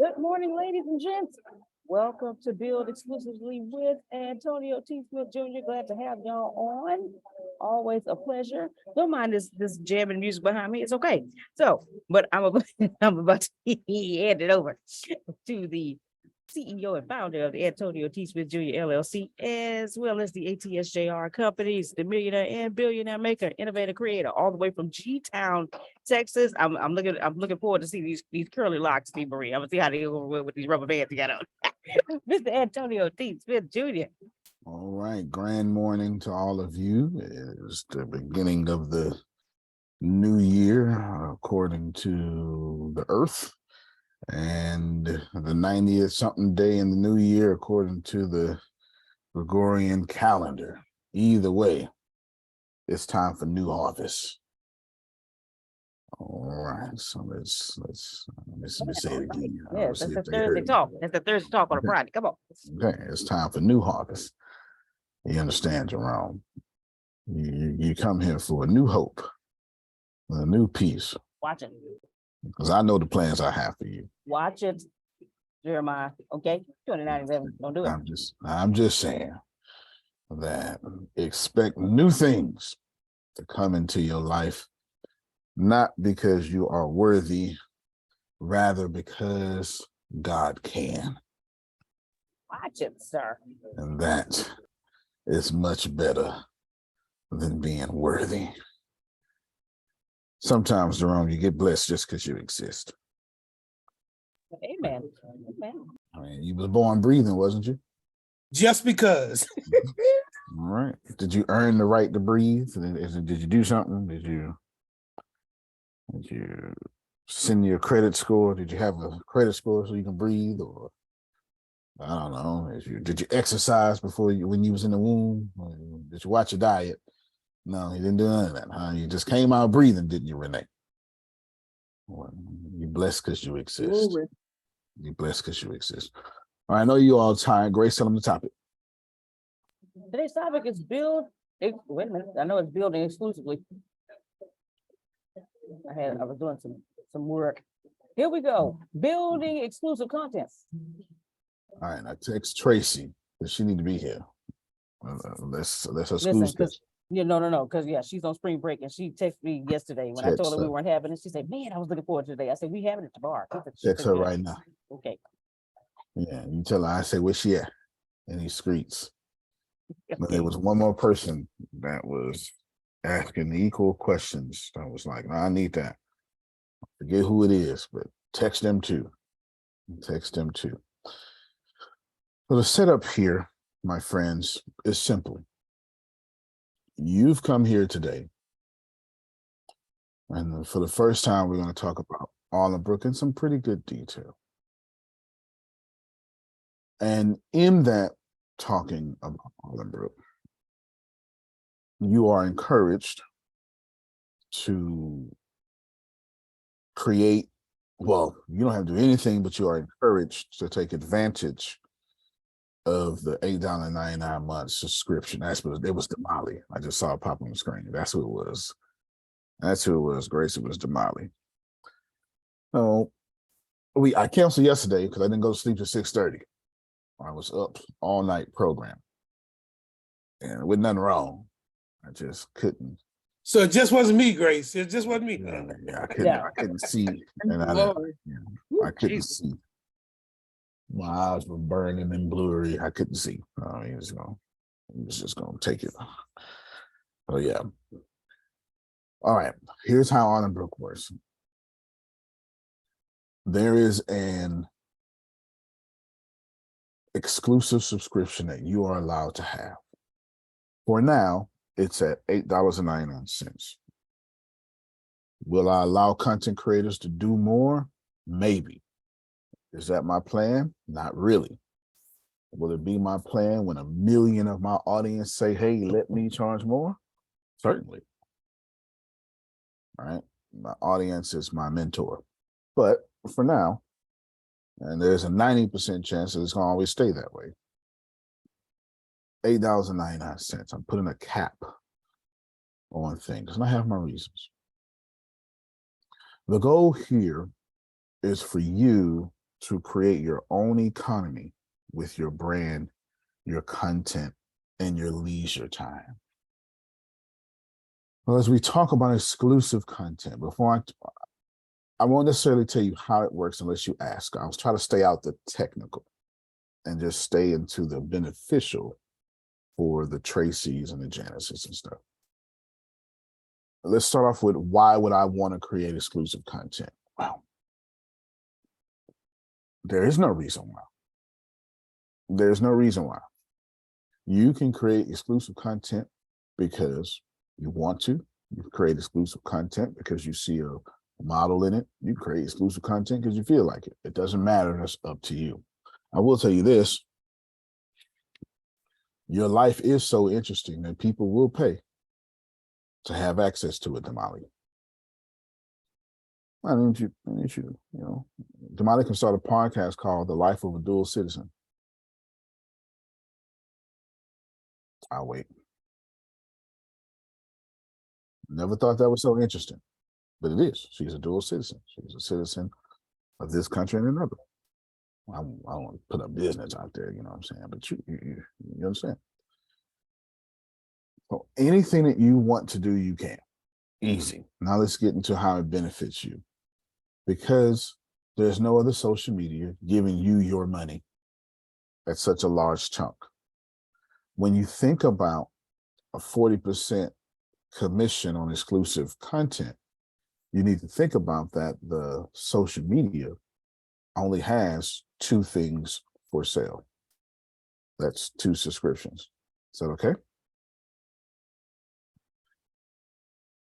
Good morning, ladies and gents. Welcome to Build Exclusively with Antonio T. Smith Jr. Glad to have y'all on. Always a pleasure. Don't mind this jamming music behind me. It's okay. So, but I'm about to hand it over to the CEO and founder of the Antonio T. Smith Jr. LLC, as well as the ATSJR companies, the millionaire and billionaire maker, innovator, creator, all the way from G-Town, Texas. I'm looking forward to see these curly locks, Steve Marie. I'm gonna see how they go with these rubber bands you got on. Mr. Antonio T. Smith Jr. All right, grand morning to all of you. It's the beginning of the new year, according to the earth, and the 90th something day in the new year, according to the Gregorian calendar. Either way, it's time for new harvest. All right, so let's say it again. Yes, that's the Thursday talk. That's the Thursday talk on a Friday. Come on. Okay, it's time for new harvest. You understand, Jerome? You come here for a new hope, a new peace. Watch it. Because I know the plans I have for you. Watch it, Jeremiah. Okay, 29:11. Don't do it. I'm just saying that expect new things to come into your life, not because you are worthy, rather because God can. Watch it, sir. And that is much better than being worthy. Sometimes, Jerome, you get blessed just because you exist. Amen. Amen. I mean, you was born breathing, wasn't you? Just because. All right. Did you earn the right to breathe? Did you do something? Did you send your credit score? Did you have a credit score so you can breathe? Or I don't know. Did you exercise when you was in the womb? Or did you watch your diet? No, you didn't do none of that, huh? You just came out breathing, didn't you, Renee? Well, you're blessed because you exist. You're blessed because you exist. All right, I know you all tired. Grace, tell them the topic. Today's topic is wait a minute. I know it's building exclusively. I was doing some work. Here we go. Building exclusive content. All right, I text Tracy because she need to be here. Let's her school. Listen, no, because she's on spring break and she texted me yesterday when I told her we weren't having it. She said, "Man, I was looking forward to today." I said, "We having it tomorrow." Text her right now. Okay. Yeah, you tell her I say, "Where's she at?" In these streets. Okay. But there was one more person that was asking the equal questions. I was like, no, I need that. I forget who it is, but text them too. Text them too. So the setup here, my friends, is simple. You've come here today, and for the first time, we're going to talk about Arlingbrook in some pretty good detail. And in that talking about Arlingbrook, you are encouraged to create, well, you don't have to do anything, but you are encouraged to take advantage of the $8.99 month subscription. That's what it was. Damali. I just saw it pop on the screen. That's who it was. That's who it was, Grace. It was Damali. So I canceled yesterday because I didn't go to sleep till 6:30. I was up all night program. And with nothing wrong. I just couldn't. So it just wasn't me, Grace. It just wasn't me. Yeah, I couldn't see. And I couldn't see. My eyes were burning and blurry. I couldn't see. He was just gonna take it. So yeah. All right. Here's how Arlingbrook works. There is an exclusive subscription that you are allowed to have. For now, it's at $8.99. Will I allow content creators to do more? Maybe. Is that my plan? Not really. Will it be my plan when 1 million of my audience say, hey, let me charge more? Certainly. All right. My audience is my mentor. But for now, and there's a 90% chance that it's going to always stay that way, $8.99. I'm putting a cap on things, and I have my reasons. The goal here is for you to create your own economy with your brand, your content, and your leisure time. Well, as we talk about exclusive content, before I won't necessarily tell you how it works unless you ask. I'll try to stay out the technical and just stay into the beneficial for the Tracys and the Janices and stuff. Let's start off with, why would I want to create exclusive content? Wow. There is no reason why. There's no reason why. You can create exclusive content because you want to. You create exclusive content because you see a model in it. You create exclusive content because you feel like it. It doesn't matter. That's up to you. I will tell you this. Your life is so interesting that people will pay to have access to it, Damali. I need you, you know, Damali can start a podcast called The Life of a Dual Citizen. I'll wait. Never thought that was so interesting, but it is. She's a dual citizen. She's a citizen of this country and another. I don't want to put a business out there, you know what I'm saying? But you understand? So anything that you want to do, you can. Easy. Now let's get into how it benefits you. Because there's no other social media giving you your money at such a large chunk. When you think about a 40% commission on exclusive content, you need to think about that the social media only has 2 things for sale. That's 2 subscriptions. Is that okay?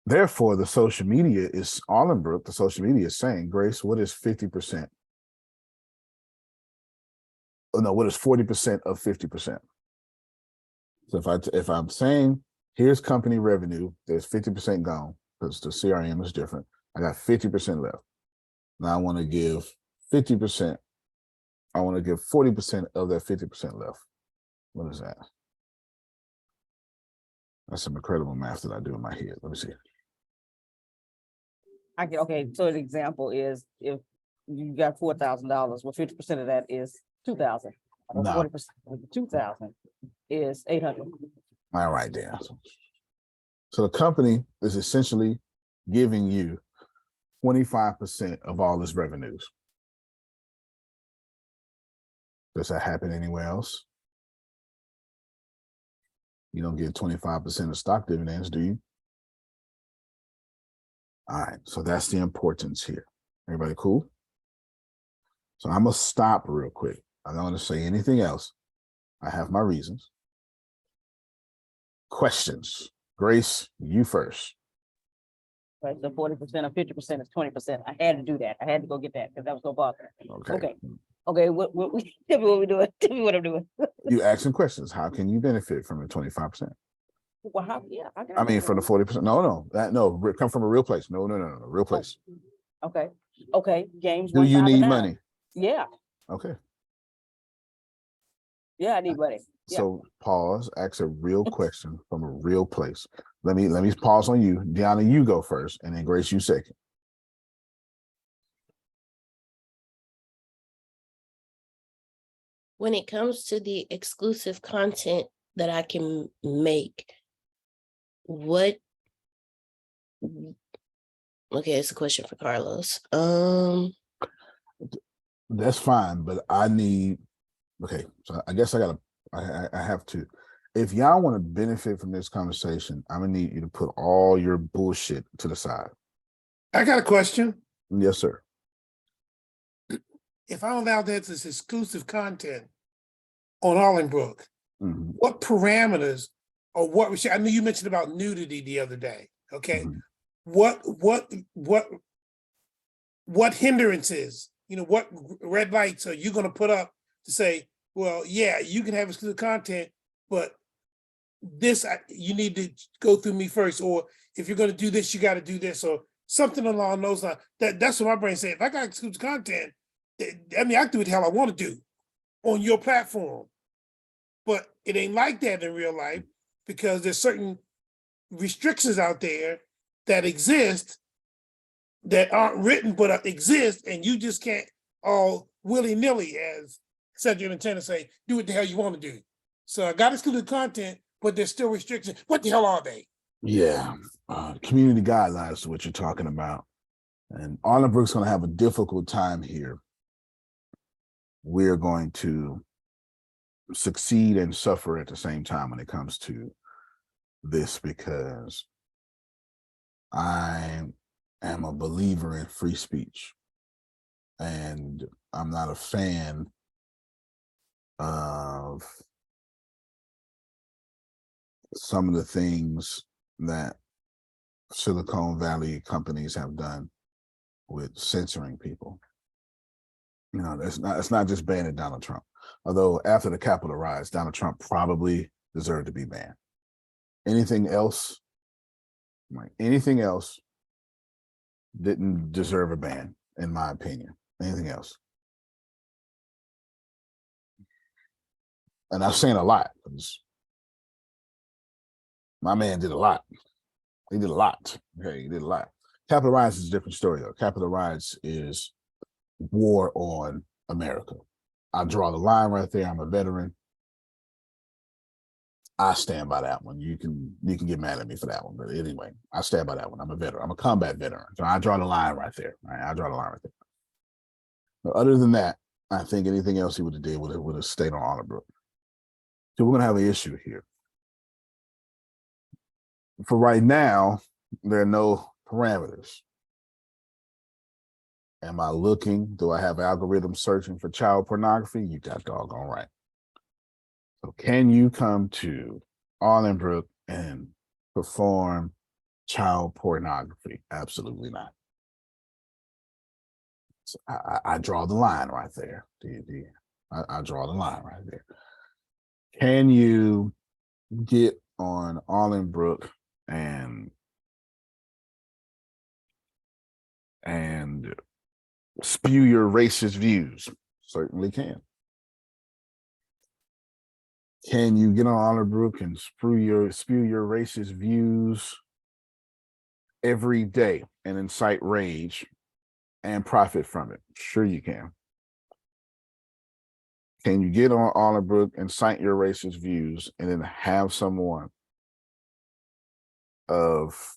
Therefore, the social media is, Arlingbrook, the social media is saying, Grace, what is 50%? Oh, no, what is 40% of 50%? So if I'm saying, here's company revenue, there's 50% gone, because the CRM is different. I got 50% left. Now I want to give 50%. I want to give 40% of that 50% left. What is that? That's some incredible math that I do in my head. Let me see. Okay, so the example is, if you got $4,000, well, 50% of that is 2,000. No. 40% of the 2,000 is 800. All right, there. So the company is essentially giving you 25% of all its revenues. Does that happen anywhere else? You don't get 25% of stock dividends, do you? All right, so that's the importance here. Everybody cool? So I'm gonna stop real quick. I don't want to say anything else. I have my reasons. Questions. Grace, you first. Right, so 40% of 50% is 20%. I had to do that. I had to go get that because that was so bother. Okay. Okay, what tell me what we're doing. Tell me what I'm doing. You asking questions. How can you benefit from the 25%? Well, how can I mean, for the 40%. No, come from a real place. No, real place. Okay, James. Do you need money? Yeah. Okay. Yeah, I need money. Yeah. So pause, ask a real question from a real place. Let me pause on you. Deanna, you go first, and then Grace, you second. When it comes to the exclusive content that I can make, okay, it's a question for Carlos. That's fine, but I need, okay, so I guess I have to. If y'all want to benefit from this conversation, I'm gonna need you to put all your bullshit to the side. I got a question. Yes, sir. If I allow that this exclusive content on Arlingbrook, Mm-hmm. what parameters or what, I know you mentioned about nudity the other day, okay? Mm-hmm. What hindrances, what red lights are you gonna put up to say, well, yeah, you can have exclusive content, but this, you need to go through me first, or if you're gonna do this, you gotta do this, or something along those lines. That's what my brain said. If I got exclusive content, I mean, I can do what the hell I want to do on your platform, but it ain't like that in real life, because there's certain restrictions out there that exist that aren't written but exist, and you just can't all willy-nilly, as Cedric and Tanner say, do what the hell you want to do. So I got excluded content, but there's still restrictions. What the hell are they? Yeah, community guidelines is what you're talking about. And Arlingbrook's going to have a difficult time here. We're going to succeed and suffer at the same time when it comes to this, because I am a believer in free speech, and I'm not a fan of some of the things that Silicon Valley companies have done with censoring people. You know, it's not just banning Donald Trump. Although after the Capitol riots, Donald Trump probably deserved to be banned. Anything else didn't deserve a ban, in my opinion. Anything else. And I'm saying a lot, because my man did a lot. He did a lot. Okay, he did a lot. Capitol riots is a different story, though. Capitol riots is war on America. I draw the line right there. I'm a veteran. I stand by that one. You can get mad at me for that one, but anyway, I stand by that one. I'm a veteran. I'm a combat veteran. So I draw the line right there. Right? I draw the line right there. But other than that, I think anything else he would have did would have stayed on Arlingbrook. So we're gonna have an issue here. For right now, there are no parameters. Am I looking? Do I have algorithms searching for child pornography? You got doggone right. So can you come to Arlingbrook and perform child pornography? Absolutely not. So I draw the line right there. I draw the line right there. Can you get on Arlingbrook and spew your racist views? Certainly can. Can you get on Arlingbrook and spew your racist views every day and incite rage and profit from it? Sure you can. Can you get on Arlingbrook and cite your racist views and then have someone of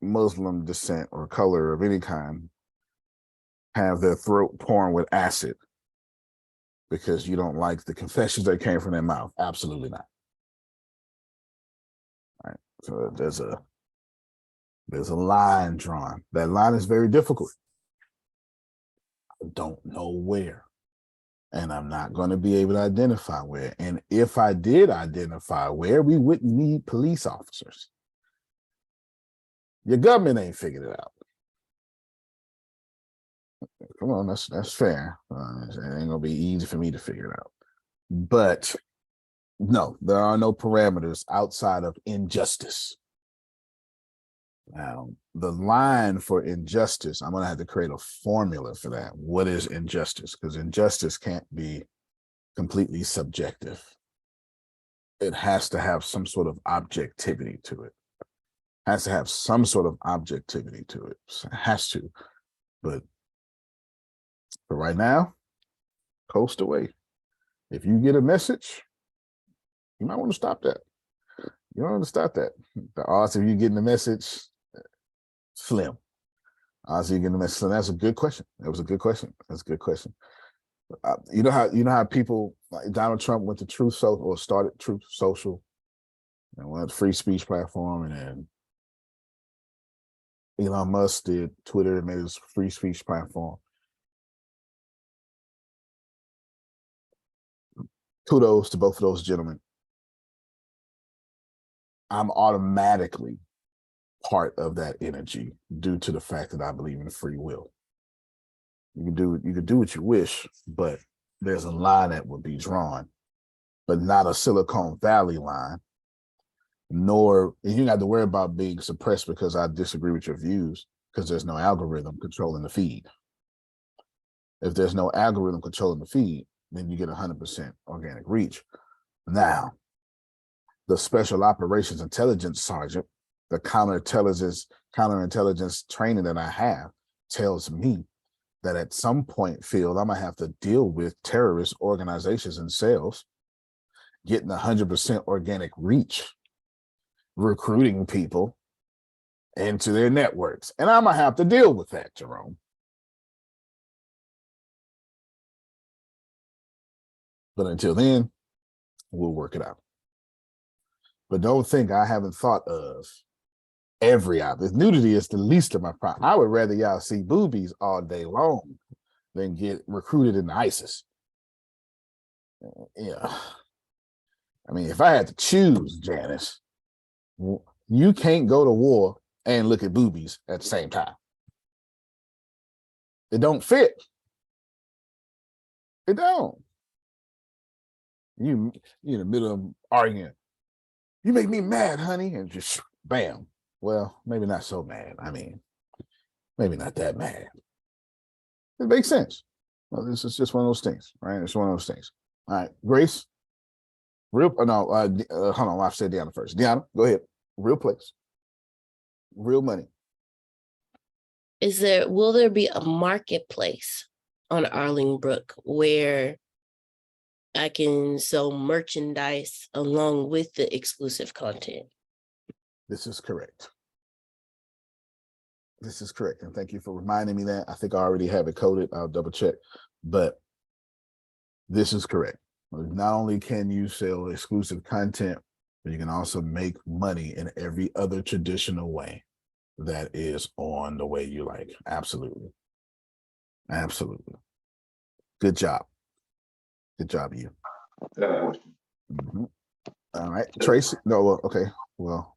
Muslim descent or color of any kind have their throat torn with acid because you don't like the confessions that came from their mouth? Absolutely not. All right. So there's a line drawn. That line is very difficult. I don't know where. And I'm not going to be able to identify where. And if I did identify where, we wouldn't need police officers. Your government ain't figured it out. Come on, that's fair. It ain't gonna be easy for me to figure it out. But no, there are no parameters outside of injustice. Now, the line for injustice, I'm gonna have to create a formula for that. What is injustice? Because injustice can't be completely subjective. It has to have some sort of objectivity to it. Has to have some sort of objectivity to it. So it has to. But for right now, coast away. If you get a message, you might want to stop that. You don't want to stop that. The odds of you getting a message, slim. Odds of you getting a message slim. That's a good question. That was a good question. That's a good question. You know how people like Donald Trump went to Truth Social or started Truth Social and went free speech platform, and then Elon Musk did Twitter and made his free speech platform. Kudos to both of those gentlemen. I'm automatically part of that energy due to the fact that I believe in free will. You can do what you wish, but there's a line that will be drawn, but not a Silicon Valley line. Nor you don't have to worry about being suppressed because I disagree with your views, because there's no algorithm controlling the feed. If there's no algorithm controlling the feed, then you get 100% organic reach. Now, the Special Operations Intelligence Sergeant, the counterintelligence training that I have tells me that at some point feel I'm gonna have to deal with terrorist organizations and sales, getting 100% organic reach, recruiting people into their networks. And I'm gonna have to deal with that, Jerome. But until then, we'll work it out. But don't think I haven't thought of every option. Nudity is the least of my problem. I would rather y'all see boobies all day long than get recruited into ISIS. Yeah. I mean, if I had to choose, Janice, you can't go to war and look at boobies at the same time. It don't fit. It don't. You in the middle of arguing. You make me mad, honey, and just bam. Well, maybe not so mad. I mean, maybe not that mad. It makes sense. Well, this is just one of those things, right? It's one of those things. All right, Grace. Hold on. I've said Deanna first. Deanna, go ahead. Real place. Real money. Will there be a marketplace on Arlingbrook where I can sell merchandise along with the exclusive content? This is correct. This is correct. And thank you for reminding me that. I think I already have it coded. I'll double check. But this is correct. Not only can you sell exclusive content, but you can also make money in every other traditional way that is on the way you like. Absolutely. Absolutely. Good job. Good job, you. All right. Tracy. No, well, okay. Well,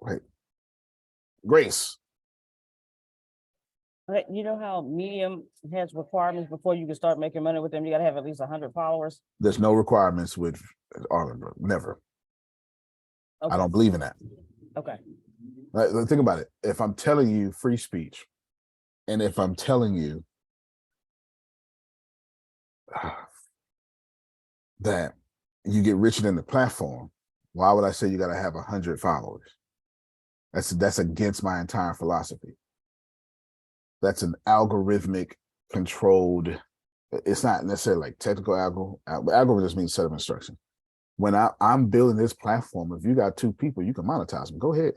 wait. Grace. Okay, you know how Medium has requirements before you can start making money with them? You gotta have at least 100 followers. There's no requirements with Arlingbrook. Never. Okay. I don't believe in that. Okay. Right, think about it. If I'm telling you free speech, and if I'm telling you that you get richer than the platform, why would I say you got to have 100 followers? That's against my entire philosophy. That's an algorithmic controlled. It's not necessarily like technical algorithm just means set of instruction. When I'm building this platform, if you got 2 people, you can monetize them. Go ahead.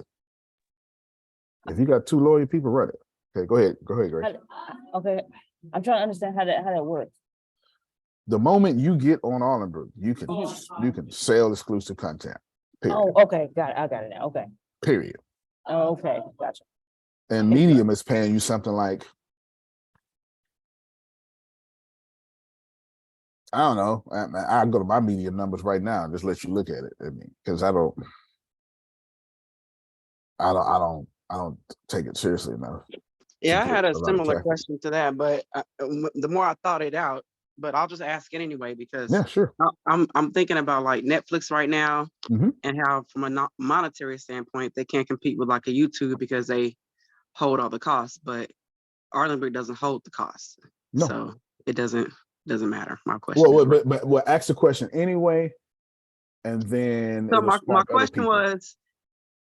If you got 2 loyal people, run it. Okay, go ahead. Go ahead, Grace. Okay, I'm trying to understand how that works. The moment you get on Arlingbrook, you can sell exclusive content. Period. Oh, okay, got it. I got it now. Okay. Period. Oh, okay, gotcha. And Medium is paying you something like, I don't know. I go to my Medium numbers right now and just let you look at it. I mean, because I don't take it seriously enough. Yeah, I had a lot of similar traffic. question to that, but the more I thought it out, but I'll just ask it anyway because Yeah, sure. I'm thinking about like Netflix right now Mhm. and how from a monetary standpoint they can't compete with like a YouTube because they hold all the costs, but Arlenberg doesn't hold the costs, No. so it doesn't matter. My question. Well, ask the question anyway, and then So it'll my spark other question people. was,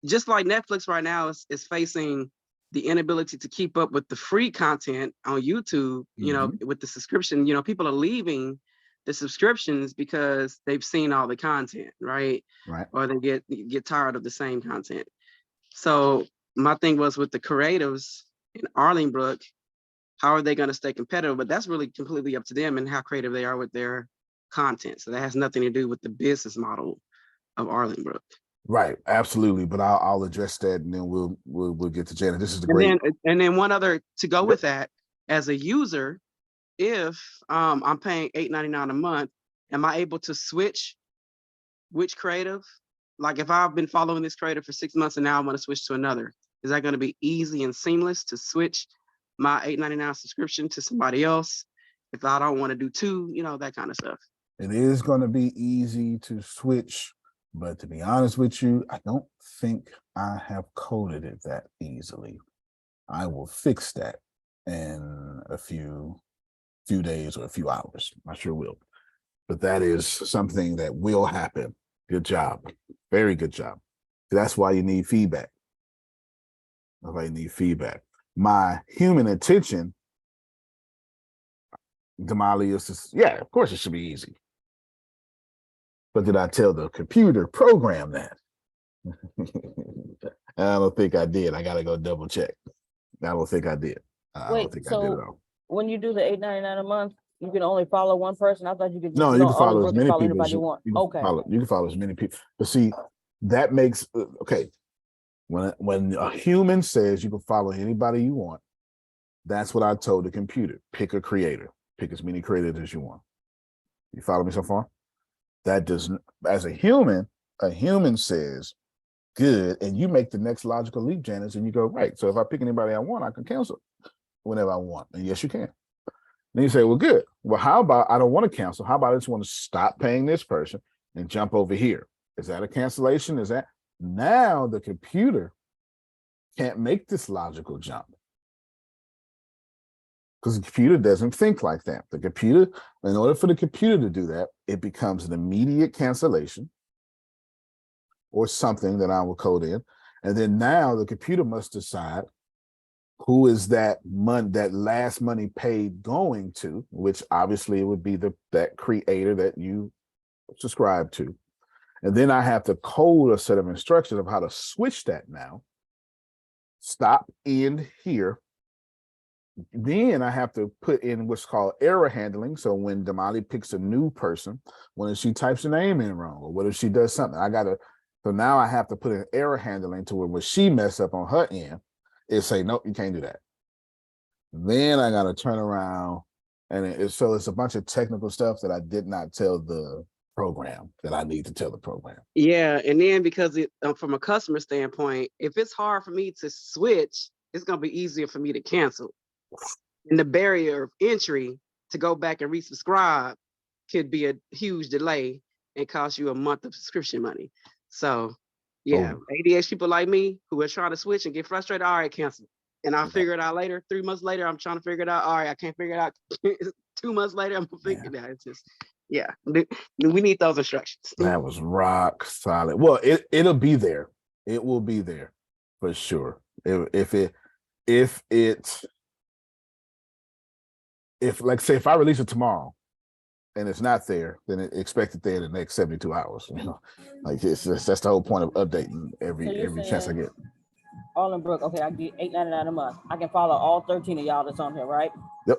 just like Netflix right now is facing the inability to keep up with the free content on YouTube, with the subscription, people are leaving the subscriptions because they've seen all the content, right? Right. Or they get tired of the same content. So my thing was with the creatives in Arlingbrook, how are they going to stay competitive? But that's really completely up to them and how creative they are with their content. So that has nothing to do with the business model of Arlingbrook. Right, absolutely. But I'll address that, and then we'll get to Janet. This is the great. And then one other to go with that, as a user, if I'm paying $8.99 a month, am I able to switch which creative? Like if I've been following this creative for 6 months and now I want to switch to another, is that going to be easy and seamless to switch my $8.99 subscription to somebody else? If I don't want to do 2, that kind of stuff. It is going to be easy to switch, but to be honest with you, I don't think I have coded it that easily. I will fix that in a few days or a few hours. I sure will. But that is something that will happen. Good job. Very good job. That's why you need feedback. That's why you need feedback. My human attention Damali is just, yeah, of course it should be easy. But did I tell the computer program that? I don't think I did. I gotta go double check. I don't think I did. I Wait, don't think I did at so all. when you do the $8.99 a month, you can only follow one person? I thought you could No, just you go can on follow as Arlingbrook and many follow people as anybody you want. you Okay. can follow as many people. But see, that makes okay. When a human says you can follow anybody you want, that's what I told the computer. Pick a creator. Pick as many creators as you want. You follow me so far? That doesn't, as a human says, good, and you make the next logical leap, Janice, and you go, right. So if I pick anybody I want, I can cancel whenever I want. And yes, you can. Then you say, well, good. Well, how about I don't want to cancel? How about I just want to stop paying this person and jump over here? Is that a cancellation? Is that now the computer can't make this logical jump? Because the computer doesn't think like that. The computer, in order for the computer to do that, it becomes an immediate cancellation or something that I will code in. And then now the computer must decide who is that last money paid going to, which obviously it would be that creator that you subscribe to. And then I have to code a set of instructions of how to switch that now. Stop, end here. Then I have to put in what's called error handling. So when Damali picks a new person, when she types her name in wrong, or what if she does something, so now I have to put in error handling to where when she mess up on her end, it say, nope, you can't do that. Then I got to turn around, and so it's a bunch of technical stuff that I did not tell the program that I need to tell the program. Yeah, and then because from a customer standpoint, if it's hard for me to switch, it's going to be easier for me to cancel. And the barrier of entry to go back and resubscribe could be a huge delay and cost you a month of subscription money. So yeah, ADHD people like me who are trying to switch and get frustrated, all right, cancel. And I'll figure it out later. 3 months later, I'm trying to figure it out. All right, I can't figure it out. 2 months later, I'm gonna figure it out. It's just, yeah, we need those instructions. That was rock solid. Well, it'll be there. It will be there for sure. If like say if I release it tomorrow and it's not there, then expect it there in the next 72 hours. You know, like that's the whole point of updating every chance I get. Arlingbrook, okay, I get $8.99 a month. I can follow all 13 of y'all that's on here, right? Yep.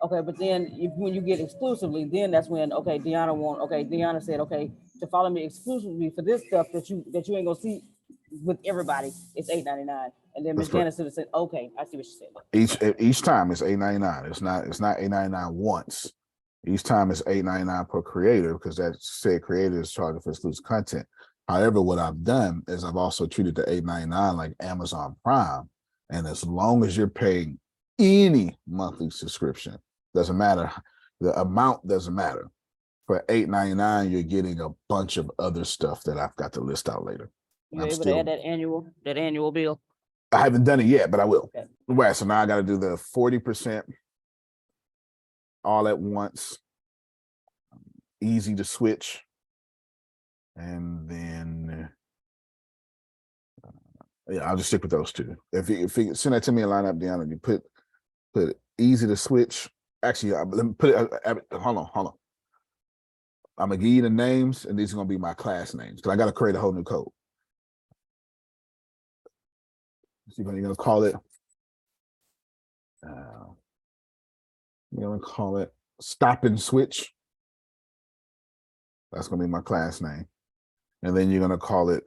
Okay, but then when you get exclusively, then that's when Deanna said, okay, to follow me exclusively for this stuff that you ain't gonna see with everybody, it's $8.99. And then Miss Janice said, okay, I see what she said. Each time it's $8.99. It's not $8.99 once. Each time it's $8.99 per creator, because that said creator is charging for exclusive content. However, what I've done is I've also treated the $8.99 like Amazon Prime. And as long as you're paying any monthly subscription, doesn't matter, the amount doesn't matter. For $8.99, you're getting a bunch of other stuff that I've got to list out later. You're able to add that annual bill? I haven't done it yet, but I will. Okay. Right, so now I got to do the 40% all at once, easy to switch, and then yeah, I'll just stick with those two. If you send that to me in lineup, Deanna, you put easy to switch. Actually, let me put it. Hold on. I'm gonna give you the names, and these are gonna be my class names because I got to create a whole new code. So you're gonna call it. You're gonna call it stop and switch. That's gonna be my class name, and then you're gonna call it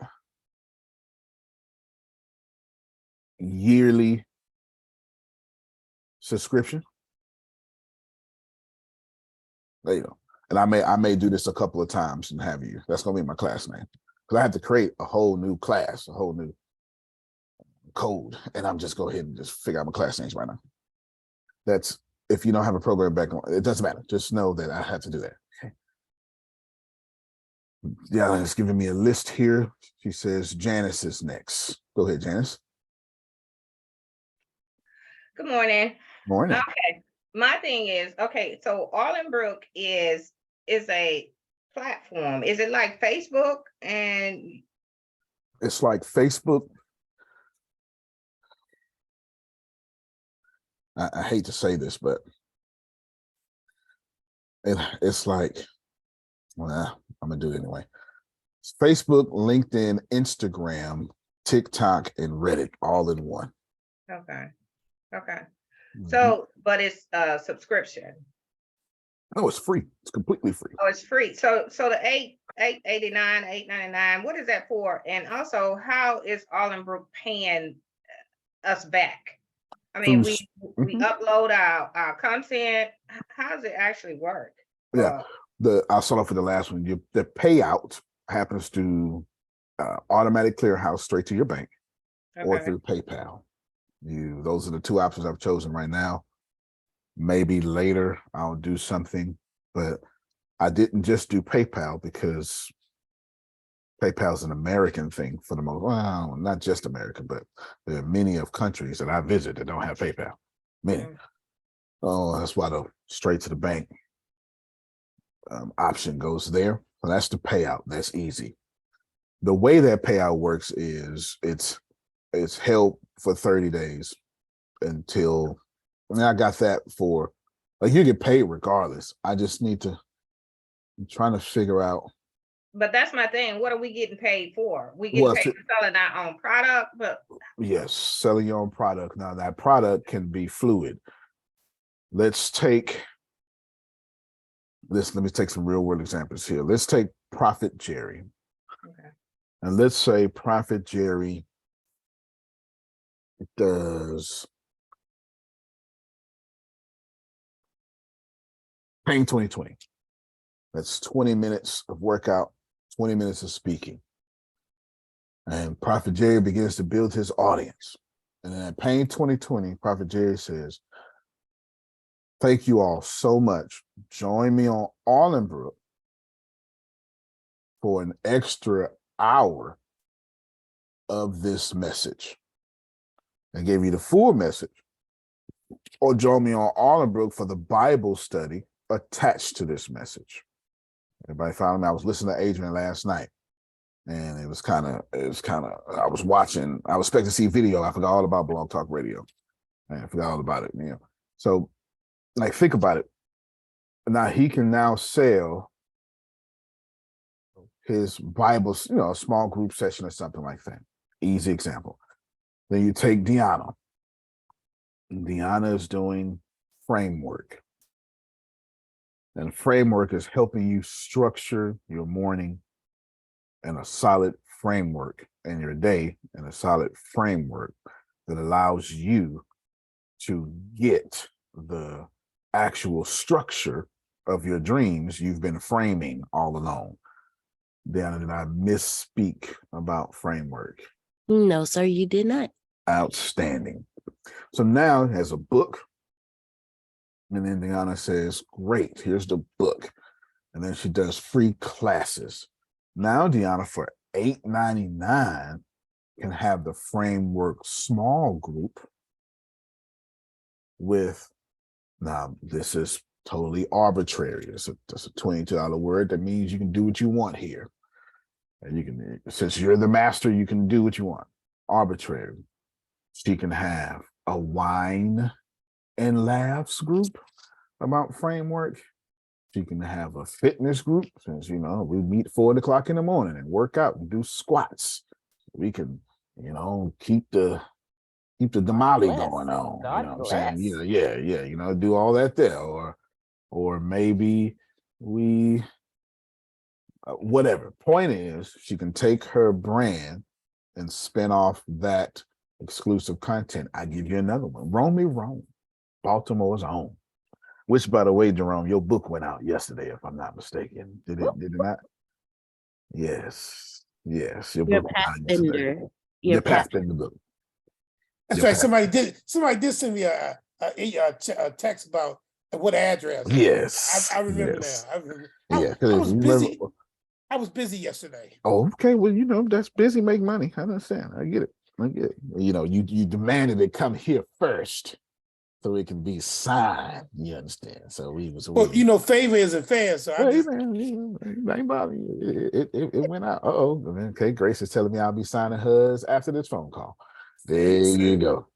yearly subscription. There you go. And I may do this a couple of times and have you. That's gonna be my class name because I have to create a whole new class, a whole new code, and I'm just go ahead and just figure out my class names right now. That's if you don't have a program background, it doesn't matter. Just know that I had to do that. Okay. Yeah, it's giving me a list here. She says Janice is next. Go ahead, Janice. Good morning. Morning. Okay. My thing is, okay, so Arlingbrook is a platform. Is it like Facebook? And it's like Facebook. I hate to say this, but it's like, well, I'm gonna do it anyway. It's Facebook, LinkedIn, Instagram, TikTok, and Reddit all in one. Okay. Okay. Mhm. So, but it's a subscription. No, it's free. It's completely free. Oh, it's free. So the $8.89, $8.99, what is that for? And also, how is Arlingbrook paying us back? I mean, we Mhm. upload our content. How does it actually work? Yeah. I'll start off with the last one. The payout happens to automatic clearinghouse straight to your bank or Okay. through PayPal. Those are the two options I've chosen right now. Maybe later I'll do something, but I didn't just do PayPal because PayPal is an American thing for the most. Well, not just American, but there are many of countries that I visit that don't have PayPal. Many. Mhm. Oh, that's why the straight to the bank option goes there. So that's the payout. That's easy. The way that payout works is it's held for 30 days until, and I got that for, like, you get paid regardless. I just need to, I'm trying to figure out. But that's my thing. What are we getting paid for? We getting Well, paid for selling our own product, but yes, selling your own product. Now that product can be fluid. Let's take this. Let me take some real world examples here. Let's take Prophet Jerry. okay. And let's say Prophet Jerry does Pain 2020. That's 20 minutes of workout, 20 minutes of speaking. And Prophet Jerry begins to build his audience. And then at Pain 2020, Prophet Jerry says, thank you all so much. Join me on Arlingbrook for an extra hour of this message. I gave you the full message. Or join me on Arlingbrook for the Bible study attached to this message. Everybody following me? I was listening to Adrian last night, and I was watching, I was expecting to see video. I forgot all about Blog Talk Radio. I forgot all about it, So, like, think about it. Now he can now sell his Bible, a small group session or something like that. Easy example. Then you take Deanna. Deanna is doing framework. And framework is helping you structure your morning in a solid framework and your day in a solid framework that allows you to get the actual structure of your dreams you've been framing all along. Deanna, did I misspeak about framework? No, sir, you did not. Outstanding. So now it has a book. And then Deanna says, great, here's the book. And then she does free classes. Now Deanna, for $8.99, can have the framework small group with, now this is totally arbitrary. It's a $22 word. That means you can do what you want here. And you can, since you're the master, you can do what you want. Arbitrary. She can have a wine and laughs group about framework. She can have a fitness group, since we meet 4 o'clock in the morning and work out and do squats. We can, keep the Damali bless. going on. God You know what I'm saying? bless. Yeah, do all that there. Or maybe we whatever. Point is, she can take her brand and spin off that exclusive content. I give you another one. Roam Me Rome, Baltimore's own. Which, by the way, Jerome, your book went out yesterday, if I'm not mistaken. Did it not? Yes. Your Your book went out yesterday. Pathfinder. Your Pathfinder book. That's Your right. Somebody did send me a text about what address. Yes. I remember yes. now. I remember. Yeah, I was busy. remember. I was busy yesterday. Oh, okay. Well, that's busy, make money. I understand. I get it. You demanded it come here first, so it can be signed. You understand? So Well, favor isn't fair. So I just. Ain't bother you. It went out. Okay, Grace is telling me I'll be signing hers after this phone call. There you go.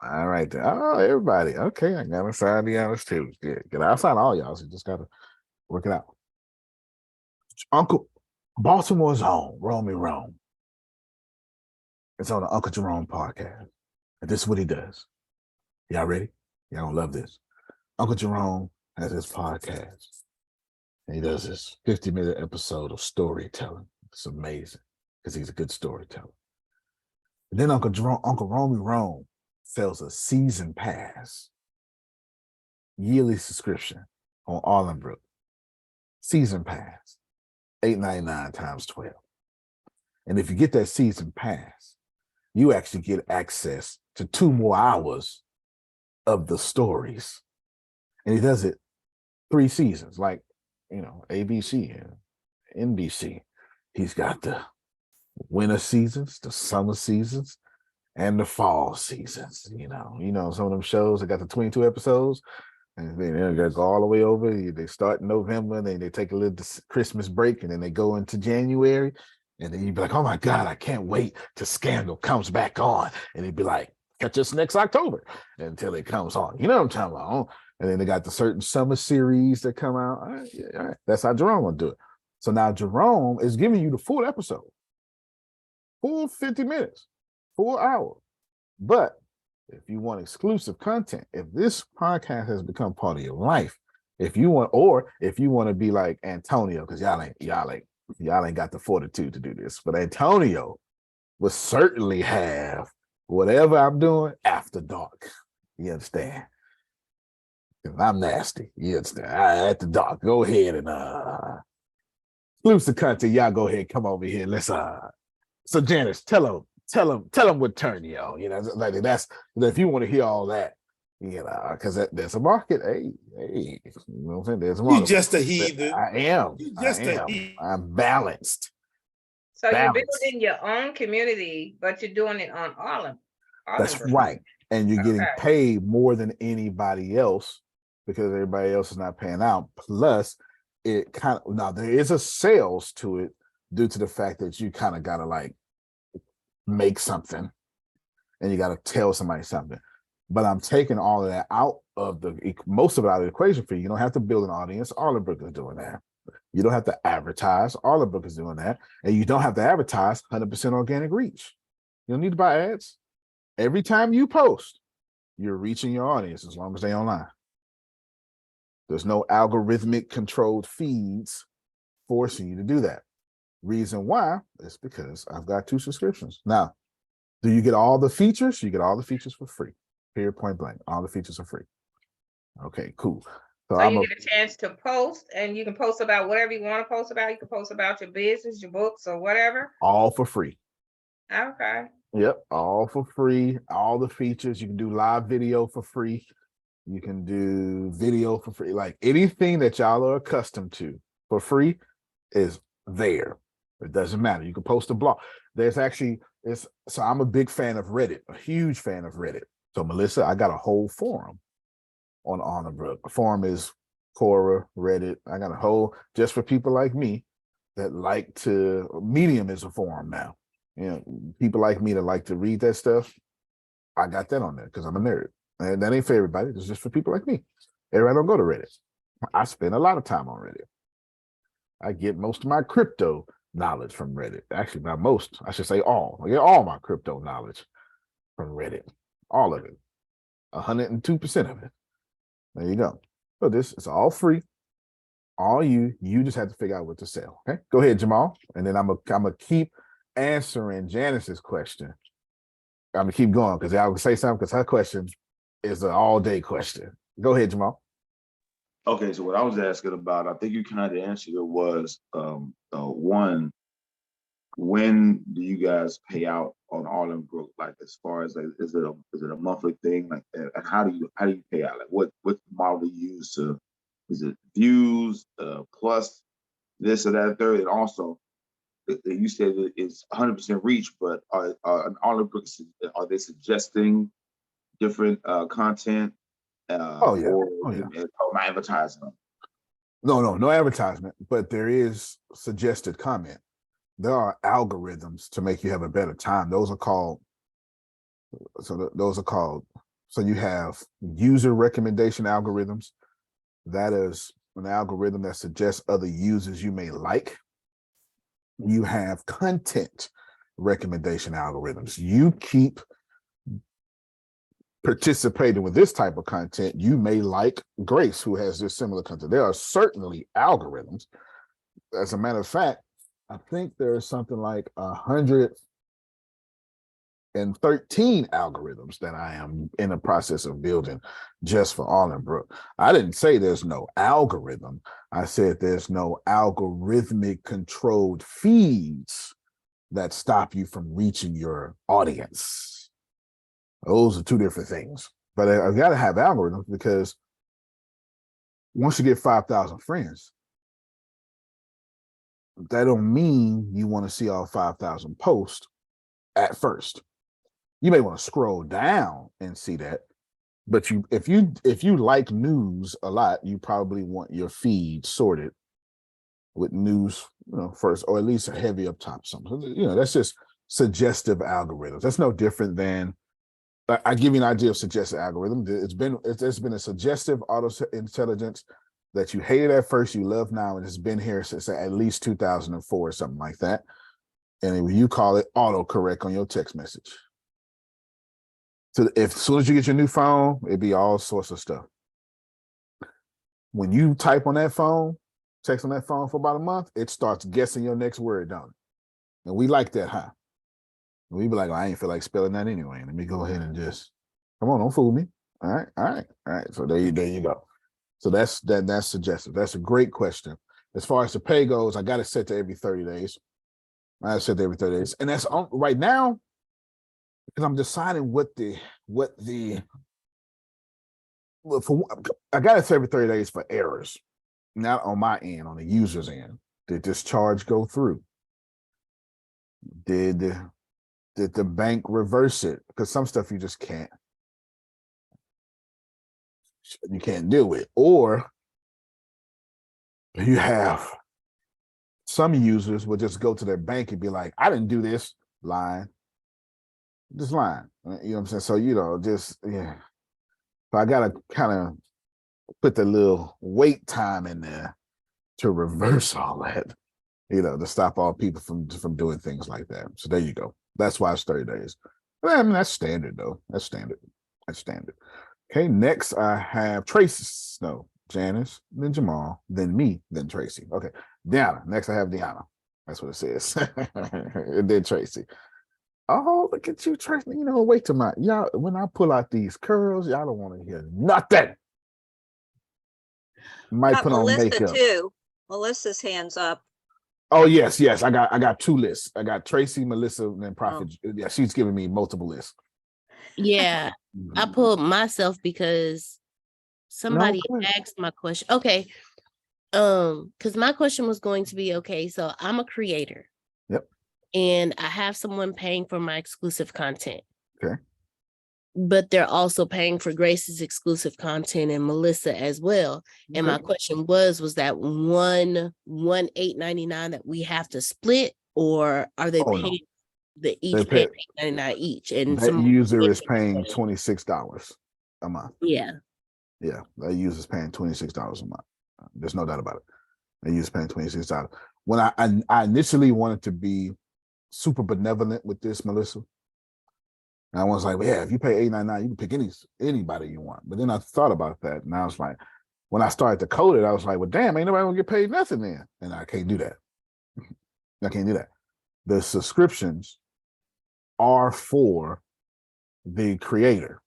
All right. Oh, everybody. Okay, I gotta sign the others too. Good. Good. I'll sign all y'all. So you just gotta work it out. Uncle Baltimore's home. Roam me Rome. It's on the Uncle Jerome podcast. And this is what he does. Y'all ready? Y'all gonna love this. Uncle Jerome has his podcast. And he does this 50-minute episode of storytelling. It's amazing because he's a good storyteller. And then Uncle Romy Rome sells a season pass, yearly subscription on Arlingbrook. Season pass, $8.99 times 12. And if you get that season pass, you actually get access to 2 more hours of the stories. And he does it 3 seasons, like, ABC and NBC. He's got the winter seasons, the summer seasons, and the fall seasons. Some of them shows that got the 22 episodes, and then they go all the way over. They start in November, and then they take a little Christmas break, and then they go into January. And then you'd be like, oh my God, I can't wait till Scandal comes back on. And he'd be like, catch us next October until it comes on. You know what I'm talking about? And then they got the certain summer series that come out. All right. That's how Jerome will do it. So now Jerome is giving you the full episode, full 50 minutes, full hour. But if you want exclusive content, if this podcast has become part of your life, if you want to be like Antonio, because y'all ain't got the fortitude to do this, but Antonio will certainly have whatever I'm doing after dark. You understand? Because I'm nasty. You understand? At the dark, go ahead and exclusive content. Y'all go ahead, come over here. Let's So Janice, tell them what turn you on. Like that's if you want to hear all that, because there's a market. Hey, you know what I'm saying? There's a market. You just a heathen. I am. You just I am. a heathen. I'm balanced. So you're Balance. building your own community, but you're doing it on Arlen. That's right. And you're getting paid more than anybody else because everybody else is not paying out. Plus, now there is a sales to it due to the fact that you kind of got to like make something and you got to tell somebody something. But I'm taking all of that out of most of it out of the equation for you. You don't have to build an audience. Arlingbrook is doing that. You don't have to advertise. Arlingbrook is doing that. And you don't have to advertise 100% organic reach. You don't need to buy ads. Every time you post, you're reaching your audience as long as they're online. There's no algorithmic controlled feeds forcing you to do that. Reason why is because I've got 2 subscriptions. Now, do you get all the features? You get all the features for free. Period, point blank. All the features are free. Okay, cool. So you get a chance to post, and you can post about whatever you want to post about. You can post about your business, your books, or whatever. All for free. Okay. Yep, all for free. All the features. You can do live video for free. You can do video for free. Like anything that y'all are accustomed to for free is there. It doesn't matter. You can post a blog. So I'm a big fan of Reddit, a huge fan of Reddit. So Melissa, I got a whole forum on Arlingbrook. The forum is Quora, Reddit. I got a whole, just for people like me that like to, Medium is a forum now. People like me that like to read that stuff. I got that on there because I'm a nerd. And that ain't for everybody. It's just for people like me. Everybody don't go to Reddit. I spend a lot of time on Reddit. I get most of my crypto knowledge from Reddit. Actually, not most. I should say all. I get all my crypto knowledge from Reddit. All of it. 102% of it. There you go. So this is all free. All you just have to figure out what to sell. Okay. Go ahead, Jamal. And then I'm gonna keep answering Janice's question. I'm gonna keep going because I will say something because her question is an all-day question. Go ahead, Jamal. Okay, so what I was asking about, I think you kind of answered it, was one, when do you guys pay out on Arlingbrook? Like, as far as like, is it a monthly thing? Like, and how do you pay out? Like, what model do you use to? Is it views plus this or that third? And also, you said it's 100% reach, but on Arlingbrook, are they suggesting different content? Or not advertising them? No advertisement, but there is suggested comment. There are algorithms to make you have a better time. Those are called So you have user recommendation algorithms. That is an algorithm that suggests other users you may like. You have content recommendation algorithms. You keep participating with this type of content, you may like Grace, who has this similar content. There are certainly algorithms. As a matter of fact, I think there's something like 113 algorithms that I am in the process of building just for Arlingbrook. I didn't say there's no algorithm. I said there's no algorithmic controlled feeds that stop you from reaching your audience. Those are two different things. But I've got to have algorithms because once you get 5,000 friends, that don't mean you want to see all 5,000 posts at first. You may want to scroll down and see that, but if you like news a lot, you probably want your feed sorted with news, first, or at least heavy up top. Something, that's just suggestive algorithms. That's no different than. I give you an idea of suggestive algorithm. There's been a suggestive auto intelligence that you hated at first, you love now, and it's been here since at least 2004 or something like that. And you call it autocorrect on your text message. So as soon as you get your new phone, it'd be all sorts of stuff. When you type on that phone, text on that phone for about a month, it starts guessing your next word, don't it? And we like that, huh? And we be like, I ain't feel like spelling that anyway. Let me go ahead and just, come on, don't fool me. All right. So there you go. So that's suggestive. That's a great question. As far as the pay goes, I got it set to every 30 days. I set to every 30 days. And that's on right now, because I'm deciding I got it set every 30 days for errors, not on my end, on the user's end. Did this charge go through? Did the bank reverse it? Because some stuff you just can't deal with. Or you have some users will just go to their bank and be like, I didn't do this, lying. Just lying. You know what I'm saying? So, So I gotta kind of put the little wait time in there to reverse all that, to stop all people from doing things like that. So there you go. That's why it's 30 days. I mean, that's standard though. That's standard. Okay, next I have Tracy. No, Janice, then Jamal, then me, then Tracy. Okay, Deanna. Next I have Deanna. That's what it says. And then Tracy. Oh, look at you, Tracy. Wait till y'all, when I pull out these curls, y'all don't want to hear nothing. Might Got put on Melissa makeup. too. Melissa's hands up. Oh, yes. I got two lists. I got Tracy, Melissa, and then Prophet. Oh. Yeah, she's giving me multiple lists. Yeah, I pulled myself because somebody asked my question. Okay. Because my question was going to be, okay, so I'm a creator. Yep. And I have someone paying for my exclusive content. Okay. But they're also paying for Grace's exclusive content and Melissa as well. Okay. And my question was that one $8.99 that we have to split, or are they paying the each pay $8.99 each? And that user is paying $26 a month. Yeah. Yeah, that user is paying $26 a month. There's no doubt about it. That user is paying $26. When I initially wanted to be super benevolent with this, Melissa. And I was like, well, yeah, if you pay $8.99, you can pick anybody you want. But then I thought about that, and I was like, when I started to code it, I was like, well, damn, ain't nobody gonna get paid nothing then. And I can't do that. I can't do that. The subscriptions are for the creator.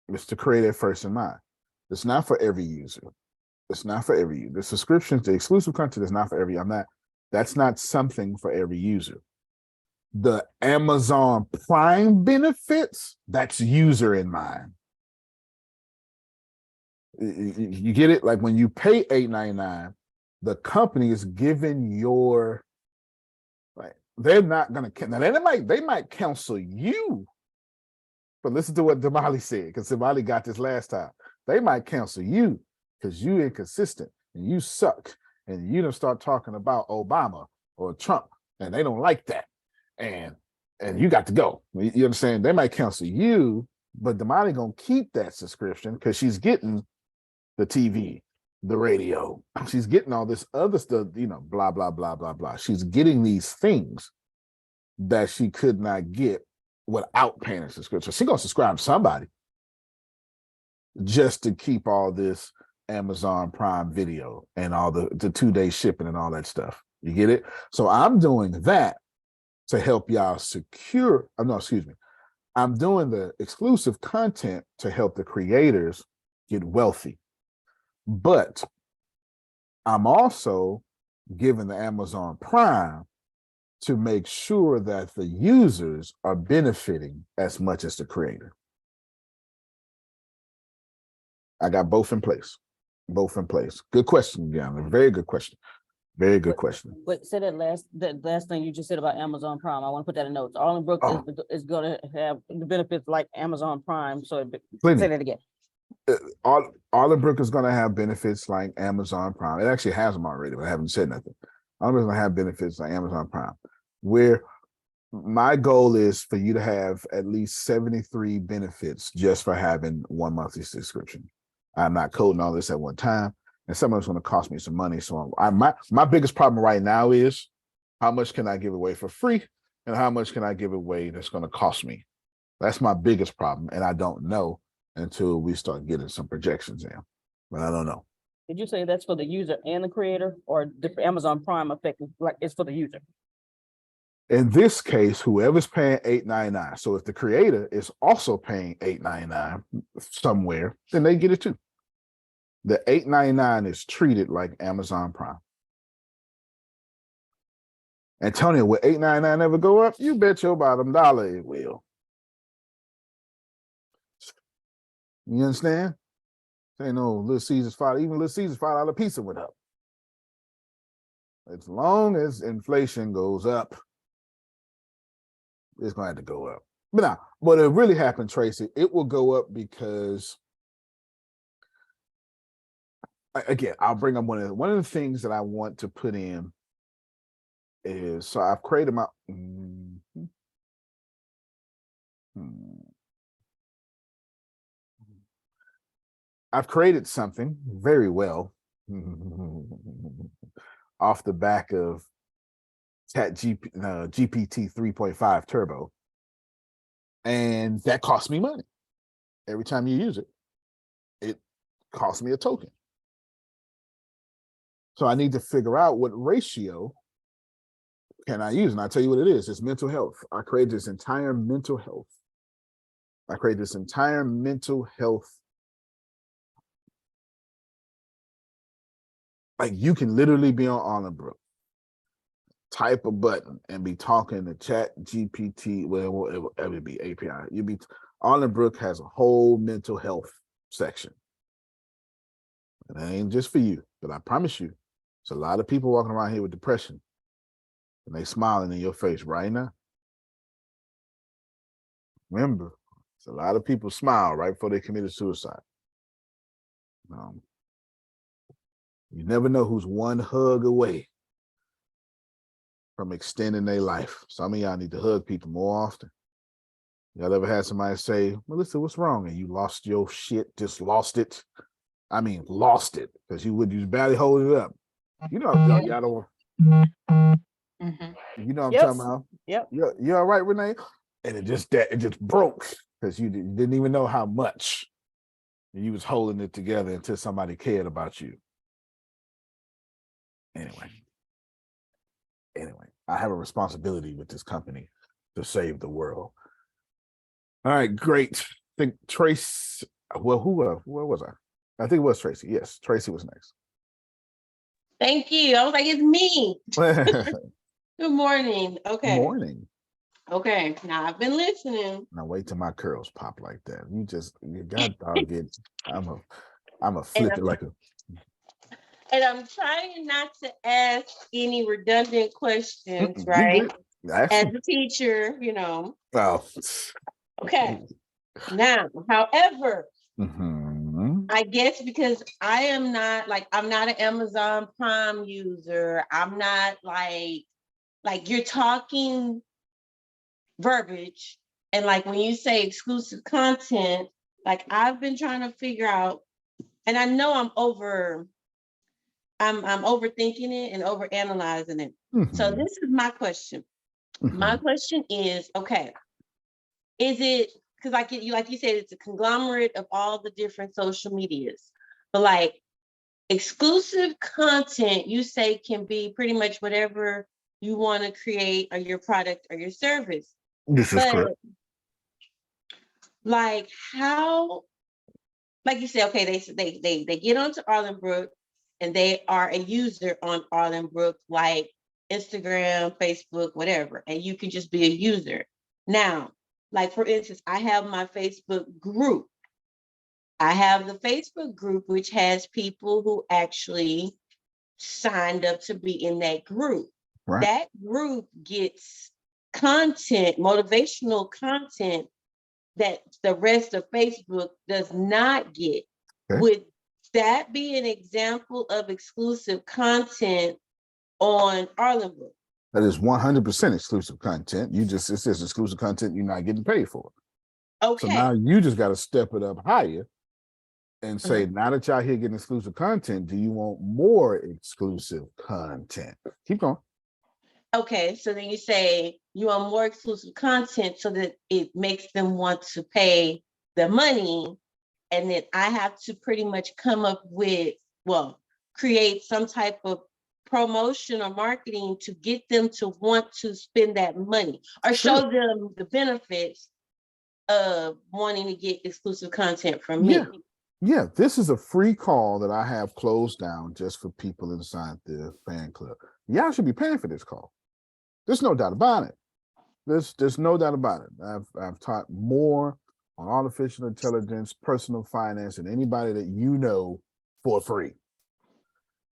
It's the creator first in mind. It's not for every user. It's not for every user. The subscriptions, the exclusive content is not for every. That's not something for every user. The Amazon Prime benefits, that's user in mind. You get it? Like when you pay $8.99, the company is giving your, like, they're not gonna, now they might counsel you, but listen to what Damali said, because Damali got this last time. They might counsel you because you inconsistent and you suck and you don't start talking about Obama or Trump and they don't like that. And you got to go. You understand? They might counsel you But Damani gonna keep that subscription because she's getting the TV, the radio. She's getting all this other stuff, you know, blah, blah, blah, blah, blah. She's getting these things that she could not get without paying a subscription. She's gonna subscribe to somebody just to keep all this Amazon Prime Video and all the 2-day shipping and all that stuff. You get it? So I'm doing that to help y'all secure. No, excuse me. I'm doing the exclusive content to help the creators get wealthy. But I'm also giving the Amazon Prime to make sure that the users are benefiting as much as the creator. I got both in place. Both in place. Good question, Deanna. Very good question. Very good question. But say that last thing you just said about Amazon Prime. I want to put that in notes. Arlingbrook is going to have the benefits like Amazon Prime. So say that again. Arlingbrook is going to have benefits like Amazon Prime. It actually has them already, but I haven't said nothing. Arlingbrook is going to have benefits like Amazon Prime, where my goal is for you to have at least 73 benefits just for having one monthly subscription. I'm not coding all this at one time, and some of it's going to cost me some money. So my biggest problem right now is how much can I give away for free and how much can I give away that's going to cost me? That's my biggest problem, and I don't know until we start getting some projections in, but I don't know. Did you say that's for the user and the creator, or the Amazon Prime effect like it's for the user? In this case, whoever's paying $8.99. So if the creator is also paying $8.99 somewhere, then they get it too. The $8.99 is treated like Amazon Prime. Antonio, will $8.99 ever go up? You bet your bottom dollar it will. You understand? Ain't no Little Caesars $5, even Little Caesars $5 pizza went up. As long as inflation goes up, it's going to have to go up. But now, what it really happened, Tracy, it will go up because, again, I'll bring up one of the things that I want to put in is, so I've created my, I've created something very well off the back of GPT 3.5 Turbo. And that costs me money. Every time you use it, it costs me a token. So I need to figure out what ratio can I use. And I'll tell you what it is. It's mental health. I created this entire mental health. Like you can literally be on Arlingbrook, type a button and be talking to ChatGPT, well, it would be API. Arlingbrook has a whole mental health section. And it ain't just for you, but I promise you, there's a lot of people walking around here with depression and they smiling in your face right now. Remember, there's a lot of people smile right before they committed suicide. You never know who's one hug away from extending their life. Some of y'all need to hug people more often. Y'all ever had somebody say, Melissa, what's wrong? And you lost your shit, just lost it. I mean, lost it, because you barely hold it up. You know, y'all don't. You know what I'm talking about? Yep. You all right, Renee? And it just broke because you didn't even know how much you was holding it together until somebody cared about you. Anyway, I have a responsibility with this company to save the world. All right, great. I think Trace, well, where was I? I think it was Tracy. Yes, Tracy was next. Thank you. I was like, it's me. Good Good morning. Okay. morning. Okay. Now I've been listening. Now wait till my curls pop like that. You got dog it. I'm a flip it like a. And I'm trying not to ask any redundant questions, right? As a teacher, you know. Oh. Okay. Now, however, I guess because I'm not an Amazon Prime user. I'm not like you're talking verbiage And like when you say exclusive content, like I've been trying to figure out, and I know I'm overthinking it and over analyzing it. So Mhm, this is my question. My mhm. question is, okay, is it because like you said, it's a conglomerate of all the different social medias, but like exclusive content, you say can be pretty much whatever you want to create or your product or your service. This is But correct. like how, like you said, okay, they get onto Arlingbrook and they are a user on Arlingbrook, like Instagram, Facebook, whatever, and you can just be a user. Now, like for instance, I have my Facebook group. I have the Facebook group, which has people who actually signed up to be in that group. Right. That group gets content, motivational content that the rest of Facebook does not get. Okay. Would that be an example of exclusive content on Arlingbrook? That is 100% exclusive content. It says exclusive content you're not getting paid for. So now Okay. you just got to step it up higher and say, Uh-huh. now that y'all here getting exclusive content, do you want more exclusive content? Keep going. Okay, so then you say you want more exclusive content so that it makes them want to pay the money. And then I have to pretty much come up with, well, create some type of promotion or marketing to get them to want to spend that money or Sure. show them the benefits of wanting to get exclusive content from Yeah. me. Yeah. This is a free call that I have closed down just for people inside the fan club. Y'all should be paying for this call. There's no doubt about it. There's no doubt about it. I've taught more on artificial intelligence, personal finance, and anybody that you know for free.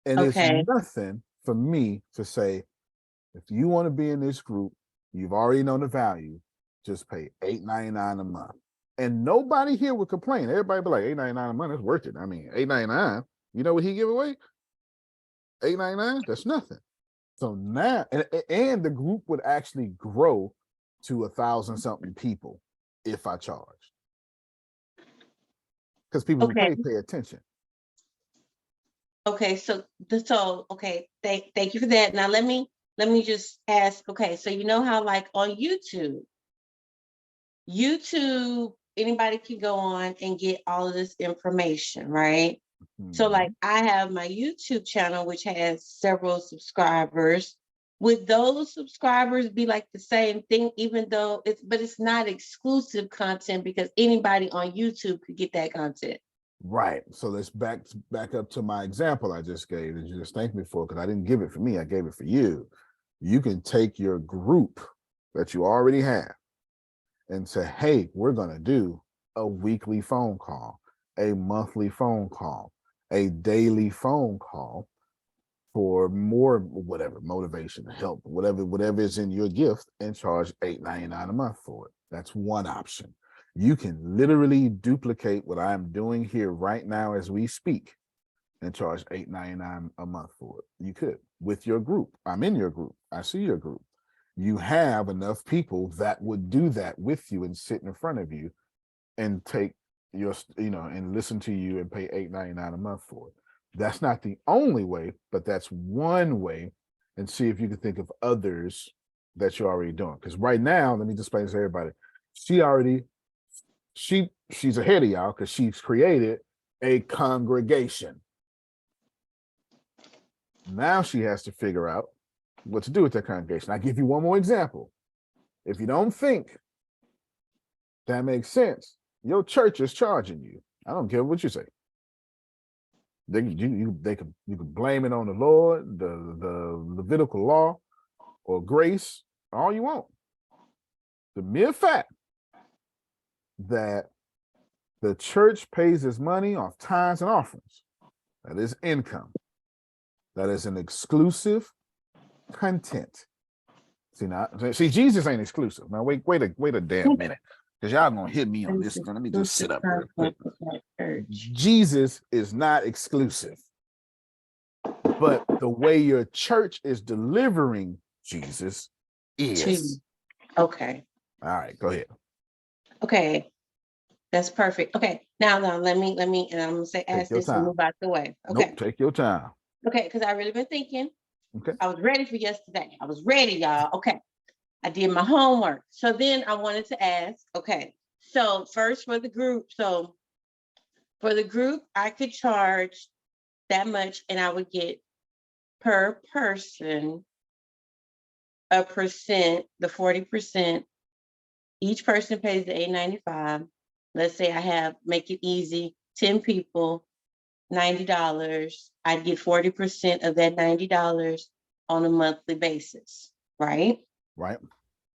And it's Okay. nothing for me to say, if you want to be in this group, you've already known the value, just pay $8.99 a month. And nobody here would complain. Everybody be like, $8.99 a month, it's worth it. I mean, $8.99, you know what he give away? $8.99, that's nothing. So now, and the group would actually grow to 1,000 something people if I charge. Because people who Okay. pay attention. Okay. So okay. Thank you for that. Now let me just ask. Okay. So you know how like on YouTube, anybody can go on and get all of this information, right? So like I have my YouTube channel, which has several subscribers. Would those subscribers be like the same thing, even though it's not exclusive content because anybody on YouTube could get that content? Right. So let's back up to my example I just gave that you just thanked me for, because I didn't give it for me, I gave it for you. You can take your group that you already have and say, hey, we're going to do a weekly phone call, a monthly phone call, a daily phone call for more whatever motivation, help, whatever is in your gift, and charge $8.99 a month for it. That's one option. You can literally duplicate what I'm doing here right now as we speak and charge $8.99 a month for it. You could with your group. I'm in your group. I see your group. You have enough people that would do that with you and sit in front of you and take your, and listen to you and pay $8.99 a month for it. That's not the only way, but that's one way. And see if you can think of others that you're already doing. Because right now, let me just explain this to everybody. She's ahead of y'all because she's created a congregation. Now she has to figure out what to do with that congregation. I give you one more example. If you don't think that makes sense, your church is charging you. I don't care what you say. You can blame it on the Lord, the Levitical law, or grace, all you want. The mere fact that the church pays its money off tithes and offerings, that is income. That is an exclusive content. See, Jesus ain't exclusive. Now wait a damn minute, because y'all gonna hit me on this. Let me just sit up real quick. Jesus is not exclusive, but the way your church is delivering Jesus is. Okay. All right, go ahead. Okay, that's perfect. Okay, now let me, and I'm gonna say, Take ask your this and time. move out the way. Okay, Nope, take your time. okay, because I really been thinking. Okay. I was ready for yesterday. I was ready, y'all. Okay, I did my homework. So then I wanted to ask. Okay, so first for the group. So for the group, I could charge that much, and I would get per person a percent, the 40%. Each person pays the $8.95. Let's say I have, make it easy, 10 people, $90. I'd get 40% of that $90 on a monthly basis, right? Right.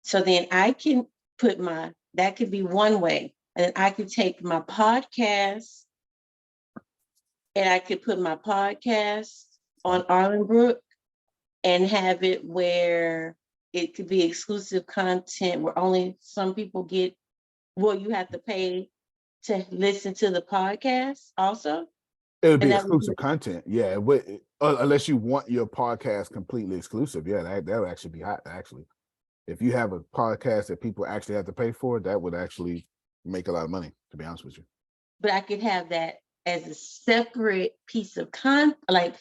So then I can put that could be one way. And I could take my podcast and I could put my podcast on Arlingbrook and have it where it could be exclusive content where only some people get, well, you have to pay to listen to the podcast also. It would be And that would exclusive content. Yeah. Unless you want your podcast completely exclusive. Yeah, that would actually be hot, actually. If you have a podcast that people actually have to pay for, that would actually make a lot of money, to be honest with you. But I could have that as a separate piece of like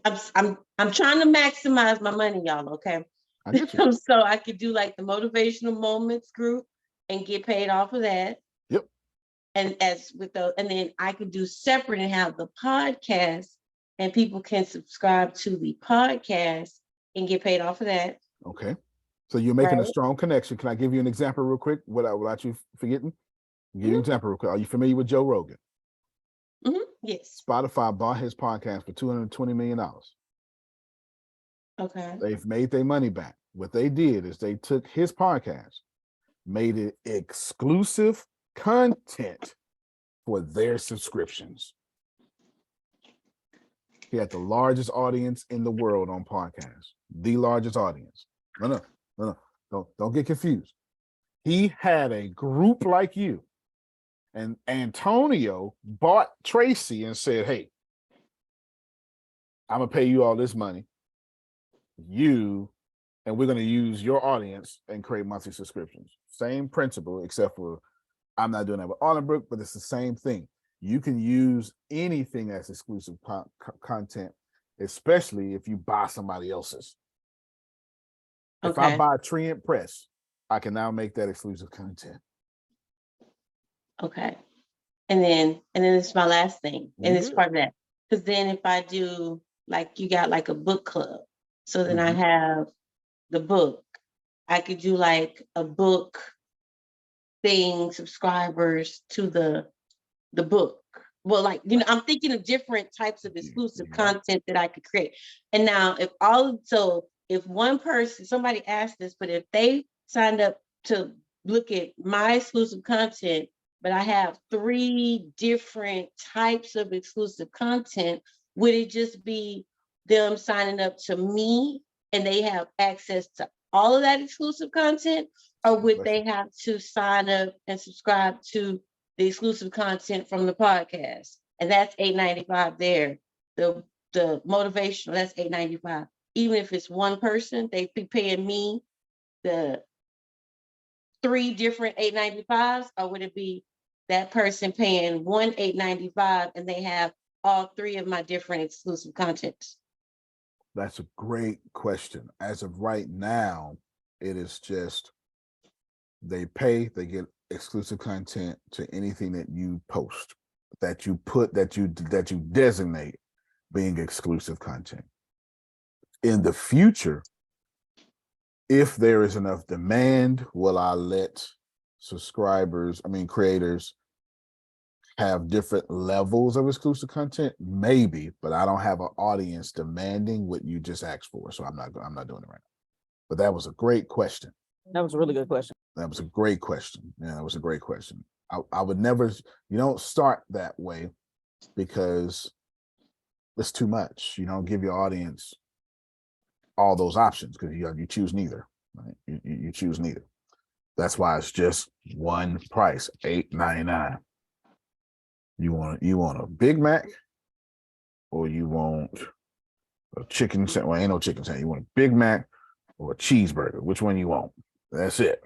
I'm trying to maximize my money, y'all. Okay. I get you. So I could do like the motivational moments group and get paid off of that. Yep. And and then I could do separate and have the podcast, and people can subscribe to the podcast and get paid off of that. Okay. So you're making a Right. strong connection. Can I give you an example real quick without you forgetting? Give you an Mhm. example real quick. Are you familiar with Joe Rogan? Yes. Spotify bought his podcast for $220 million. Okay. They've made their money back. What they did is they took his podcast, made it exclusive content for their subscriptions. He had the largest audience in the world on podcasts, the largest audience. No. Don't get confused. He had a group like you, and Antonio bought Tracy and said, "Hey, I'm gonna pay you all this money, and we're gonna use your audience and create monthly subscriptions." Same principle, except for I'm not doing that with Arlingbrook, but it's the same thing. You can use anything as exclusive content, especially if you buy somebody else's. If I Okay. buy Trient Press, I can now make that exclusive content. Okay. And then it's my last thing. And You it's good. part of that. Because then if I do, like, you got like a book club. So then I Mhm. have the book. I could do like a book thing, subscribers to the book. Well, like, I'm thinking of different types of exclusive Right. content that I could create. And now if one person, somebody asked this, but if they signed up to look at my exclusive content, but I have 3 different types of exclusive content, would it just be them signing up to me and they have access to all of that exclusive content? Or would they have to sign up and subscribe to the exclusive content from the podcast? And that's $8.95 there. The motivational, that's $8.95. Even if it's one person, they be paying me the 3 different $8.95s, or would it be that person paying one $8.95 and they have all 3 of my different exclusive contents? That's a great question. As of right now, it is just they get exclusive content to anything that you post, that you designate being exclusive content. In the future, if there is enough demand, will I let creators have different levels of exclusive content? Maybe, but I don't have an audience demanding what you just asked for, so I'm not doing it right now. But that was a great question. That was a really good question. That was a great question. Yeah, that was a great question. I would never, you don't start that way because it's too much. You don't give your audience all those options because you choose neither. Right? You choose neither. That's why it's just one price, $8.99. You want a Big Mac, or you want a chicken sandwich? Well, ain't no chicken sandwich. You want a Big Mac or a cheeseburger? Which one you want? That's it.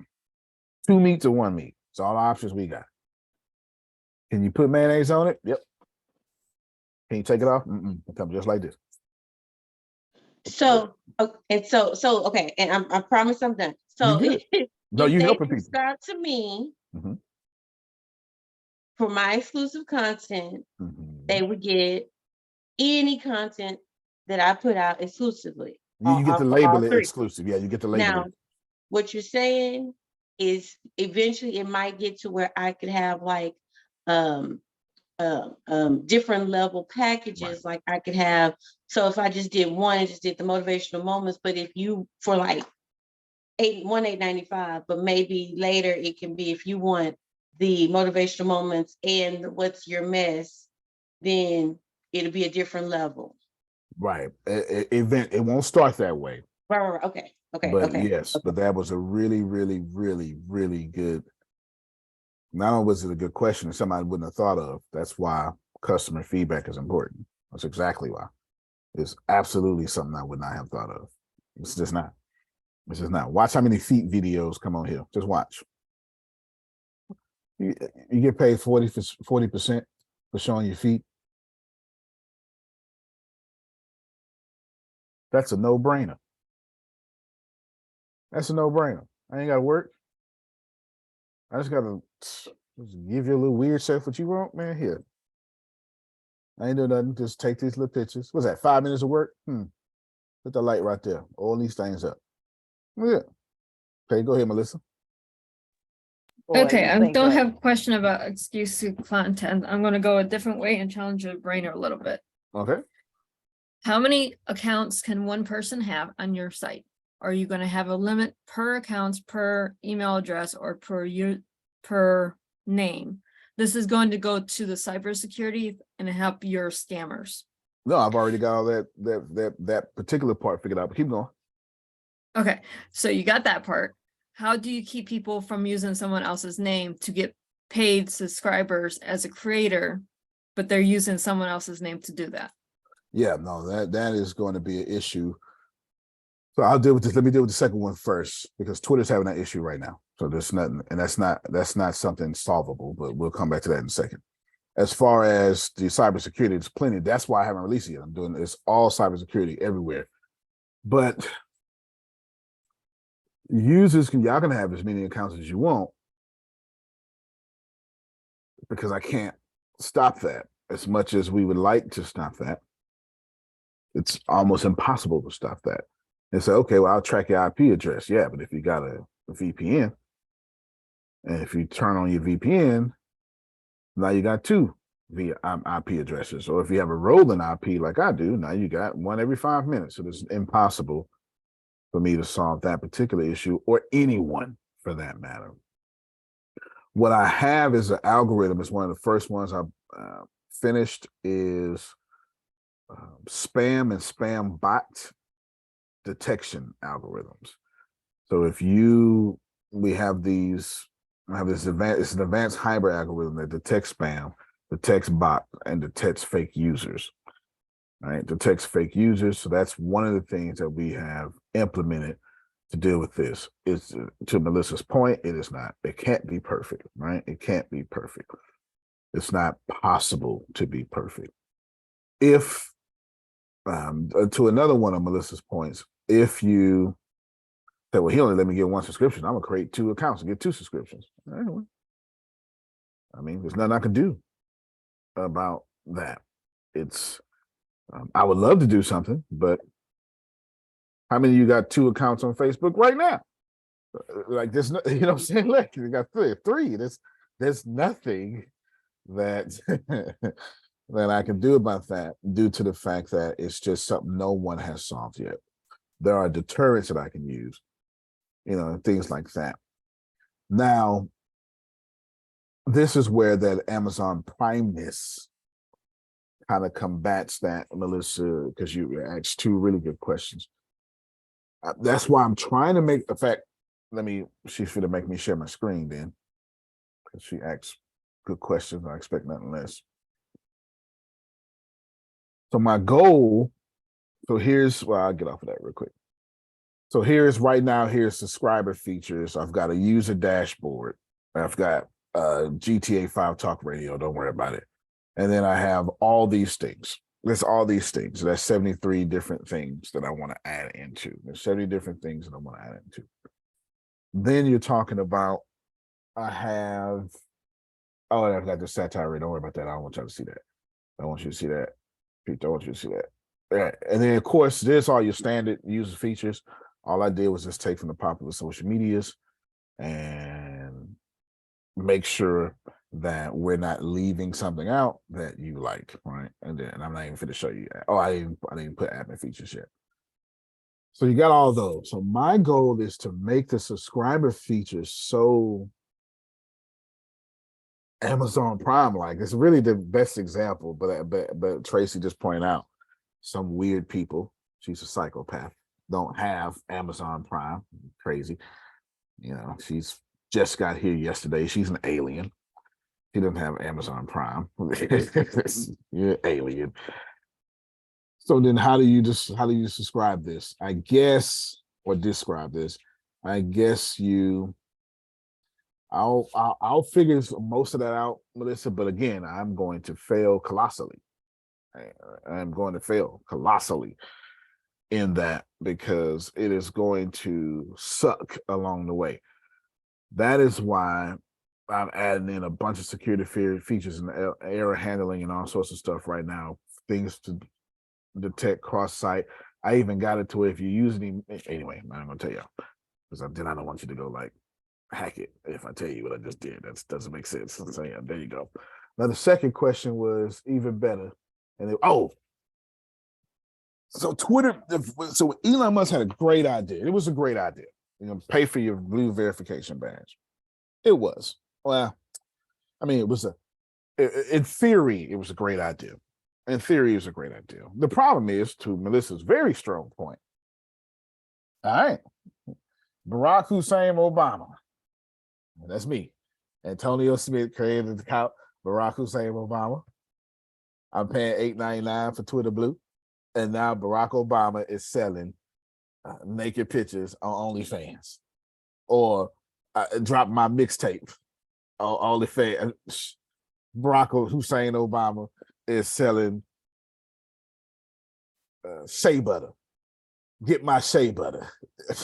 2 meats or 1 meat? It's all the options we got. Can you put mayonnaise on it? Yep. Can you take it off? It comes just like this. So, okay, and I promise I'm done. So You good. No, if you they helping people. subscribe to me Mhm. for my exclusive content, Mhm. they would get any content that I put out exclusively. You get to for label all it three. exclusive. Yeah, you get to label Now, it. what you're saying is eventually it might get to where I could have like different level packages. Like I could have, so if I just did one and just did the motivational moments, but if you for like $8.95, but maybe later it can be if you want the motivational moments and what's your mess, then it'll be a different level. Right. It won't start that way. Right. Okay. But yes, but that was a really, really, really, really good. Not only was it a good question that somebody wouldn't have thought of, that's why customer feedback is important. That's exactly why. It's absolutely something I would not have thought of. It's just not. It's just not. Watch how many feet videos come on here. Just watch. You get paid 40% for showing your feet. That's a no-brainer. That's a no-brainer. I ain't got to work. I just got to give you a little weird stuff what you want, man. Here. I ain't doing nothing. Just take these little pictures. What's that? 5 minutes of work? Put the light right there. All these things up. Yeah. Okay, go ahead, Melissa. Okay, I don't have a question about exclusive content. I'm going to go a different way and challenge your brain a little bit. Okay. How many accounts can one person have on your site? Are you going to have a limit per accounts, per email address, or per name? This is going to go to the cybersecurity and help your scammers. No, I've already got all that particular part figured out, but keep going. Okay, so you got that part. How do you keep people from using someone else's name to get paid subscribers as a creator, but they're using someone else's name to do that? Yeah, no, that is going to be an issue. So I'll deal with this. Let me deal with the second one first, because Twitter's having that issue right now. So there's nothing, and that's not something solvable, but we'll come back to that in a second. As far as the cybersecurity, it's plenty. That's why I haven't released it yet. I'm doing it's all cybersecurity everywhere. But users y'all can have as many accounts as you want, because I can't stop that. As much as we would like to stop that, it's almost impossible to stop that. And say, okay, well, I'll track your IP address. Yeah, but if you got a VPN, and if you turn on your VPN, now you got two IP addresses. Or if you have a rolling IP like I do, now you got one every 5 minutes. So it's impossible for me to solve that particular issue, or anyone for that matter. What I have is an algorithm. It's one of the first ones I finished is spam and spam bot detection algorithms. So if we have this it's an advanced hybrid algorithm that detects spam, detects bot, and detects fake users. Right, detects fake users. So that's one of the things that we have implemented to deal with this. Is to Melissa's point, it can't be perfect, right? It can't be perfect. It's not possible to be perfect. If to another one of Melissa's points, if you say, well, he only let me get one subscription, I'm gonna create 2 accounts and get 2 subscriptions. Anyway, I mean, there's nothing I can do about that. It's I would love to do something, but how many of you got 2 accounts on Facebook right now? Like this, you know what I'm saying? Look, you got 3. There's nothing that that I can do about that, due to the fact that it's just something no one has solved yet. There are deterrents that I can use, and things like that. Now, this is where that Amazon Primeness kind of combats that, Melissa, because you asked 2 really good questions. That's why I'm trying to make, in fact, she's going to make me share my screen then, because she asks good questions. I expect nothing less. So my goal, I'll get off of that real quick. So here's subscriber features. I've got a user dashboard. I've got GTA 5 talk radio. Don't worry about it. And then I have all these things. There's all these things. There's 73 different things that I want to add into. There's 70 different things that I want to add into. Then you're talking about, I have, oh, I've got the satire. Don't worry about that. I don't want y'all to see that. I don't want you to see that. Pete, I want you to see that. All right. And then, of course, there's all your standard user features. All I did was just take from the popular social medias and make sure that we're not leaving something out that you like, right? And then I'm not even going to show you that. Oh, I didn't put admin features yet. So you got all those. So my goal is to make the subscriber features so Amazon Prime like. It's really the best example, but Tracy just pointed out some weird people, she's a psychopath, don't have Amazon Prime. Crazy. You know, she's just got here yesterday. She's an alien. She doesn't have Amazon Prime. You're an alien. So then how do you subscribe this? I guess, or describe this. I guess I'll figure most of that out, Melissa, but again, I'm going to fail colossally. I'm going to fail colossally in that because it is going to suck along the way. That is why I'm adding in a bunch of security features and error handling and all sorts of stuff right now. Things to detect cross-site. I even got it to where if you use any, anyway, I'm not gonna tell you because then I don't want you to go like hack it. If I tell you what I just did, that doesn't make sense. So yeah, there you go. Now the second question was even better, and so Twitter. So Elon Musk had a great idea. It was a great idea. You know, pay for your blue verification badge. It was. Well, I mean, in theory, it was a great idea. In theory, it was a great idea. The problem is, to Melissa's very strong point, all right, Barack Hussein Obama, that's me. Antonio Smith created the account, Barack Hussein Obama. I'm paying $8.99 for Twitter Blue. And now Barack Obama is selling naked pictures on OnlyFans. Or drop my mixtape on OnlyFans. Barack Hussein Obama is selling shea butter. Get my shea butter.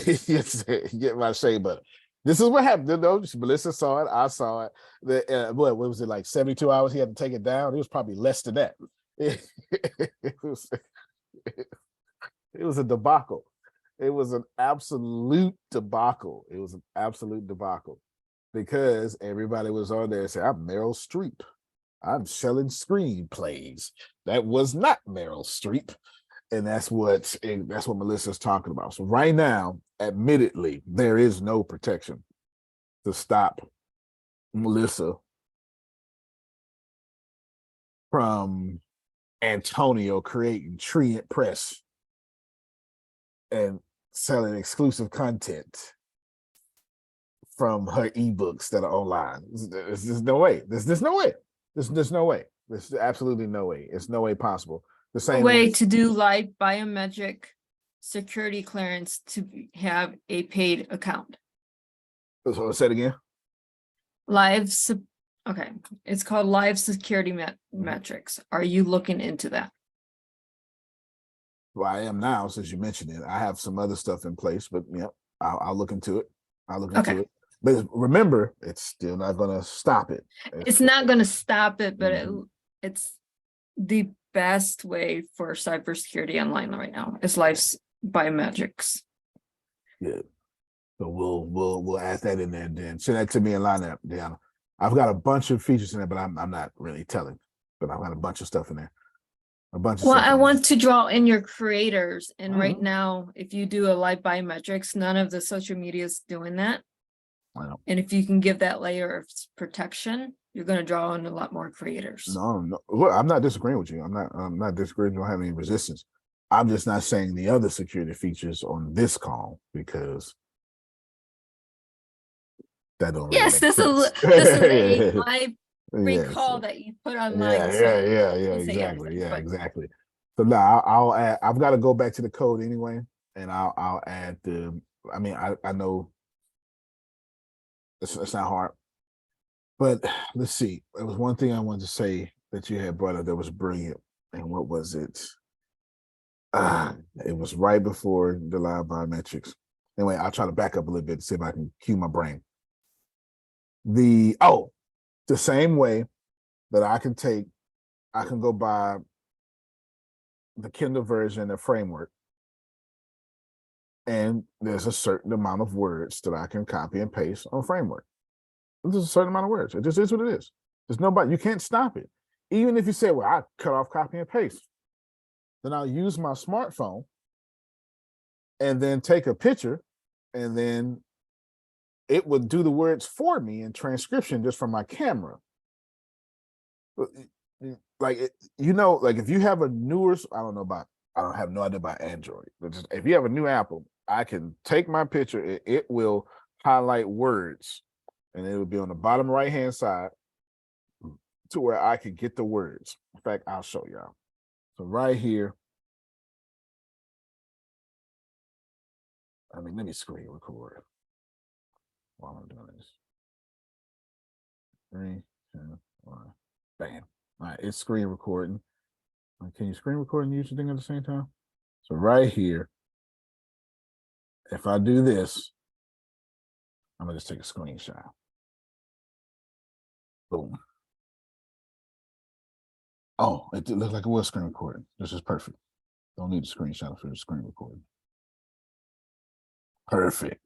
Get my shea butter. This is what happened. No, Melissa saw it. I saw it. What was it, like 72 hours? He had to take it down. It was probably less than that. It was a debacle. It was an absolute debacle. It was an absolute debacle because everybody was on there and said, I'm Meryl Streep. I'm selling screenplays. That was not Meryl Streep. And that's what Melissa's talking about. So right now, admittedly, there is no protection to stop Melissa from Antonio creating Treant Press and selling exclusive content from her ebooks that are online. There's no way. There's no way. There's no way. There's absolutely no way. It's no way possible. The same way to do live biometric security clearance to have a paid account. So say it again. Okay, it's called live security metrics. Are you looking into that? Well, I am now, since you mentioned it. I have some other stuff in place, but yeah, I'll look into it. It. But remember, it's still not going to stop it. It's not going to stop it, but it's the best way for cybersecurity online right now is live biometrics. Yeah. So we'll add that in there and then send that to me in lineup, Deanna. I've got a bunch of features in there, but I'm not really telling. But I've got a bunch of stuff in there. I want to draw in your creators. And right now, if you do a live biometrics, none of the social media is doing that. I know. And if you can give that layer of protection, you're going to draw in a lot more creators. No. Look, I'm not disagreeing with you. I'm not disagreeing. You don't have any resistance. I'm just not saying the other security features on this call because that don't really this is a live recall that you put online. Exactly. So now I'll add. I've got to go back to the code anyway, and I'll add the. I mean, I know it's not hard. But let's see. There was one thing I wanted to say that you had brought up that was brilliant. And what was it? It was right before the live biometrics. Anyway, I'll try to back up a little bit to see if I can cue my brain. The same way that I can go buy the Kindle version of Framework, and there's a certain amount of words that I can copy and paste on Framework. There's a certain amount of words. It just is what it is. There's nobody, you can't stop it. Even if you say, well, I cut off copy and paste, then I'll use my smartphone and then take a picture, and then it would do the words for me in transcription just from my camera. Like, if you have a newer, I don't have no idea about Android, but just, if you have a new Apple, I can take my picture, it will highlight words, and it will be on the bottom right-hand side to where I can get the words. In fact, I'll show y'all. So right here, let me screen record while I'm doing this. 3, 2, 1, bam. All right, it's screen recording. Can you screen record and use the thing at the same time? So right here, if I do this, I'm gonna just take a screenshot. Boom. Oh, it looked like it was screen recording. This is perfect. Don't need a screenshot for the screen recording. Perfect.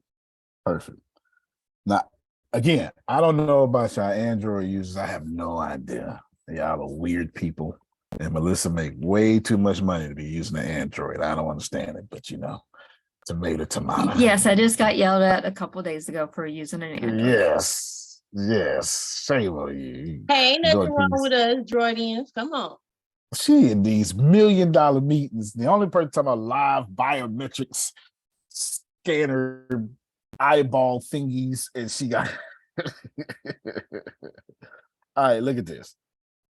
Now, again, I don't know about y'all Android users. I have no idea. Y'all are weird people. And Melissa make way too much money to be using an Android. I don't understand it, but tomato. Yes, I just got yelled at a couple days ago for using an Android. Yes. Shame on you. Hey, ain't nothing wrong with us Droidians. Come on. She in these $1 million meetings. The only person talking about live biometrics, scanner, eyeball thingies, and she got. All right, look at this.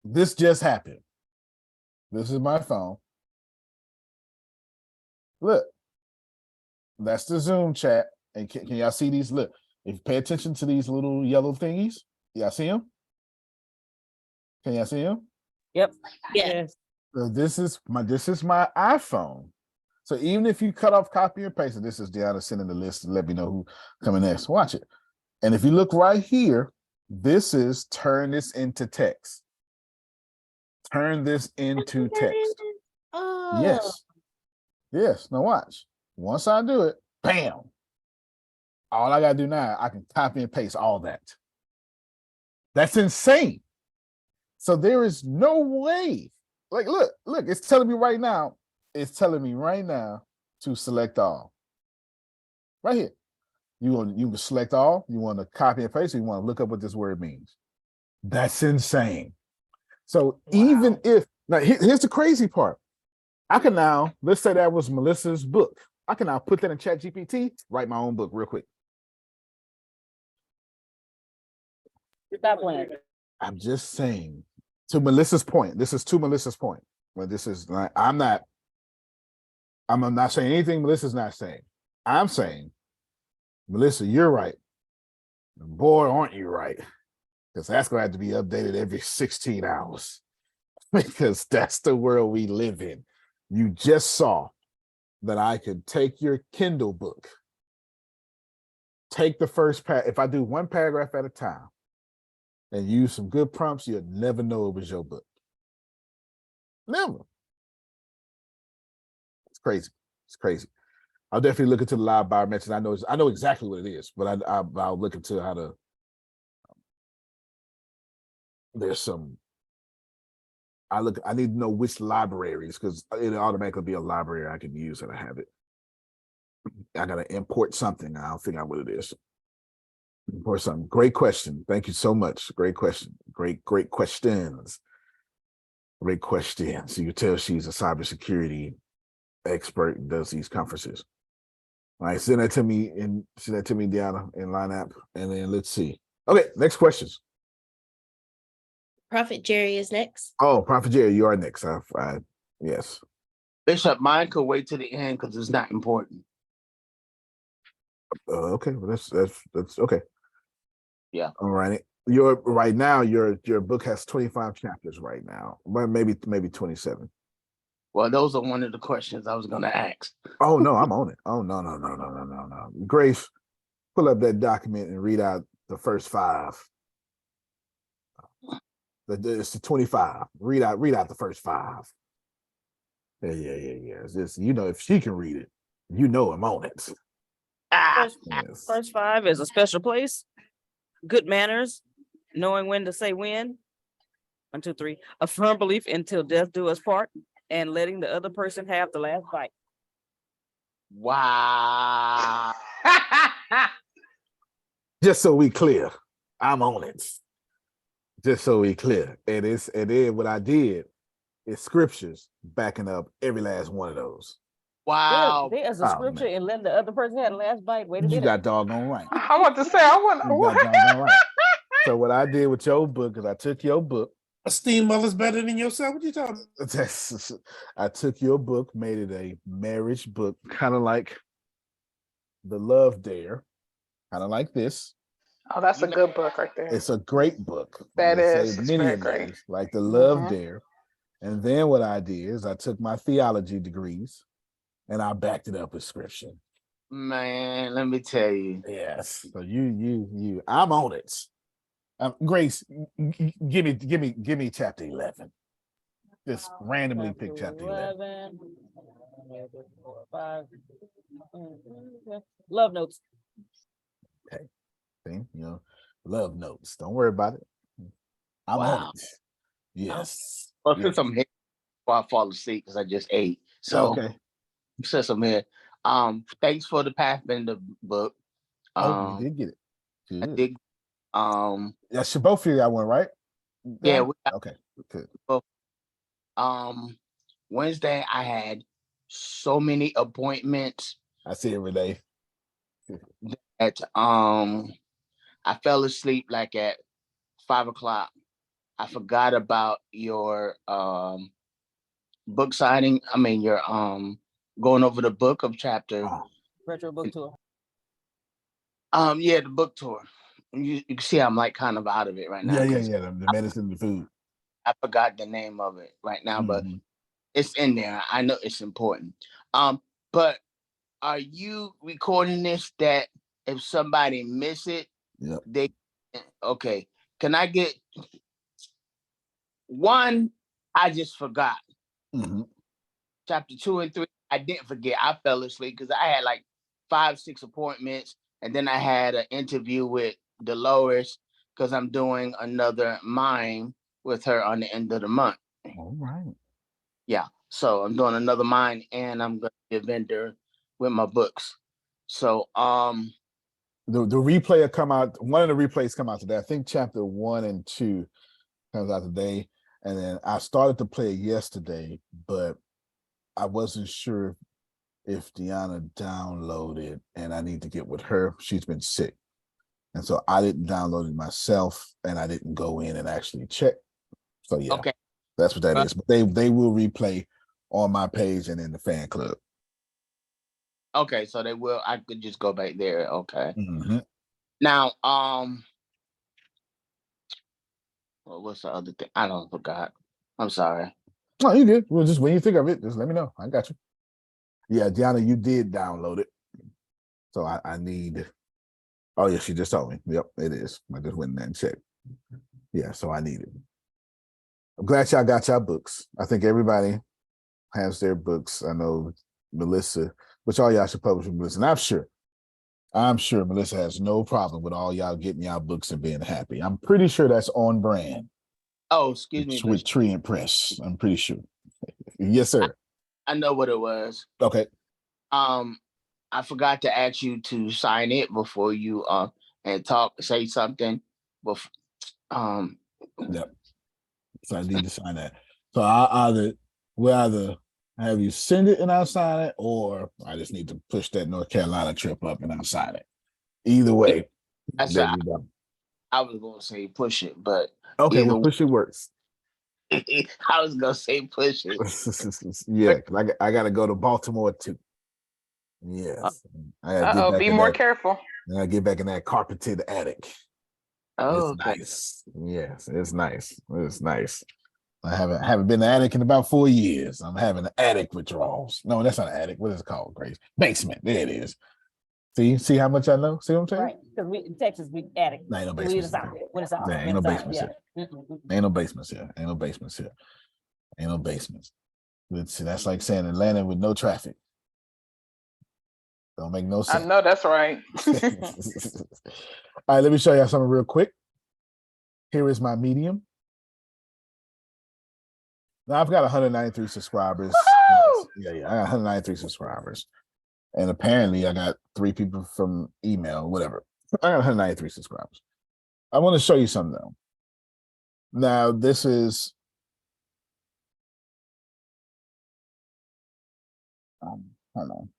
This just happened. This is my phone. Look, that's the Zoom chat. And can y'all see these? Look, if you pay attention to these little yellow thingies, y'all see them? Can y'all see them? Yep. Yeah. Yes. So this is my iPhone. So even if you cut off copy and paste, this is Deanna sending the list to let me know who coming next. Watch it. And if you look right here, this is turn this into text. Turn this into text. Oh. Yes. Now watch. Once I do it, bam. All I gotta do now, I can copy and paste all that. That's insane. So there is no way. Like, look, it's telling me right now. It's telling me right now to select all. Right here. You can select all. You want to copy and paste, or you want to look up what this word means. That's insane. So even if now here's the crazy part. I can now, let's say that was Melissa's book. I can now put that in ChatGPT, write my own book real quick. Stop playing. I'm just saying, to Melissa's point, this is to Melissa's point. Well, this is like, I'm not saying anything Melissa's not saying. I'm saying, Melissa, you're right. Boy, aren't you right? Because that's going to have to be updated every 16 hours. Because that's the world we live in. You just saw that I could take your Kindle book, take the first if I do one paragraph at a time and use some good prompts, you'll never know it was your book. Never. It's crazy. I'll definitely look into the live biometrics. I know exactly what it is, but I'll look into how to. There's some. I need to know which libraries, because it automatically be a library I can use, and I have it. I gotta import something. I'll figure out what it is. Import something. Great question. Thank you so much. Great question. Great questions. Great question. So you can tell she's a cybersecurity expert and does these conferences. All right, send that to me, Deanna, in Line App, and then let's see. Okay, next questions. Prophet Jerry is next. Oh, Prophet Jerry, you are next. Yes. Bishop, mine could wait to the end because it's not important. Okay, well, that's okay. Yeah. All righty. right now your book has 25 chapters right now, but maybe 27. Well, those are one of the questions I was going to ask. Oh no, I'm on it. Oh no. Grace, pull up that document and read out the first 5. It's the 25. Read out the first 5. Yeah. It's just, if she can read it, I'm on it. First, Yes. first 5 is a special place, good manners, knowing when to say when. 1, 2, 3. A firm belief until death do us part, and letting the other person have the last bite. Wow. Just so we clear, I'm on it. Just so we clear. And then what I did is scriptures backing up every last one of those. Wow. There's a scripture and letting the other person have the last bite. Wait a minute. You got doggone right. I want to say, I want You got doggone right. So what I did with your book is I took your book. Esteem others better than yourself. What you talking about? I took your book, made it a marriage book, kind of like the Love Dare, kind of like this. Oh, that's a good book right there. It's a great book. That It is. saved It's many very of great. those, like the Love Dare. And then what I did is I took my theology degrees and I backed it up with scripture. Man, let me tell you. Yes. So I'm on it. Grace, give me chapter 11. Just randomly pick chapter 11. 5. Love notes. Okay. See, love notes. Don't worry about it. I'm on it. Yes. Well, since I'm here before I fall asleep because I just ate. So okay. Since I'm here, thanks for the Pathfinder book. You did get it. Good. I did. Yeah, should both of you got one, right? Yeah. Okay. Good. Wednesday I had so many appointments. I see it, Renee. That I fell asleep like at 5 o'clock. I forgot about your book signing. I mean your going over the book of chapter. Retro book tour. Yeah, the book tour. You can see I'm like kind of out of it right now. Yeah. The medicine, the food. I forgot the name of it right now, but it's in there. I know it's important. But are you recording this that if somebody miss it, okay. Can I get one? I just forgot. Chapter 2 and 3, I didn't forget. I fell asleep because I had like 5, 6 appointments, and then I had an interview with Dolores because I'm doing another mime with her on the end of the month. All right. Yeah. So I'm doing another mime, and I'm going to be a vendor with my books. So the replay will come out. One of the replays come out today. I think chapter 1 and 2 comes out today, and then I started to play it yesterday, but I wasn't sure if Deanna downloaded, and I need to get with her. She's been sick, and so I didn't download it myself, and I didn't go in and actually check. So yeah, okay, that's what that is. But they will replay on my page and in the fan club. Okay, so they will. I could just go back there. Okay. Now, well, what's the other thing? I don't forgot. I'm sorry. No, you good. Well, just when you think of it, just let me know. I got you. Yeah, Deanna, you did download it. So I need. Oh yeah, she just told me. Yep, it is. I just went in there and checked. Yeah, so I need it. I'm glad y'all got y'all books. I think everybody has their books. I know Melissa, which all y'all should publish with Melissa. And I'm sure Melissa has no problem with all y'all getting y'all books and being happy. I'm pretty sure that's on brand. Oh, excuse me. With Tree and Press. I'm pretty sure. Yes, sir. I know what it was. Okay. I forgot to ask you to sign it before you and say something. Before, Yep. So I need to sign that. So we'll either have you send it and I'll sign it, or I just need to push that North Carolina trip up and I'll sign it. Either way. I was going to say push it, but okay, well, push it works. I was going to say push it. Yeah, I got to go to Baltimore too. Yes. Be more careful. I get back in that carpeted attic. Oh, It's okay. nice. Yes, it's nice. It's nice. I haven't been an addict in about 4 years. I'm having attic withdrawals. No, that's not an attic. What is it called, Grace? Basement. There it is. See how much I know? See what I'm saying? Right, because we, in Texas, we attic. Nah, ain't no We basements. it's out, when it's out. There ain't when no it's out, basements here. yeah. Mm-mm. Ain't no basements here. Ain't no basements here. Ain't no basements. See, that's like saying Atlanta with no traffic. Don't make no I sense. know that's right. All right, let me show y'all something real quick. Here is my medium. Now I've got 193 subscribers. Yeah, I got 193 subscribers. And apparently I got 3 people from email, whatever. I got 193 subscribers. I want to show you something though. Now this is hold on.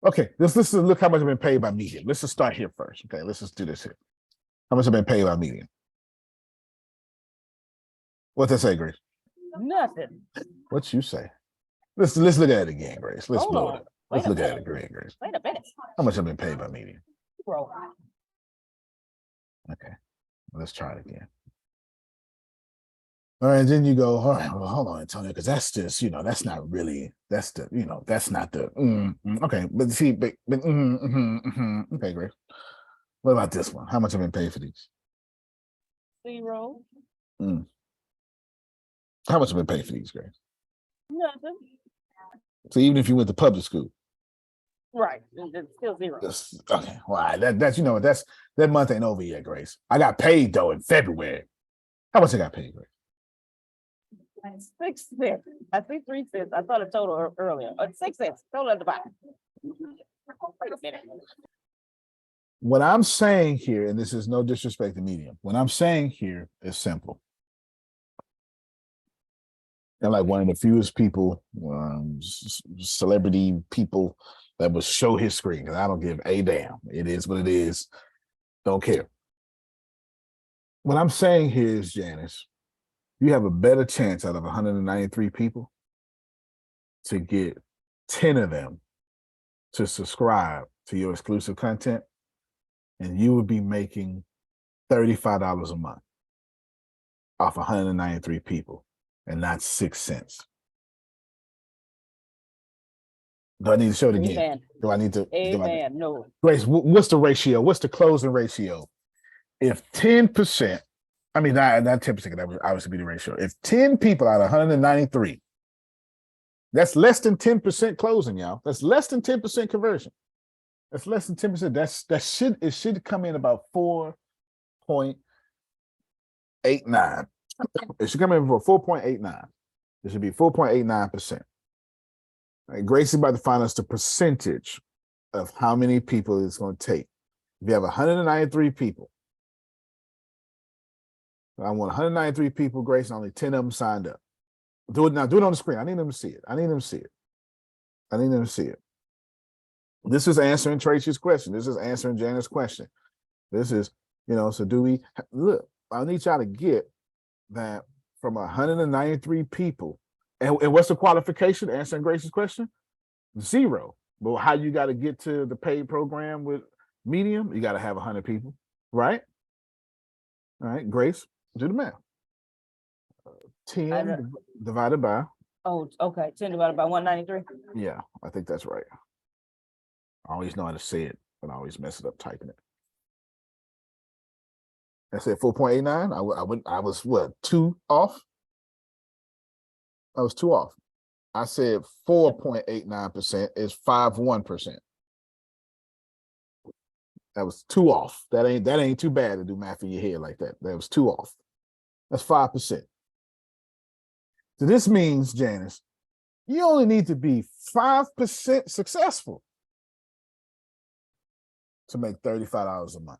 Okay, this is look how much I've been paid by Medium. Let's just start here first. Okay, let's just do this here. How much I've been paid by Medium? What they say, Grace? Nothing. What you say? Let's look at it again, Grace. Let's Hold blow on. it up. Wait Let's a look at minute. it again, Grace. Wait a minute. How much I've been paid by Medium? Bro. Okay, let's try it again. All right, then you go, all right, well, hold on, Antonio, because that's just, that's not really, that's the, that's not the, okay, but see, okay, great. What about this one? How much have been paid for these? 0. How much have been paid for these, Grace? Nothing. So even if you went to public school? Right, it's still 0. Okay, well, that's, that month ain't over yet, Grace. I got paid, though, in February. How much I got paid, Grace? 6 cents. I think 3 cents. I thought a total earlier. 6 cents. Total at the bottom. Wait a minute. What I'm saying here, and this is no disrespect to Medium, what I'm saying here is simple. And like one of the fewest people, celebrity people that will show his screen, because I don't give a damn. It is what it is. Don't care. What I'm saying here is, Janice, you have a better chance out of 193 people to get 10 of them to subscribe to your exclusive content, and you would be making $35 a month off 193 people, and not 6 cents. Do I need to show it again? Amen. Do I need to? Amen. No. Grace, what's the ratio? What's the closing ratio? If 10%, I mean, not 10%, that would obviously be the ratio. If 10 people out of 193, that's less than 10% closing, y'all. That's less than 10% conversion. That's less than 10%. It should come in about 4.89. It should come in for 4.89. It should be 4.89%. Right, Grace is about to find us the percentage of how many people it's going to take. If you have 193 people, I want 193 people, Grace, and only 10 of them signed up. Do it now. Do it on the screen. I need them to see it. I need them to see it. This is answering Tracy's question. This is answering Janice's question. This is, so do we, look, I need y'all to get that from 193 people. And what's the qualification? Answering Grace's question? 0. But how you got to get to the paid program with Medium? You got to have 100 people, right? All right, Grace, do the math. 10 divided by. Oh, okay. 10 divided by 193. Yeah, I think that's right. I always know how to say it, but I always mess it up typing it. I said 4.89. I was what, 2 off? I was 2 off. I said 4.89% is 51%. That was 2 off. That ain't too bad to do math in your head like that. That was 2 off. That's 5%. So this means, Janice, you only need to be 5% successful to make $35 a month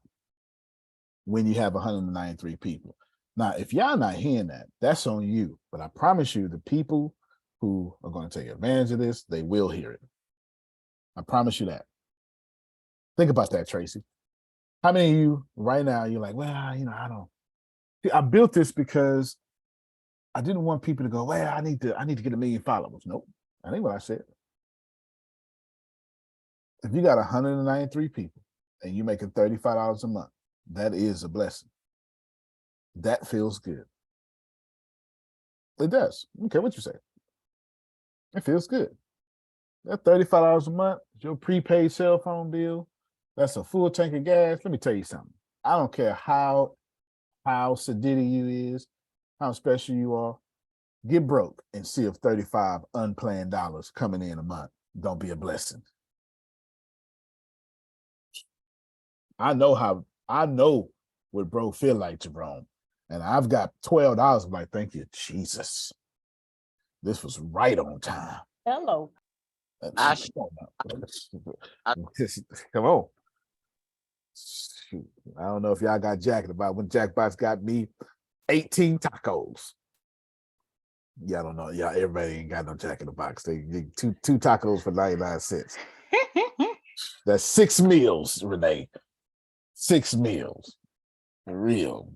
when you have 193 people. Now, if y'all not hearing that, that's on you. But I promise you, the people who are going to take advantage of this, they will hear it. I promise you that. Think about that, Tracy. How many of you right now, you're like, well, I don't. See, I built this because I didn't want people to go, well, I need to get 1 million followers. Nope, that ain't what I said. If you got 193 people and you're making $35 a month, that is a blessing. That feels good. It does. I don't care what you say. It feels good. That $35 a month, your prepaid cell phone bill, that's a full tank of gas. Let me tell you something. I don't care how sedity you is, how special you are. Get broke and see if 35 unplanned dollars coming in a month don't be a blessing. I know what bro feel like, Jerome. And I've got $12. I'm like, thank you, Jesus. This was right on time. Hello. I Come on. Shoot. I don't know if y'all got jacket about when Jackbox got me 18 tacos. Y'all don't know. Y'all, everybody ain't got no jack in the box. They two tacos for 99 cents. That's 6 meals, Renee. 6 meals. For real.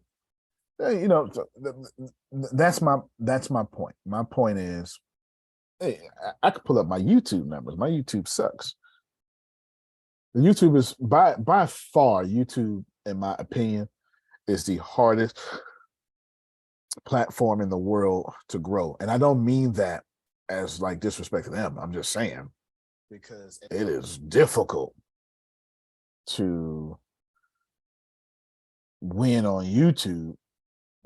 You know, that's my point. My point is, hey, I could pull up my YouTube numbers. My YouTube sucks. The YouTube is by far, YouTube, in my opinion, is the hardest platform in the world to grow. And I don't mean that as like disrespecting them. I'm just saying, because it is difficult to win on YouTube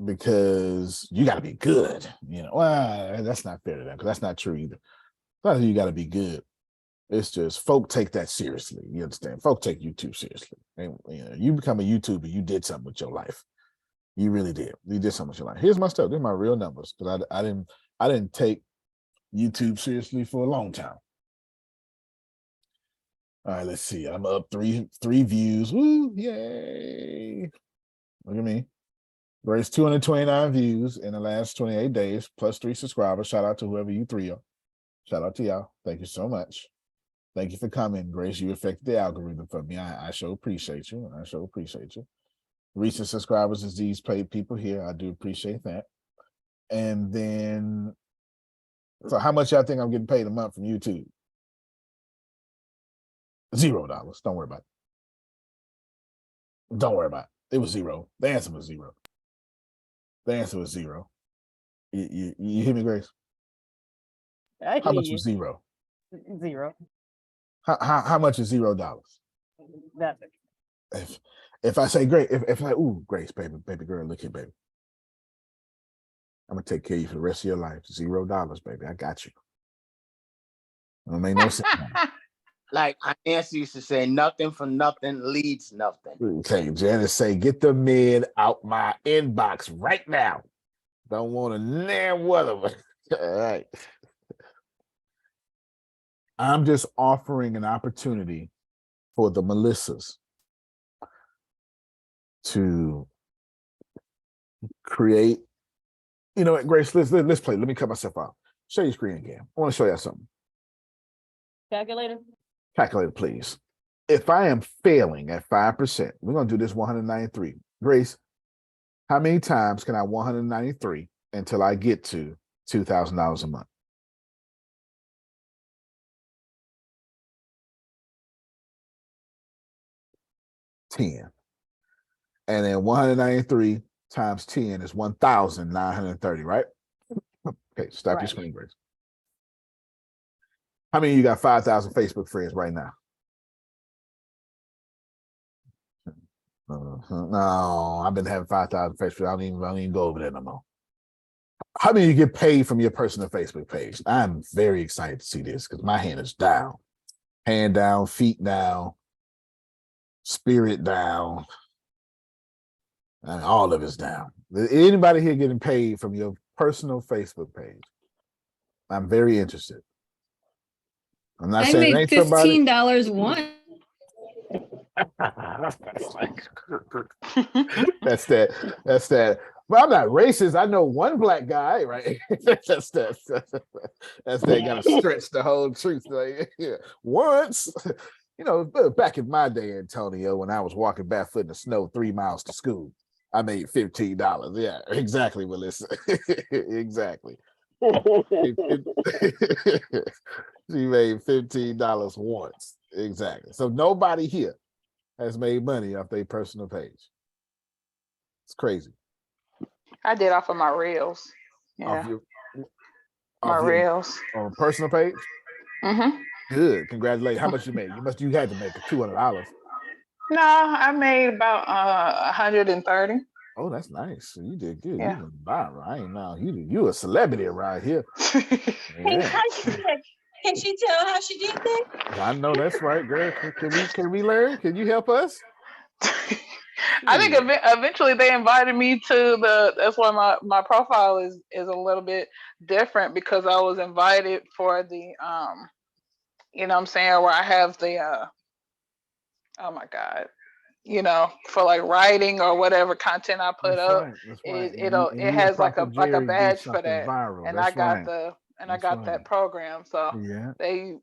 because you got to be good. You know, well, that's not fair to them because that's not true either. It's not that you got to be good. It's just folk take that seriously. You understand? Folk take YouTube seriously. And, you know, you become a YouTuber, you did something with your life. You really did. You did something with your life. Here's my stuff. These are my real numbers because I didn't take YouTube seriously for a long time. All right, let's see. I'm up three views. Woo, yay! Look at me. There's 229 views in the last 28 days, plus 3 subscribers. Shout out to whoever you 3 are. Shout out to y'all. Thank you so much. Thank you for coming, Grace. You affected the algorithm for me. I sure appreciate you. I sure appreciate you. Recent subscribers is these paid people here. I do appreciate that. And then, so how much y'all think I'm getting paid a month from YouTube? $0. Don't worry about it. Don't worry about it. It was 0. The answer was 0. The answer was 0. You hear me, Grace? How much was 0? 0. How much is $0? Nothing. If I say great, if I ooh, Grace, baby girl, look here, baby. I'm gonna take care of you for the rest of your life. $0, baby. I got you. It don't make no sense. like Nancy used to say, nothing for nothing leads nothing. Okay, Janice say, get the mid out my inbox right now. Don't want to name one of them. All right. I'm just offering an opportunity for the Melissas to create. You know what, Grace, let's play. Let me cut myself out. Show your screen again. I want to show you something. Calculator? Calculator, please. If I am failing at 5%, we're going to do this 193. Grace, how many times can I 193 until I get to $2,000 a month? $10. And then 193 times 10 is 1,930, right? Okay, stop your screen, Grace. How many of you got 5,000 Facebook friends right now? No, I've been having 5,000 Facebook friends. I don't even go over there no more. How many of you get paid from your personal Facebook page? I'm very excited to see this because my hand is down. Hand down, feet down, spirit down. And all of it's down. Anybody here getting paid from your personal Facebook page? I'm very interested. I'm not saying made $15 once. That's that. Well, I'm not racist. I know one black guy, right? that's that. Gotta stretch the whole truth. Like, yeah. Once, you know, back in my day, Antonio, when I was walking barefoot in the snow 3 miles to school, I made $15. Yeah, exactly, Melissa. Exactly. She made $15 once. Exactly. So nobody here has made money off their personal page. It's crazy. I did off of my reels. Off Yeah, your my off your reels. personal page? Mm-hmm. Good. Congratulations. How much you made? You had to make $200. No, I made about 130. Oh, that's nice. So you did good. You Yeah. went viral. I ain't know. You a celebrity around here. Hey, Yeah. how she did that? Can she tell how she did that? I know that's right, girl. Can we learn? Can you help us? I think eventually they invited me to that's why my profile is a little bit different, because I was invited for the you know what I'm saying, where I have the oh my God, you know, for like writing or whatever content I put That's up, right. That's right. And it you and has like Prophet a Jerry do badge for something that. viral. And I That's got right. I got that program. So Yeah. they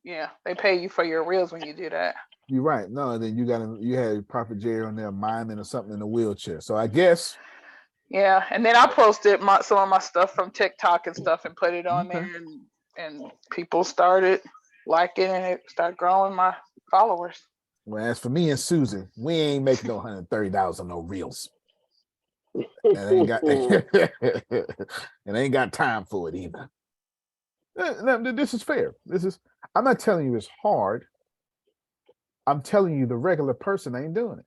pay you for your reels when you do that. You're right. No, and then you had Prophet Jerry on there miming or something in a wheelchair. So I guess. Yeah, and then I posted some of my stuff from TikTok and stuff and put it on Okay. there, and people started liking it, and it started growing my followers. Well, as for me and Susan, we ain't making no $130 on no reels. And ain't got and ain't got time for it either. No, this is fair. I'm not telling you it's hard. I'm telling you the regular person ain't doing it.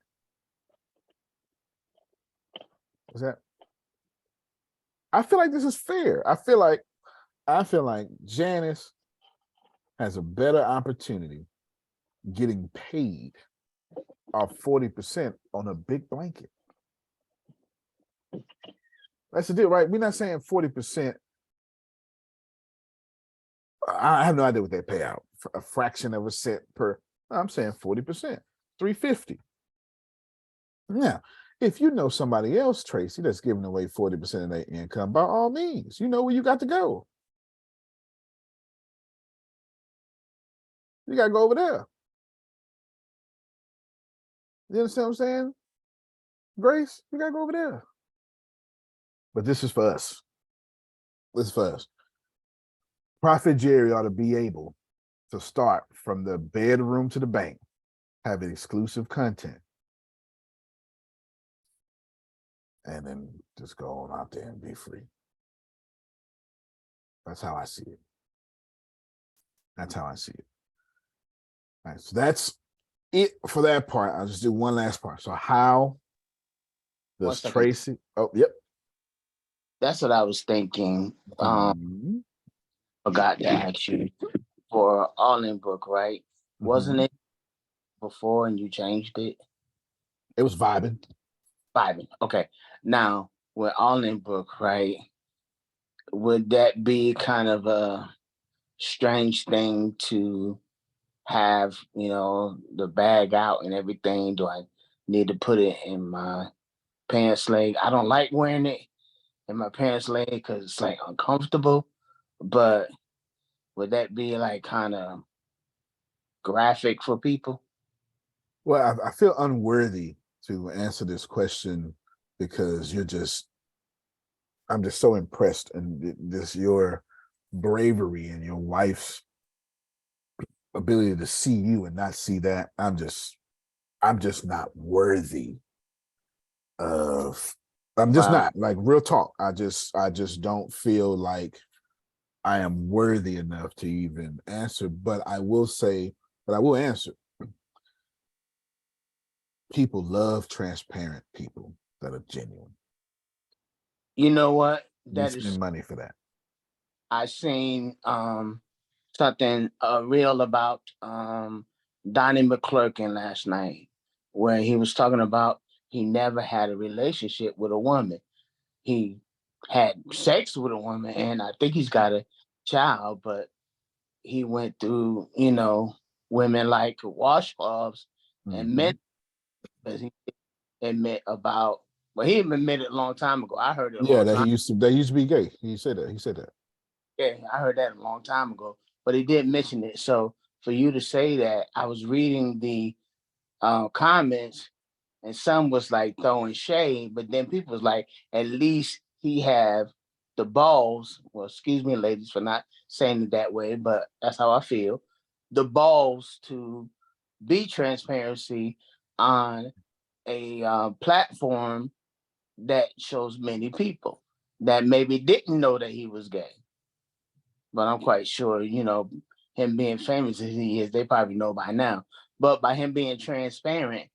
Is that? I feel like this is fair. I feel like Janice has a better opportunity getting paid off 40% on a big blanket. That's the deal, right? We're not saying 40%. I have no idea what they pay out. A fraction of a cent per. I'm saying 40%, $350. Now, if you know somebody else, Tracy, that's giving away 40% of their income, by all means, you know where you got to go. You got to go over there. You understand what I'm saying? Grace, you got to go over there. But this is for us. This is for us. Prophet Jerry ought to be able to start from the bedroom to the bank, having exclusive content, and then just go on out there and be free. That's how I see it. That's how I see it. All right, so that's it for that part. I'll just do one last part. So how does Tracy? Oh, yep. That's what I was thinking. Mhm. Forgot to ask you for Arlingbrook, right? Wasn't it before and you changed it? It was vibing. Vibing. Okay. Now with Arlingbrook, right? Would that be kind of a strange thing to have, you know, the bag out and everything? Do I need to put it in my pants leg? I don't like wearing it in my pants leg because it's like uncomfortable. But would that be like kind of graphic for people? Well, I feel unworthy to answer this question because I'm just so impressed in your bravery and your wife's ability to see you and not see that. I'm just not worthy of. I'm just not, like, real talk. I just don't feel like I am worthy enough to even answer. But I will answer. People love transparent people that are genuine. You know what? You spend money for that. I seen something real about Donnie McClurkin last night, where he was talking about he never had a relationship with a woman. He had sex with a woman, and I think he's got a child, but he went through, you know, women like washcloths and men, because he admit about. Well, he admitted a long time ago. I heard it a long That time. they used to be gay. He said that. Yeah, I heard that a long time ago, but he did mention it. So for you to say that, I was reading the comments, and some was like throwing shade, but then people was like, at least he have the balls. Well, excuse me, ladies, for not saying it that way, but that's how I feel. The balls to be transparency on a platform that shows many people. that maybe didn't know that he was gay. But I'm quite sure, him being famous as he is, they probably know by now. But by him being transparent,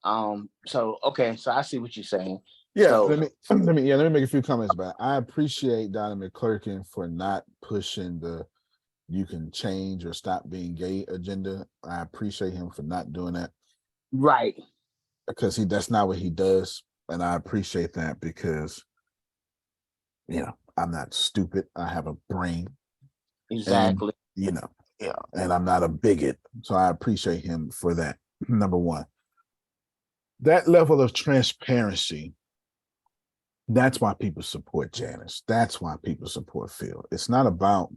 so I see what you're saying. Yeah, So, let me make a few comments about it. I appreciate Donna McClurkin for not pushing the you can change or stop being gay agenda. I appreciate him for not doing that. Right. Because that's not what he does. And I appreciate that because I'm not stupid. I have a brain. Exactly. And, and I'm not a bigot. So I appreciate him for that. Number one. That level of transparency, that's why people support Janice. That's why people support Phil. It's not about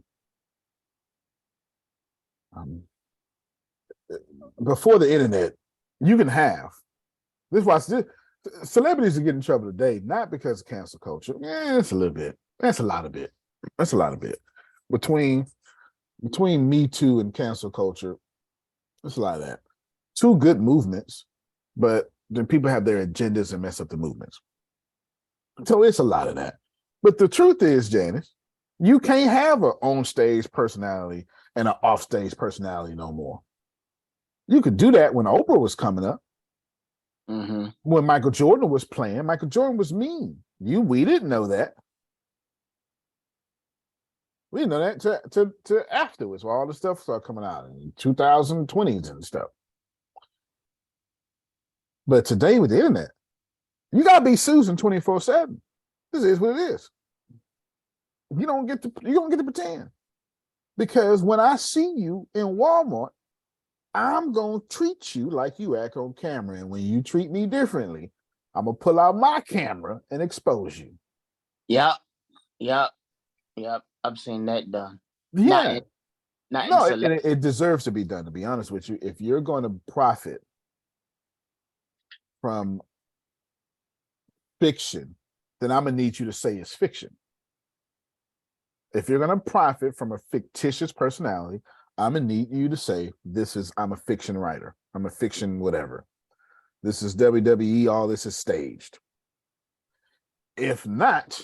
before the internet, you can have this. Why celebrities are getting in trouble today, not because of cancel culture. Yeah, it's a little bit. That's a lot of bit. That's a lot of bit. Between Me Too and cancel culture, it's a lot of that. Two good movements, but then people have their agendas and mess up the movements. So it's a lot of that. But the truth is, Janice, you can't have an on-stage personality and an off-stage personality no more. You could do that when Oprah was coming up. Mm-hmm. When Michael Jordan was playing, Michael Jordan was mean. We didn't know that. We didn't know that to afterwards, while all the stuff started coming out in 2020s and stuff. But today with the internet, you gotta be Susan 24/7. This is what it is. You don't get to pretend. Because when I see you in Walmart, I'm gonna treat you like you act on camera. And when you treat me differently, I'm gonna pull out my camera and expose you. Yep. I've seen that done. Yeah. Not it deserves to be done, to be honest with you. If you're going to profit from fiction, then I'm gonna need you to say it's fiction. If you're gonna profit from a fictitious personality, I'm gonna need you to say I'm a fiction writer. I'm a fiction whatever. This is WWE, all this is staged. If not,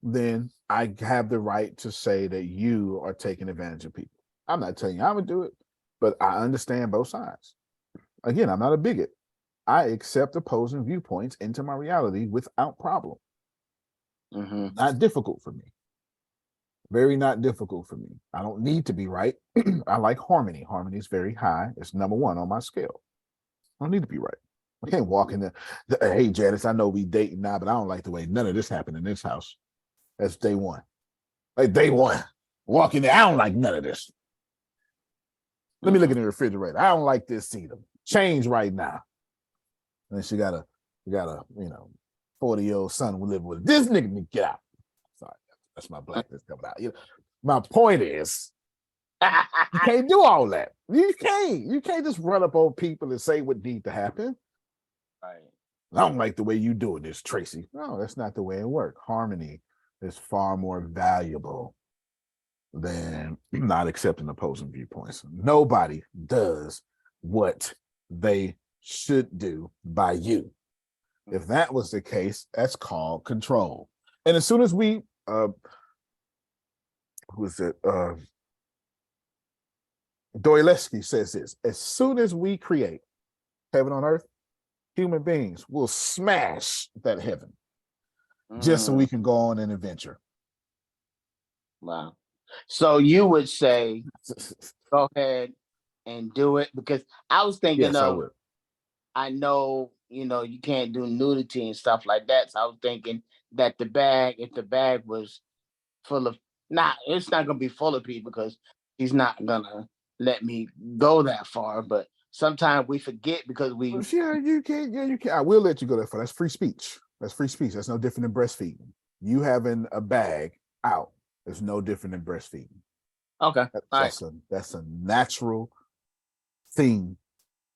then I have the right to say that you are taking advantage of people. I'm not telling you I'm gonna do it, but I understand both sides. Again, I'm not a bigot. I accept opposing viewpoints into my reality without problem. Mm-hmm. Not difficult for me. Very not difficult for me. I don't need to be right. I like harmony. Harmony is very high. It's number one on my scale. I don't need to be right. I can't walk in hey, Janice, I know we dating now, but I don't like the way none of this happened in this house. That's day one. Like day one. Walk in there, I don't like none of this. Let me look in the refrigerator. I don't like this either. Change right now. And then she got a 40-year-old son who live with her. This nigga need to get out. Sorry, that's my blackness coming out. My point is, you can't do all that. You can't just run up on people and say what needs to happen. Right. I don't like the way you doing this, Tracy. No, that's not the way it works. Harmony is far more valuable than not accepting opposing viewpoints. Nobody does what they should do by you. If that was the case, that's called control. And as soon as we Dostoevsky says this, as soon as we create heaven on earth, human beings will smash that heaven just so we can go on an adventure. Wow. So you would say, go ahead and do it, because I was thinking I know, you can't do nudity and stuff like that. So I was thinking that if the bag was full of, it's not going to be full of people because he's not going to let me go that far. But sometimes we forget because we. Yeah, you can. I will let you go that far. That's free speech. That's no different than breastfeeding. You having a bag out is no different than breastfeeding. Okay. That's a natural thing.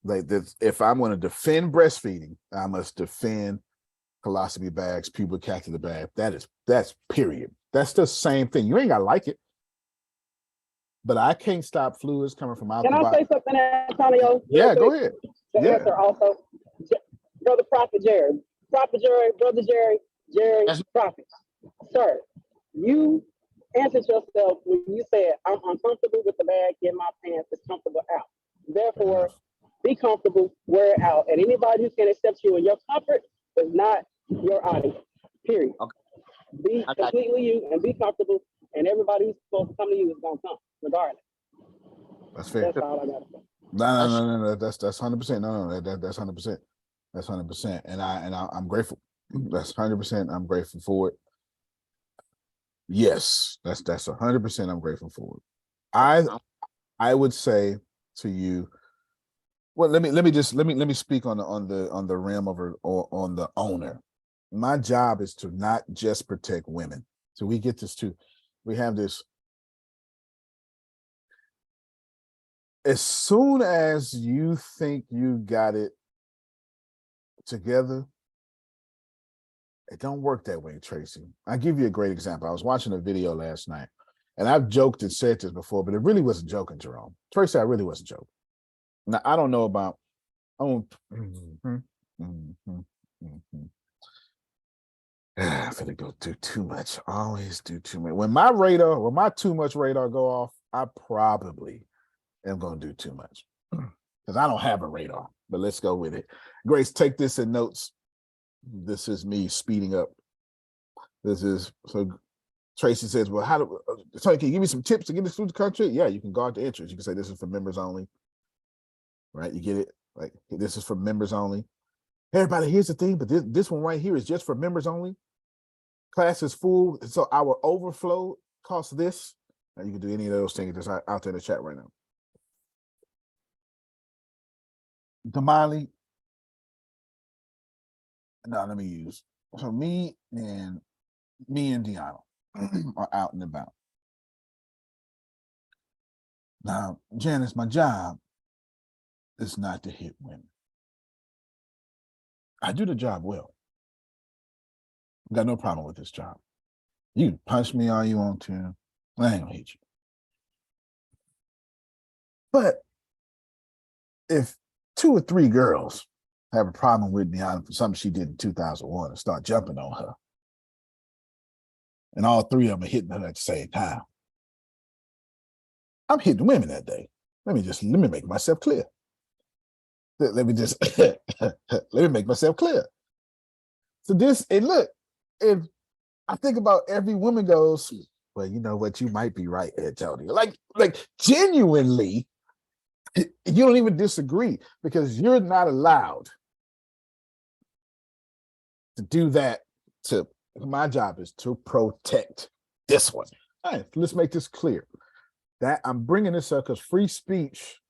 Like this, if I'm going to defend breastfeeding, I must defend colostomy bags, pubic catheter bag. That's period. That's the same thing. You ain't got to like it, but I can't stop fluids coming from out the body. Can I say something, Antonio? Yeah, go ahead. The answer also, Brother Prophet Jerry, Brother Jerry, Jerry That's Profit. Sir, you answered yourself when you said, I'm uncomfortable with the bag in my pants, it's comfortable out. Fair Therefore, enough. be comfortable, wear it out. And anybody who can accept you in your comfort is not your audience. Period. okay. Be I got completely you and be comfortable. And everybody who's supposed to come to you is gonna come, regardless. That's fair. That's all I gotta say. No. That's 100%. No. That's 100%. That's 100%. And I'm grateful. That's 100%. I'm grateful for it. Yes, that's 100%. I'm grateful for it. I would say to you, well, let me speak on the realm of or on the owner. My job is to not just protect women. So we get this too. We have this. As soon as you think you got it together, it don't work that way, Tracy. I'll give you a great example. I was watching a video last night, and I've joked and said this before, but it really wasn't joking, Jerome. Tracy, I really wasn't joking. Now, I don't know about, I'm gonna go do too much. Always do too much. When my too much radar go off, I probably am gonna do too much because I don't have a radar. But let's go with it. Grace, take this in notes. This is me speeding up. So Tracy says, well, Tony, can you give me some tips to get this through the country? Yeah, you can guard the entrance. You can say this is for members only. Right? You get it? Like, this is for members only. Everybody, here's the thing, but this one right here is just for members only. Class is full, so our overflow costs this. Now you can do any of those things that's out there in the chat right now. Damali. No, let me use. So me and Deanna are out and about. Now, Janice, my job is not to hit women. I do the job well. I've got no problem with this job. You can punch me all you want to. I ain't gonna hit you. But if 2 or 3 girls have a problem with me for something she did in 2001 and start jumping on her, and all 3 of them are hitting her at the same time, I'm hitting women that day. Let me make myself clear. Let me make myself clear. So look, if I think about every woman goes, well, you know what, you might be right, Antonio. Like genuinely, you don't even disagree because you're not allowed to do that. My job is to protect this one. All right, let's make this clear. That I'm bringing this up because free speech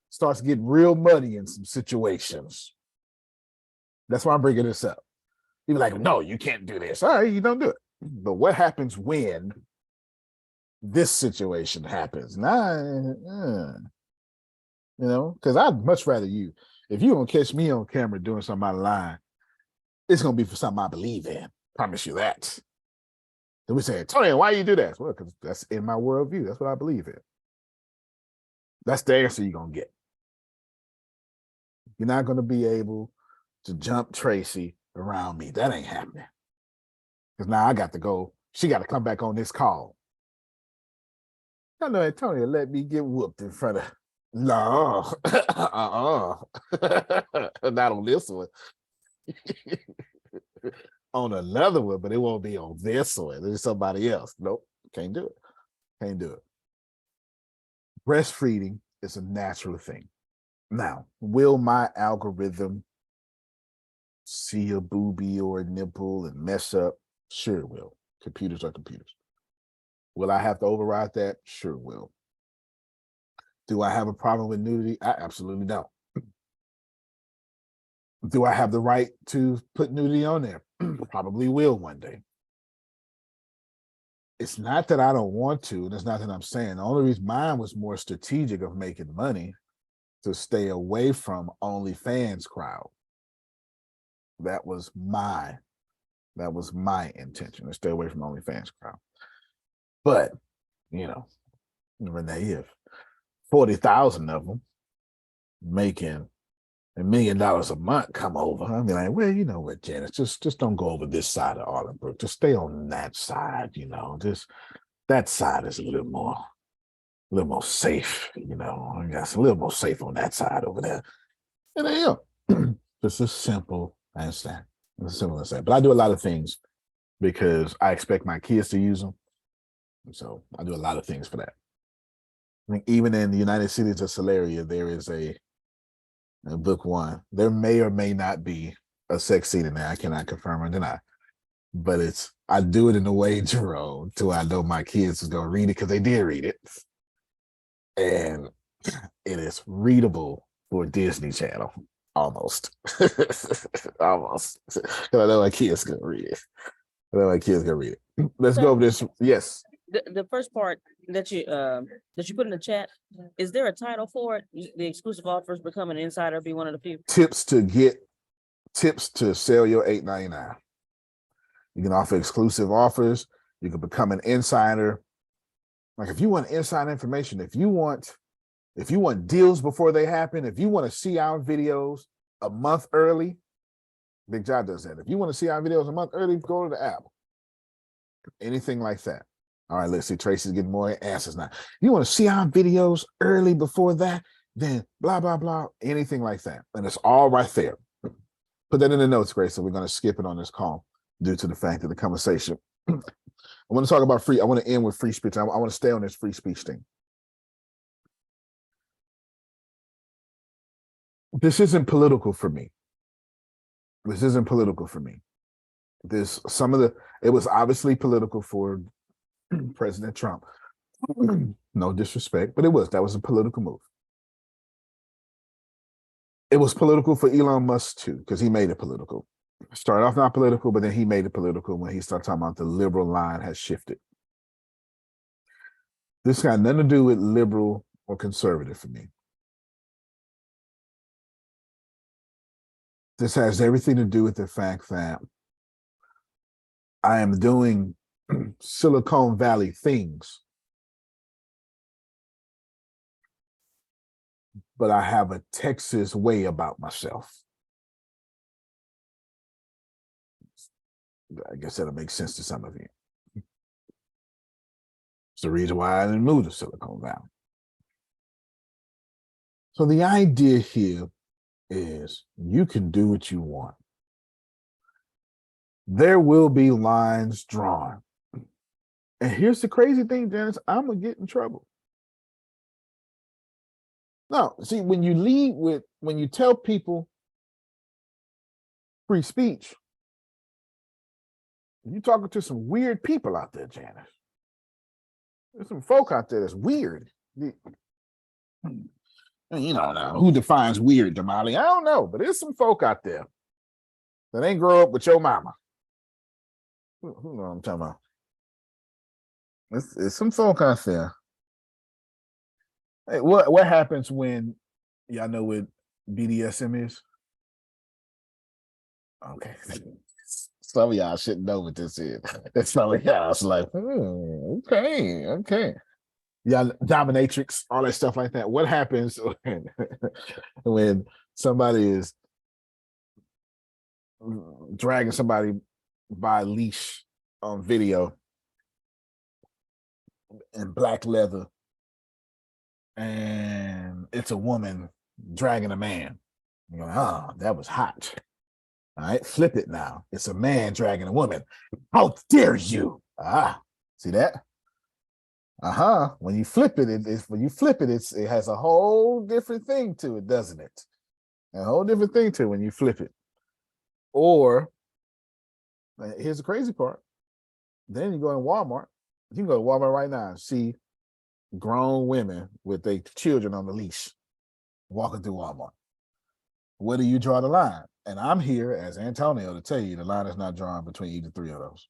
starts getting real muddy in some situations. That's why I'm bringing this up. You're like, no, you can't do this. All right, you don't do it. But what happens when this situation happens? Because I'd much rather if you don't catch me on camera doing something out of line, it's going to be for something I believe in. Promise you that. Then we say, Tony, why you do that? Well, because that's in my worldview. That's what I believe in. That's the answer you're going to get. You're not going to be able to jump Tracy around me. That ain't happening. Because now I got to go. She got to come back on this call. I know Antonio let me get whooped in front of. No. Not on this one. On another one, but it won't be on this one. There's somebody else. Nope. Can't do it. Can't do it. Breastfeeding is a natural thing. Now, will my algorithm see a boobie or a nipple and mess up? Sure it will. Computers are computers. Will I have to override that? Sure it will. Do I have a problem with nudity? I absolutely don't. Do I have the right to put nudity on there? Probably will one day. It's not that I don't want to, and it's not that I'm saying. The only reason mine was more strategic of making money to stay away from OnlyFans crowd. That was my intention, to stay away from OnlyFans crowd. But, Renee, if 40,000 of them making $1 million a month come over, I'll be like, well, you know what, Janice, just don't go over this side of Arlingbrook. Just stay on that side, you know. Just that side is a little more safe, you know. I guess a little more safe on that side over there. And I am. Just as simple as that. As simple as that. But I do a lot of things because I expect my kids to use them. So I do a lot of things for that. I mean, even in the United Cities of Solaria, there is a book one. There may or may not be a sex scene in there. I cannot confirm or deny. But I do it in a way, Jerome, to I know my kids is gonna read it because they did read it. And it is readable for Disney Channel. Almost. Almost. Because I know my kids gonna read it. Let's go over this. Yes. The first part that you put in the chat, is there a title for it? The exclusive offers, become an insider, be one of the few. Tips to sell your $8.99. You can offer exclusive offers. You can become an insider. Like if you want inside information, if you want deals before they happen, if you want to see our videos a month early, Big John does that. If you want to see our videos a month early, go to the app. Anything like that. All right, let's see. Tracy's getting more answers now. You want to see our videos early before that, then blah, blah, blah, anything like that. And it's all right there. Put that in the notes, Grace. So we're going to skip it on this call due to the fact that the conversation. I want to talk about I want to end with free speech. I want to stay on this free speech thing. This isn't political for me. It was obviously political for President Trump. No disrespect, but that was a political move. It was political for Elon Musk too, because he made it political. Started off not political, but then he made it political when he started talking about the liberal line has shifted. This got nothing to do with liberal or conservative for me. This has everything to do with the fact that I am doing Silicon Valley things, but I have a Texas way about myself. I guess that'll make sense to some of you. It's the reason why I didn't move to Silicon Valley. So the idea here is you can do what you want. There will be lines drawn. And here's the crazy thing, Janice, I'm gonna get in trouble. No, see, when you tell people free speech, you're talking to some weird people out there, Janice. There's some folk out there that's weird. You know now, who defines weird, Damali? I don't know, but there's some folk out there that ain't grow up with your mama. Who know what I'm talking about? It's some folk out there. Hey, what happens when y'all know what BDSM is? Okay. Some of y'all shouldn't know what this is. Some of y'all is like, okay. Yeah, dominatrix, all that stuff like that. What happens when somebody is dragging somebody by a leash on video in black leather, and it's a woman dragging a man? You're like, oh, that was hot. All right, flip it now. It's a man dragging a woman. How dare you? See that? When you flip it, it has a whole different thing to it, doesn't it? A whole different thing to it when you flip it. Or here's the crazy part. Then you go in Walmart. You can go to Walmart right now and see grown women with their children on the leash walking through Walmart. Where do you draw the line? And I'm here as Antonio to tell you the line is not drawn between either three of those.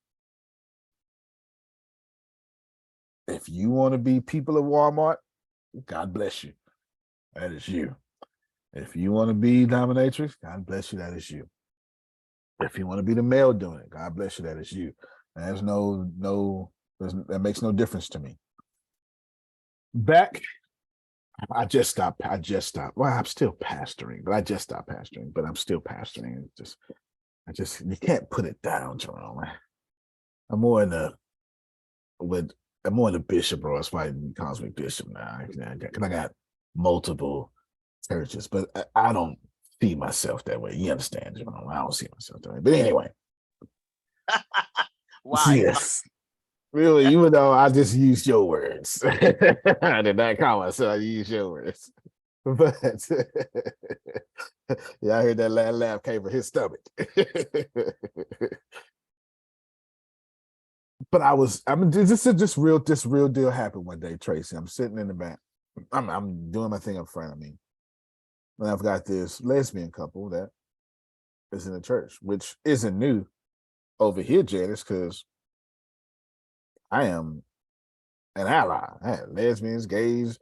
If you want to be people of Walmart, God bless you. That is you. If you want to be dominatrix, God bless you. That is you. If you want to be the male doing it, God bless you. That is you. There's that makes no difference to me. Back I just stopped. Well, I'm still pastoring, but I just stopped pastoring, but I'm still pastoring. You can't put it down, Jerome. I'm more in the bishop role. That's why he calls me bishop now. Because I got multiple churches, but I don't see myself that way. You understand, Jerome? I don't see myself that way. But anyway. Why? Yes. Really, even though I just used your words. I did not call myself, I used your words. But yeah, I heard that last laugh came from his stomach. But this real deal happened one day, Tracy. I'm sitting in the back. I'm doing my thing up front of me. And I've got this lesbian couple that is in the church, which isn't new over here, Janice, because I am an ally. I have lesbians, gays,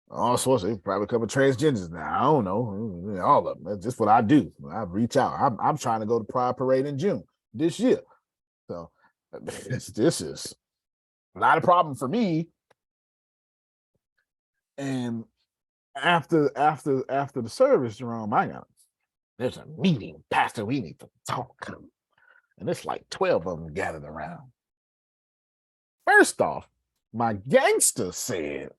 all sorts of, probably a couple of transgenders now. I don't know, all of them. That's just what I do. I reach out. I'm trying to go to Pride Parade in June this year. So this is not a problem for me. And after the service, Jerome, there's a meeting, Pastor. We need to talk. And it's like 12 of them gathered around. First off, my gangster said,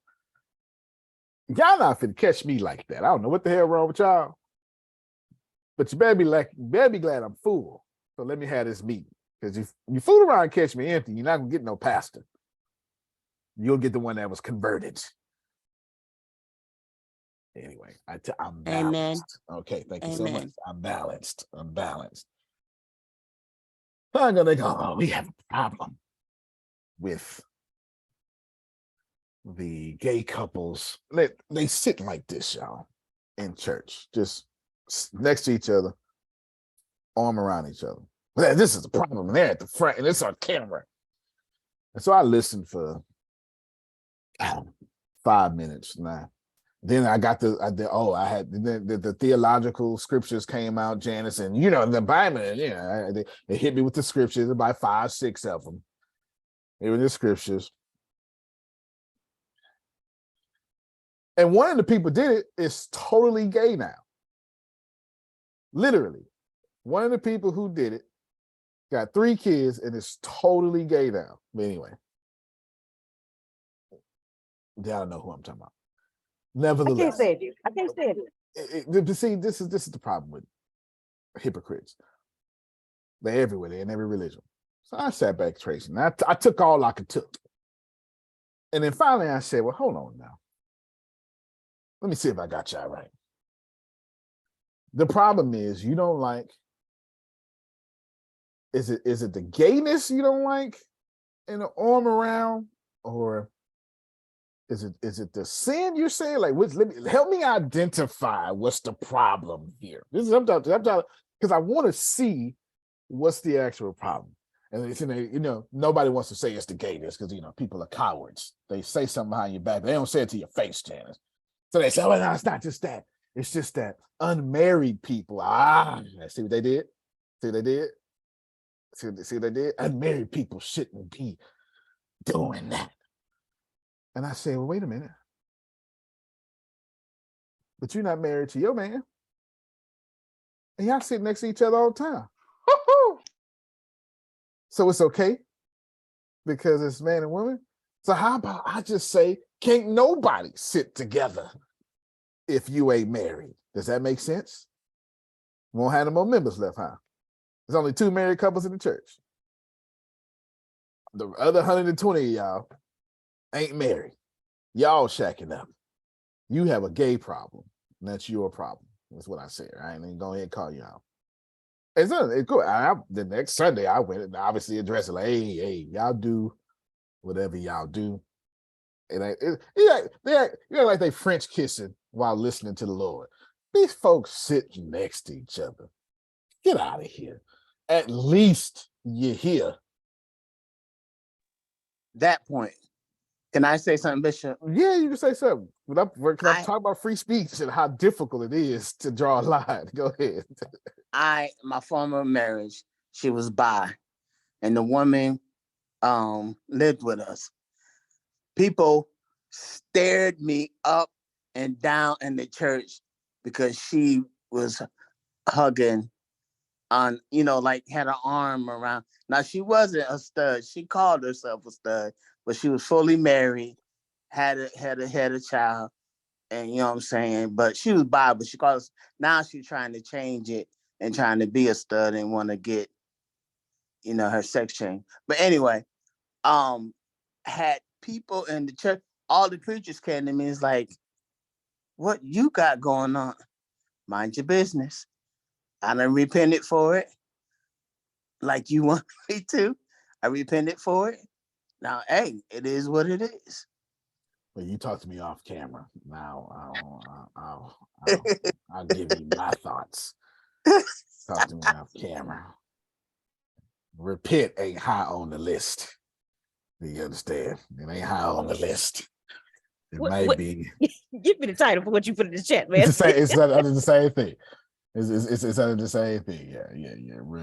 y'all not finna catch me like that. I don't know what the hell wrong with y'all. But you better be glad I'm full. So let me have this meeting. Because if you fool around and catch me empty, you're not gonna get no pastor. You'll get the one that was converted. Anyway, I'm balanced. Amen. Okay, thank you Amen. so much. I'm balanced. I'm gonna go, oh, we have a problem with the gay couples. They sit like this, y'all, in church, just next to each other, arm around each other. This is a problem. They're at the front, and it's on camera. And so I listened for 5 minutes now. Then I got the theological scriptures came out, Janice, and the Bible, they hit me with the scriptures, about 5, 6 of them. They were the scriptures. And one of the people did it is totally gay now. Literally. One of the people who did it got 3 kids and is totally gay now. But anyway. Y'all know who I'm talking about. Nevertheless. I can't stand it. See, this is the problem with hypocrites. They're everywhere. They're in every religion. So I sat back, Tracy, and I took all I could took. And then finally I said, well, hold on now. Let me see if I got y'all right. The problem is you don't like, is it the gayness you don't like in the arm around, or is it the sin you're saying? Like, help me identify what's the problem here. This is I'm talking because I want to see what's the actual problem. And nobody wants to say it's the gayness because people are cowards. They say something behind your back. They don't say it to your face, Janice. So they say, oh, no, it's not just that. It's just that unmarried people. See what they did? See what they did? Unmarried people shouldn't be doing that. And I say, well, wait a minute. But you're not married to your man. And y'all sit next to each other all the time. So it's okay because it's man and woman. So how about I just say, can't nobody sit together if you ain't married? Does that make sense? Won't have no more members left, huh? There's only 2 married couples in the church. The other 120 of y'all ain't married. Y'all shacking up. You have a gay problem. And that's your problem. That's what I said. I ain't even go ahead and call you out. It's good. The next Sunday I went and obviously addressed it like, hey, y'all do whatever y'all do. And they act like they French kissing while listening to the Lord. These folks sit next to each other. Get out of here. At least you're here. That point. Can I say something, Bishop? Yeah, you can say something. Can I talk about free speech and how difficult it is to draw a line? Go ahead. My former marriage, she was bi, and the woman lived with us. People stared me up and down in the church because she was hugging on, like had her arm around. Now she wasn't a stud. She called herself a stud, but she was fully married, had a child, and you know what I'm saying. But she was bi, but she calls now she's trying to change it and trying to be a stud and want to get, her sex change. But anyway, had people in the church, all the preachers came to me, is like, what you got going on? Mind your business. I done repented for it. Like you want me to. I repented for it. Now, hey, it is what it is. But you talk to me off camera. Now I'll give you my thoughts. Talk to me off camera. Repent ain't high on the list. Do you understand? It ain't high on the list. It might be. Give me the title for what you put in the chat, man. It's under the same thing. It's under the same thing. Yeah.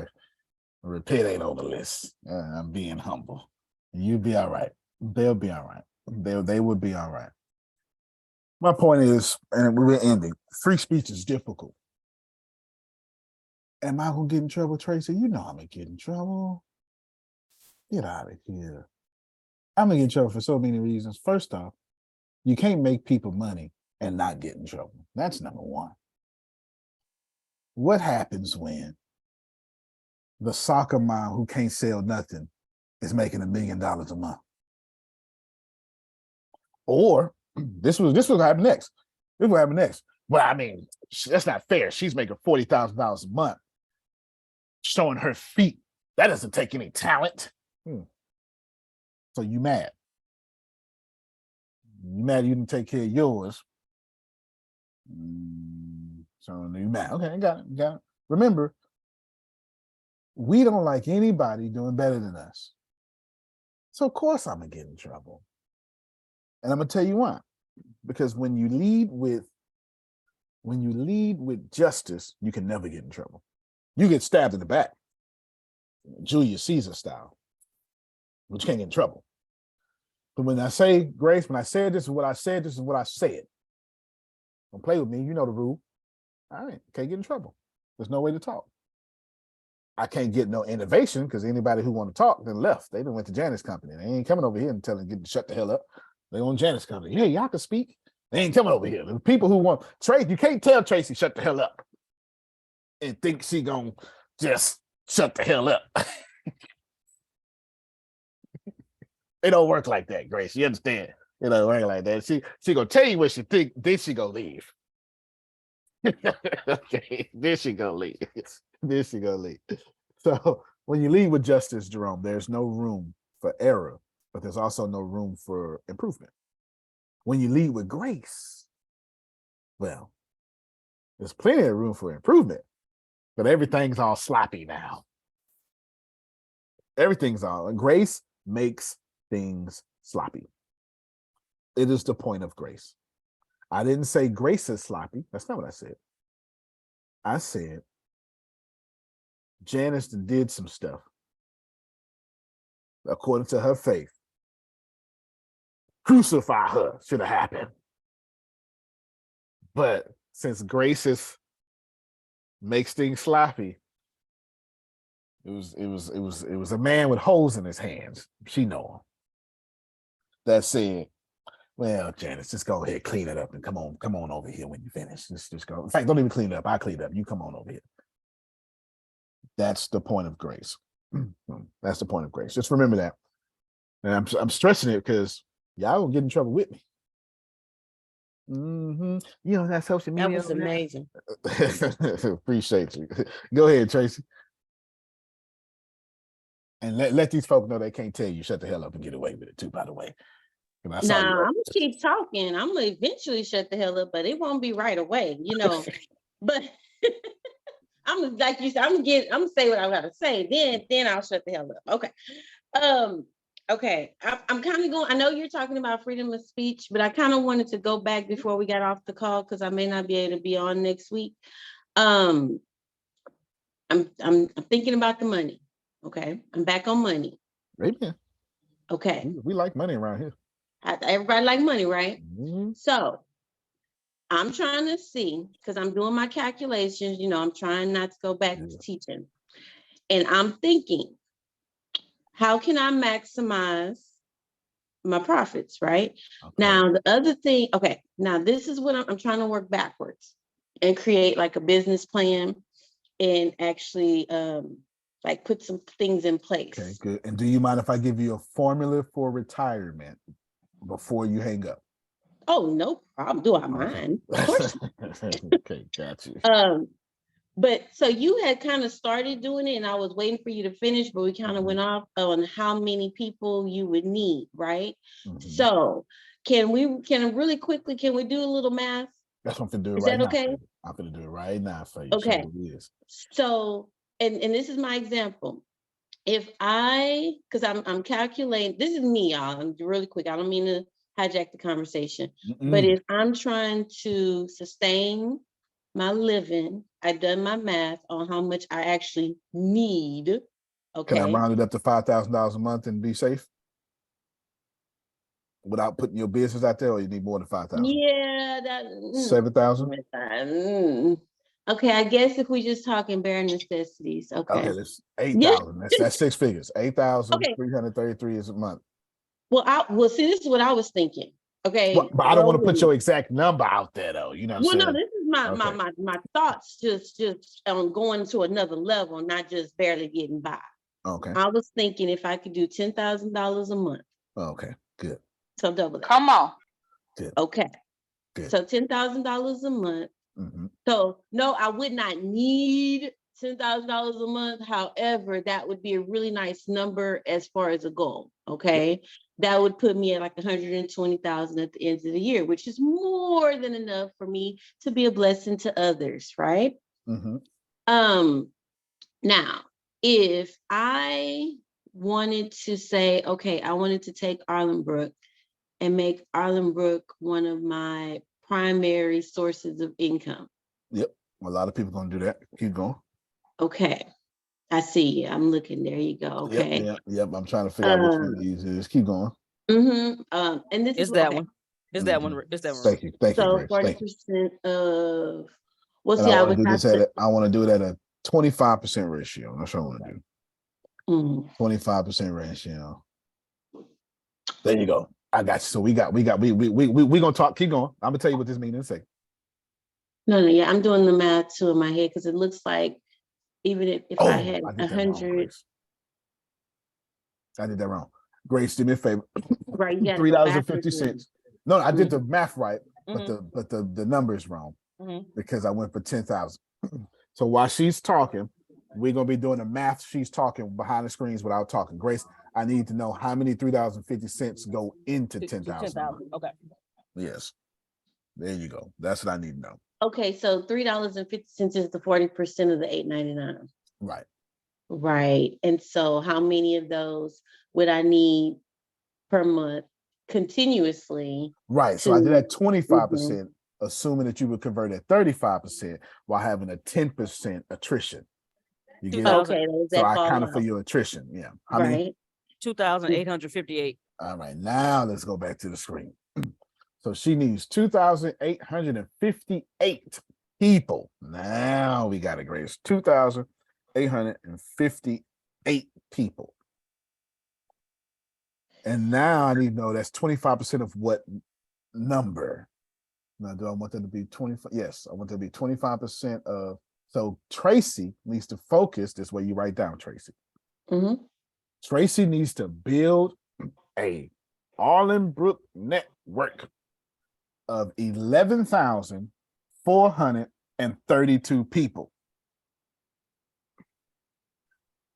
Repent ain't on the list. I'm being humble. You'll be all right. They'll be all right. They would be all right. My point is, and we're ending. Free speech is difficult. Am I gonna get in trouble, Tracy? You know I'm gonna get in trouble. Get out of here. I'm gonna get in trouble for so many reasons. First off, you can't make people money and not get in trouble. That's number one. What happens when the soccer mom who can't sell nothing is making $1 million a month? Or this will happen next. This will happen next. Well, I mean, that's not fair. She's making $40,000 a month, showing her feet. That doesn't take any talent. So you mad? You mad you didn't take care of yours? So you mad? Okay, got it. Remember, we don't like anybody doing better than us. So of course I'm gonna get in trouble. And I'm gonna tell you why. Because when you lead with justice, you can never get in trouble. You get stabbed in the back, Julius Caesar style, but you can't get in trouble. But when I say grace, when I said this is what I said, this is what I said. Don't play with me, you know the rule. All right, can't get in trouble. There's no way to talk. I can't get no innovation because anybody who want to talk then left. They done went to Janice Company. They ain't coming over here and telling get to shut the hell up. They on Janice Company. Hey, y'all can speak. They ain't coming over here. The people who want Tracy, you can't tell Tracy shut the hell up and think she gonna just shut the hell up. It don't work like that, Grace. You understand? It don't work like that. She gonna tell you what she think, then she gonna leave. Okay, then she gonna leave. Then she gonna leave. So when you lead with justice, Jerome, there's no room for error, but there's also no room for improvement. When you lead with grace, well, there's plenty of room for improvement, but everything's all sloppy now. Grace makes things sloppy. It is the point of grace. I didn't say grace is sloppy. That's not what I said. I said Janice did some stuff according to her faith. Crucify her should have happened. But since grace makes things sloppy, it was a man with holes in his hands. She know him. That said, well, Janice, just go ahead, clean it up, and come on over here when you finish. Just go. In fact, don't even clean it up. I clean it up. You come on over here. That's the point of grace. That's the point of grace. Just remember that. And I'm stressing it because y'all will get in trouble with me. You know, that social media. That was amazing. Appreciate you. Go ahead, Tracy. And let these folks know they can't tell you shut the hell up and get away with it too, by the way. Nah, I'm gonna keep talking. I'm gonna eventually shut the hell up, but it won't be right away, you know. But I'm like you said, I'm gonna say what I gotta say, then I'll shut the hell up. Okay. Okay. I'm kind of going, I know you're talking about freedom of speech, but I kind of wanted to go back before we got off the call because I may not be able to be on next week. I'm thinking about the money. Okay. I'm back on money. Amen. Okay. We like money around here. Everybody like money, right? Mm-hmm. So I'm trying to see, because I'm doing my calculations, I'm trying not to go back to teaching. And I'm thinking, how can I maximize my profits, right? Okay. Now, the other thing, okay, now this is what I'm trying to work backwards and create like a business plan and actually like put some things in place. Okay, good. And do you mind if I give you a formula for retirement before you hang up? Oh, no problem. Do I mind? Of course. Okay, got you. But so you had kind of started doing it and I was waiting for you to finish, but we kind of went off on how many people you would need, right? So can we really quickly, can we do a little math? That's what I'm gonna do Is right that now. okay? I'm gonna do it right now for you. Okay. So it is. So, and this is my example. If because I'm calculating, this is me, y'all. I'm really quick. I don't mean to hijack the conversation, but if I'm trying to sustain my living, I've done my math on how much I actually need. Okay. Can I round it up to $5,000 a month and be safe without putting your business out there, or you need more than 5,000? Yeah, 7,000. Okay, I guess if we just talking bare necessities, okay. Okay, that's 8,000. That's 6 figures. 8,333 is a month. Well, see, this is what I was thinking. Okay, but I don't want to put your exact number out there, though. You know what I'm saying? No, this is my thoughts. Just going to another level, not just barely getting by. Okay. I was thinking if I could do $10,000 a month. Okay, good. So double that. Come on. Good. Okay. Good. So $10,000 a month. So no, I would not need $10,000 a month. However, that would be a really nice number as far as a goal. Okay. That would put me at like 120,000 at the end of the year, which is more than enough for me to be a blessing to others, right? Now, if I wanted to say, okay, I wanted to take Arlingbrook and make Arlingbrook one of my primary sources of income. Yep. A lot of people gonna do that. Keep going. Okay. I see you. I'm looking. There you go. Okay. Yep. I'm trying to figure out which one of these is. Keep going. And this is that one. Is that one? Is that one? Thank you. Thank you. So Grace. 40% of well, and see, I I want would to do have this to. I want to do it at a 25% ratio. That's what I want to do. 25% ratio. There you go. I got you. So we gonna talk. Keep going. I'm gonna tell you what this means in a second. No, yeah, I'm doing the math too in my head because it looks like even if I had 100. I did that wrong. Grace, do me a favor. Right, $3.50. No, I did the math right, but the number is wrong because I went for 10,000. So while she's talking, we're gonna be doing the math. She's talking behind the screens without talking. Grace, I need to know how many $3.50 go into 10,000. Okay. Yes. There you go. That's what I need to know. Okay, so $3.50 is the 40% of the $8.99. Right. Right. And so how many of those would I need per month continuously? Right. So I did that 25%, assuming that you would convert at 35% while having a 10% attrition. You get okay. So I counted for your attrition. Yeah. How many? 2,858. All right. Now let's go back to the screen. So she needs 2,858 people. Now we got it, Grace. 2,858 people. And now I need to know that's 25% of what number? Now, do I want them to be 25? Yes, I want them to be 25% of. So Tracy needs to focus. This way you write down, Tracy. Tracy needs to build a Arlingbrook network of 11,432 people.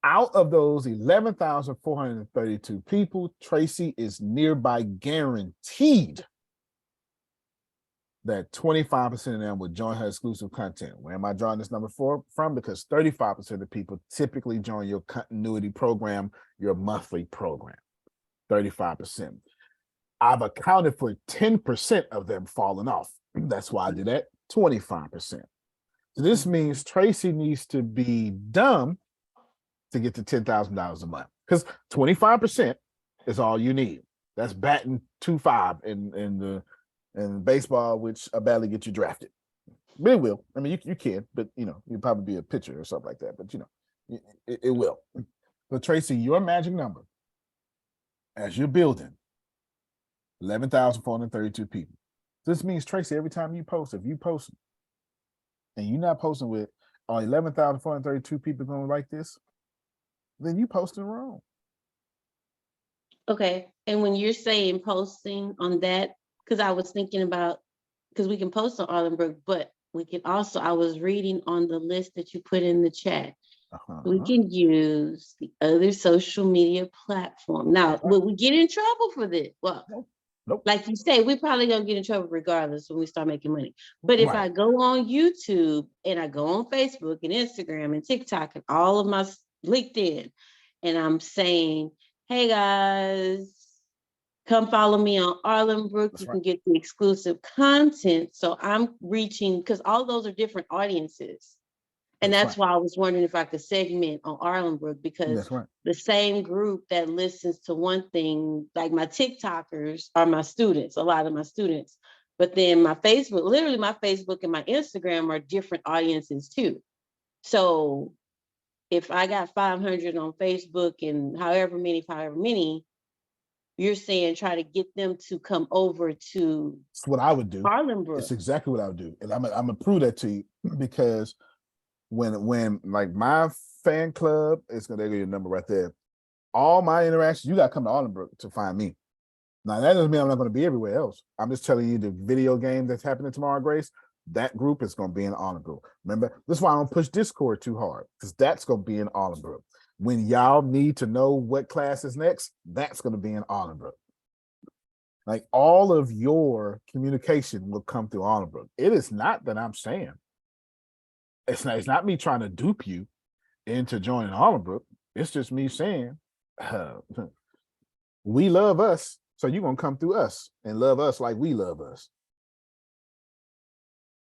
Out of those 11,432 people, Tracy is nearby guaranteed that 25% of them would join her exclusive content. Where am I drawing this number from? Because 35% of the people typically join your continuity program, your monthly program. 35%. I've accounted for 10% of them falling off. That's why I did that, 25%. So this means Tracy needs to be dumb to get to $10,000 a month, because 25% is all you need. That's batting 2-5 in and baseball, which badly get you drafted. But it will. I mean, you can, but you'll probably be a pitcher or something like that. But it will. But Tracy, your magic number as you're building 11,432 people. This means, Tracy, every time you post, if you post and you're not posting with 11,432 people going to like this, then you posting wrong. Okay. And when you're saying posting on that, because I was thinking about, because we can post on Arlingbrook, but we can also, I was reading on the list that you put in the chat. We can use the other social media platform. Now, will we get in trouble for this? Well, nope. Like you say, we're probably gonna get in trouble regardless when we start making money. But if I go on YouTube and I go on Facebook and Instagram and TikTok and all of my LinkedIn, and I'm saying, hey guys, come follow me on Arlingbrook. You can get the exclusive content. So I'm reaching, because all those are different audiences. And that's why I was wondering if I could segment on Arlingbrook, because the same group that listens to one thing, like my TikTokers are my students, a lot of my students. But then my Facebook, literally my Facebook and my Instagram are different audiences too. So if I got 500 on Facebook and however many, you're saying try to get them to come over to. That's what I would do. Arlingbrook. It's exactly what I would do. And I'm gonna prove that to you, because when like my fan club is gonna give you a number right there. All my interactions, you gotta come to Arlingbrook to find me. Now that doesn't mean I'm not gonna be everywhere else. I'm just telling you the video game that's happening tomorrow, Grace. That group is gonna be in Arlingbrook. Remember, this is why I don't push Discord too hard, because that's gonna be in Arlingbrook. When y'all need to know what class is next, that's gonna be in Arlingbrook. Like all of your communication will come through Arlingbrook. It is not that I'm saying. It's not me trying to dupe you into joining Arlingbrook. It's just me saying, we love us, so you're going to come through us and love us like we love us.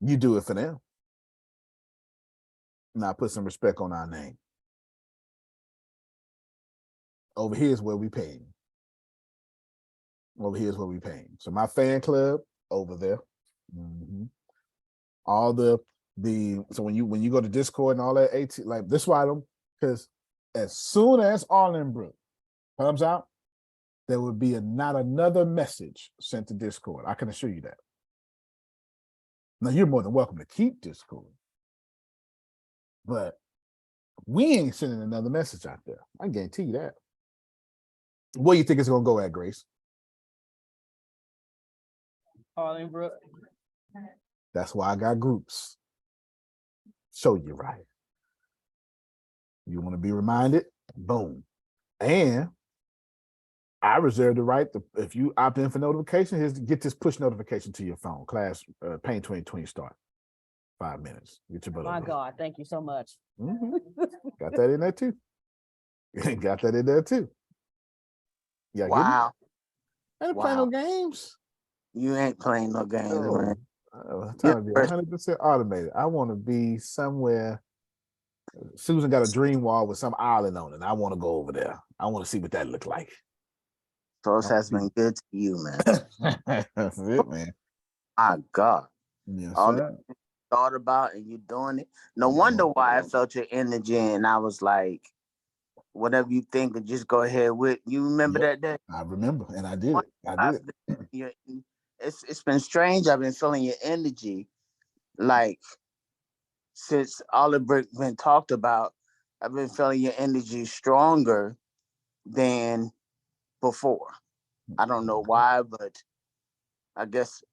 You do it for them. Now put some respect on our name. Over here is where we paying. Over here is where we paying. So my fan club over there. All so when you go to Discord and all that, like this why I don't, because as soon as Arlingbrook comes out, there would be not another message sent to Discord. I can assure you that. Now you're more than welcome to keep Discord, but we ain't sending another message out there. I guarantee you that. Where you think it's gonna go at, Grace? Arlingbrook. That's why I got groups. Show you right. You want to be reminded? Boom. And I reserve the right to, if you opt in for notification, here's to get this push notification to your phone. Class Paint 2020 start. 5 minutes. Get your butt My over God, thank you so much. Got that in there too. Got that in there too. Yeah. Wow. I ain't playing no games. You ain't playing no games, man. I'm trying to be 100% automated. I want to be somewhere. Susan got a dream wall with some island on it. I want to go over there. I want to see what that look like. Sauce has been good to you, man. That's it, man. My God. Yes, all that you thought about and you doing it. No wonder why I felt your energy and I was like, whatever you think, just go ahead with. You remember that day? I remember, and I did it. It's been strange. I've been feeling your energy, like since Arlingbrook been talked about. I've been feeling your energy stronger than before. I don't know why, but I guess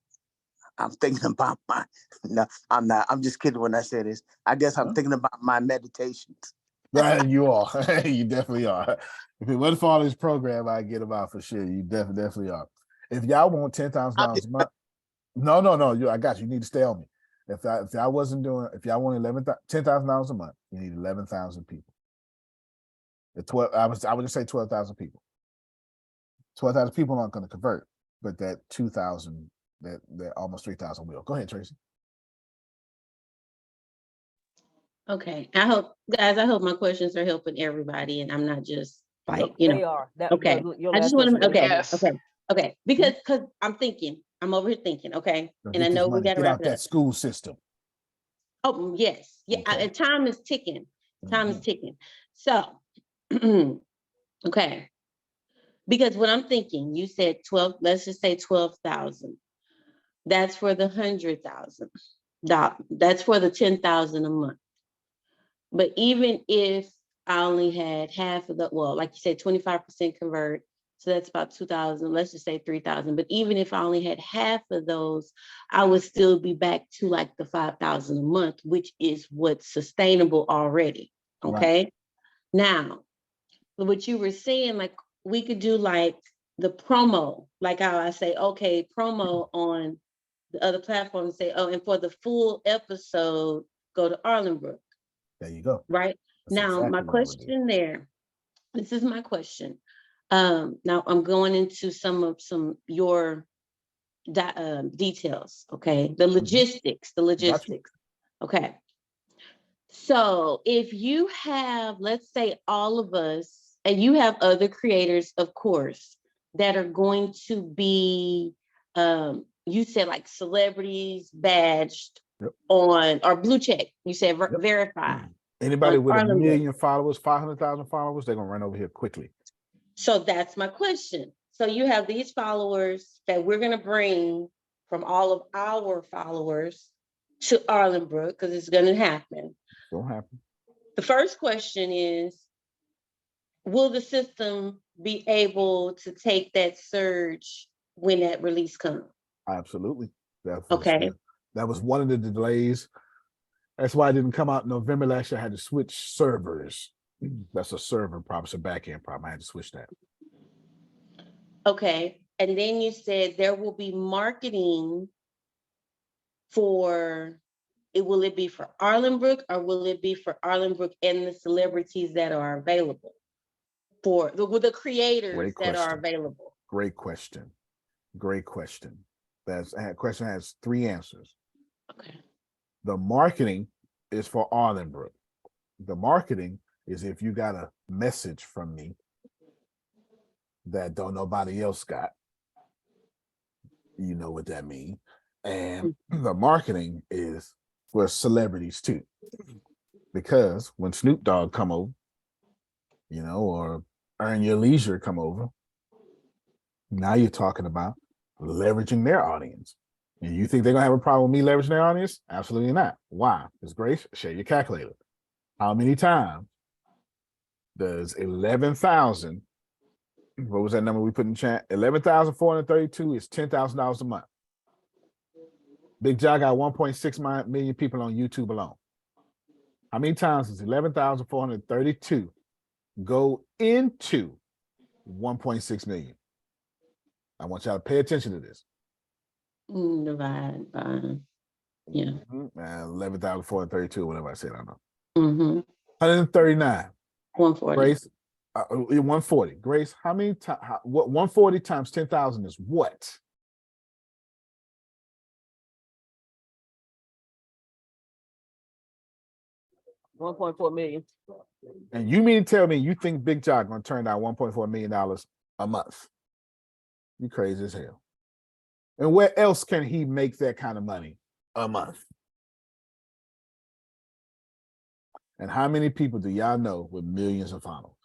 I'm thinking about my. No, I'm not. I'm just kidding when I say this. I guess I'm thinking about my meditations. You are. You definitely are. If it wasn't for all this program, I get them out for sure. You definitely are. If y'all want $10,000 a month, no, I got you. You need to stay on me. If I wasn't doing, if y'all want $10,000 a month, you need 11,000 people. I would just say 12,000 people. 12,000 people aren't going to convert, but that 2,000, that almost 3,000 will. Go ahead, Tracy. Okay, I hope my questions are helping everybody, and I'm not just like, They are. Okay, I just want to. Okay, because I'm thinking I'm over here thinking, okay, Now and I get this know we money. gotta Get wrap out it that up. school system. Oh, yes, yeah, Okay. and time is ticking. Time is Mhm. ticking. So, okay, because what I'm thinking, you said 12, let's just say 12,000. That's for the $100,000. That's for the 10,000 a month. But even if I only had half of the, well, like you said, 25% convert, so that's about 2,000, let's just say 3,000. But even if I only had half of those, I would still be back to like the 5,000 a month, which is what's sustainable already. Right. Okay. Now, what you were saying, like we could do like the promo, like how I say, okay, promo on the other platforms, say, oh, and for the full episode, go to Arlingbrook. There you go. Right. That's Now, my exactly what I would do. question there, this is my question. Now I'm going into some your details. Okay. The logistics. Got you. Okay. So if you have, let's say all of us, and you have other creators, of course, that are going to be, you said like celebrities badged Yep. on, or blue check, you said Yep. verified. Anybody on with a Arlingbrook. million followers, 500,000 followers, they're gonna run over here quickly. So that's my question. So you have these followers that we're going to bring from all of our followers to Arlingbrook, because it's going to happen. Don't happen. The first question is, will the system be able to take that surge when that release comes? Absolutely. Okay. That was one of the delays. That's why it didn't come out in November last year. I had to switch servers. That's a server problem. It's a backend problem. I had to switch that. Okay. And then you said there will be marketing for it. Will it be for Arlingbrook, or will it be for Arlingbrook and the celebrities that are available? For the creators that are available? Great question. Great question. That question has 3 answers. Okay. The marketing is for Arlingbrook. The marketing is if you got a message from me that don't nobody else got, you know what that means. And the marketing is for celebrities too. Because when Snoop Dogg come over, you know, or Earn Your Leisure come over, now you're talking about leveraging their audience. And you think they're gonna have a problem with me leveraging their audience? Absolutely not. Why? Because Grace, share your calculator. How many times does 11,000, what was that number we put in chat? 11,432 is $10,000 a month. Big Jog got 1.6 million people on YouTube alone. How many times does 11,432 go into 1.6 million? I want y'all to pay attention to this. Divide by, yeah. 11,432, whatever I said, I don't know. 139. 140. Grace, 140. Grace, how many times? What 140 times 10,000 is what? $1.4 million. And you mean to tell me you think Big Jog gonna turn down $1.4 million a month? You crazy as hell. And where else can he make that kind of money a month? And how many people do y'all know with millions of followers?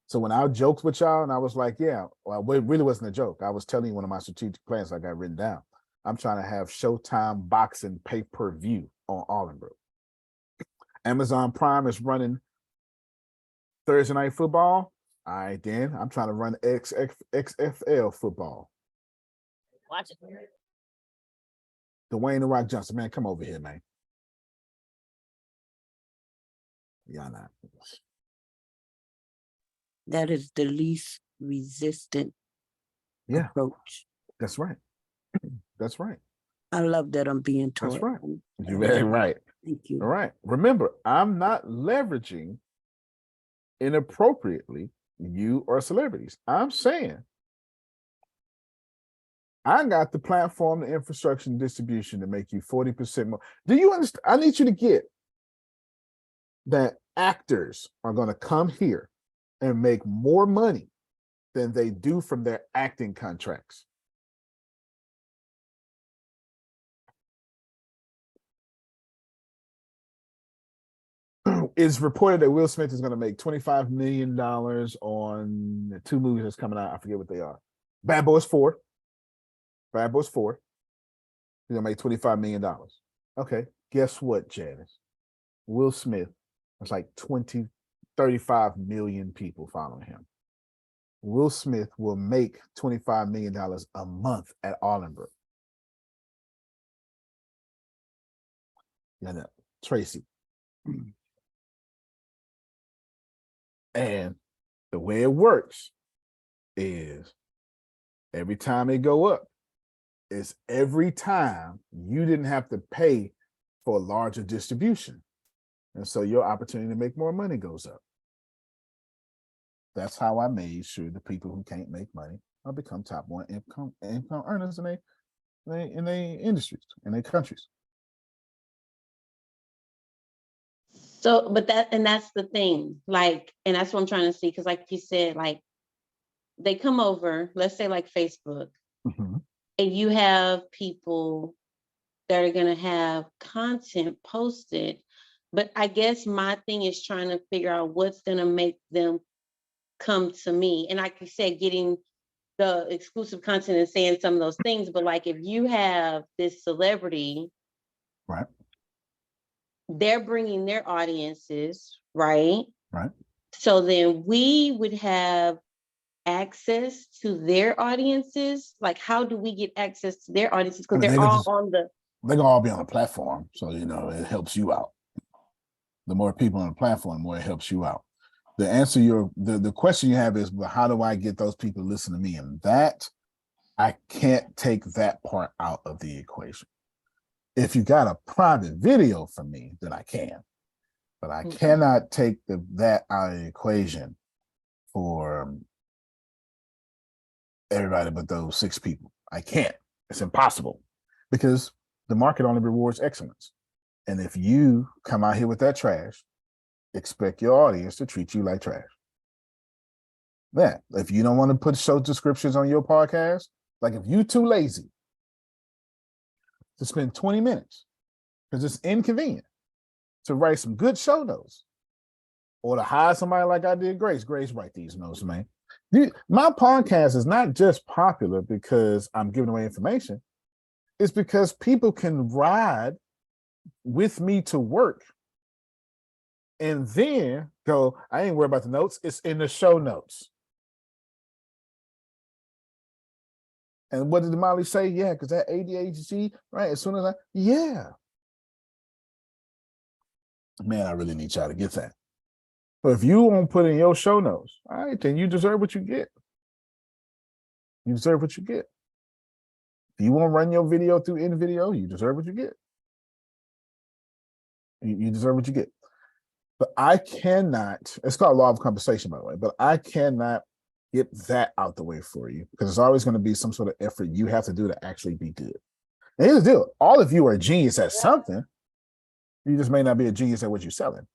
So when I joked with y'all and I was like, yeah, well, it really wasn't a joke. I was telling you one of my strategic plans I got written down. I'm trying to have Showtime boxing pay-per-view on Arlingbrook. Amazon Prime is running Thursday Night Football. All right, then I'm trying to run XFL football. Watch it. Dwayne The Rock Johnson, man, come over here, man. Y'all not. That is the least resistant approach. That's right. That's right. I love that I'm being taught. That's right. You're very right. Thank you. All right. Remember, I'm not leveraging inappropriately you or celebrities. I'm saying I got the platform, the infrastructure, and distribution to make you 40% more. Do you understand? I need you to get that actors are going to come here and make more money than they do from their acting contracts. It's reported that Will Smith is going to make $25 million on the 2 movies that's coming out. I forget what they are. Bad Boys 4. Bad Boys 4. He's going to make $25 million. Okay, guess what, Janice? Will Smith has like 35 million people following him. Will Smith will make $25 million a month at Arlingbrook. Yeah, Tracy. And the way it works is every time they go up, it's every time you didn't have to pay for a larger distribution. And so your opportunity to make more money goes up. That's how I made sure the people who can't make money will become top 1 income earners in their industries, in their countries. So, but that's the thing, like, and that's what I'm trying to see. Cause like you said, like they come over, let's say like Facebook, and you have people that are going to have content posted. But I guess my thing is trying to figure out what's going to make them come to me. And like you said, getting the exclusive content and saying some of those things. But like if you have this celebrity, right, they're bringing their audiences, right? Right. So then we would have access to their audiences. Like, how do we get access to their audiences? Because they're all on the. They're gonna all be on the platform, so it helps you out. The more people on the platform, the more it helps you out. The answer the question you have is, well, how do I get those people to listen to me? And that I can't take that part out of the equation. If you got a private video from me, then I can, but I cannot take that out of the equation for everybody but those 6 people. I can't. It's impossible because the market only rewards excellence. And if you come out here with that trash, expect your audience to treat you like trash. Yeah, if you don't want to put show descriptions on your podcast, like if you're too lazy to spend 20 minutes because it's inconvenient to write some good show notes or to hire somebody like I did Grace. Grace, write these notes, man. My podcast is not just popular because I'm giving away information. It's because people can ride with me to work and then go, I ain't worried about the notes. It's in the show notes. And what did Molly say? Yeah, because that ADHD, right? As soon as yeah. Man, I really need y'all to get that. But if you won't put in your show notes, all right, then you deserve what you get. You deserve what you get. If you won't run your video through InVideo, you deserve what you get. You deserve what you get. But I cannot, it's called law of compensation, by the way, but I cannot get that out the way for you because there's always going to be some sort of effort you have to do to actually be good. And here's the deal. All of you are a genius at something. You just may not be a genius at what you're selling.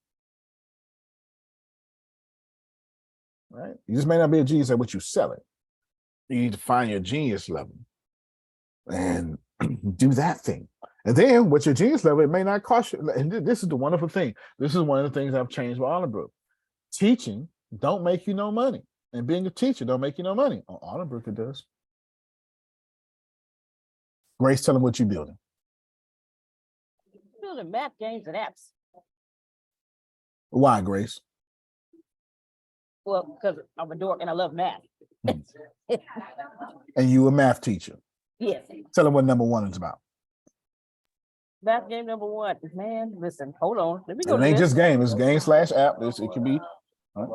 Right? You just may not be a genius at what you're selling. You need to find your genius level and do that thing. And then with your genius level, it may not cost you. And this is the wonderful thing. This is one of the things I've changed with Arlingbrook. Teaching don't make you no money. And being a teacher don't make you no money. On Arlingbrook, it does. Grace, tell them what you're building. Building math games and apps. Why, Grace? Well, because I'm a dork and I love math. And you a math teacher. Yes. Tell them what number 1 is about. Math game number 1. Man, listen, hold on. Let me go. It ain't just game. It's game/app. It can be.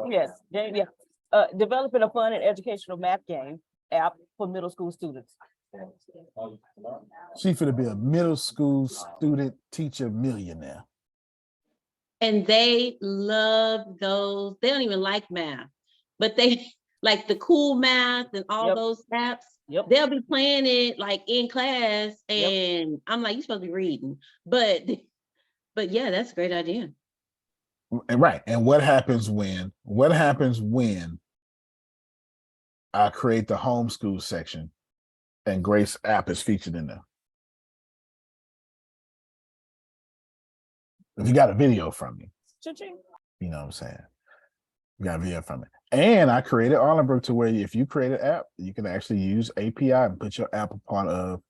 Yes, game, yeah. Developing a fun and educational math game app for middle school students. She finna be a middle school student teacher millionaire. And they love those. They don't even like math, but they like the cool math and all those apps. Yep. They'll be playing it like in class, and I'm like, you're supposed to be reading. But yeah, that's a great idea. And right. And what happens when I create the homeschool section, and Grace app is featured in there. If you got a video from me, you know what I'm saying? You got a video from it. And I created Arlingbrook to where if you create an app, you can actually use API and put your app a part of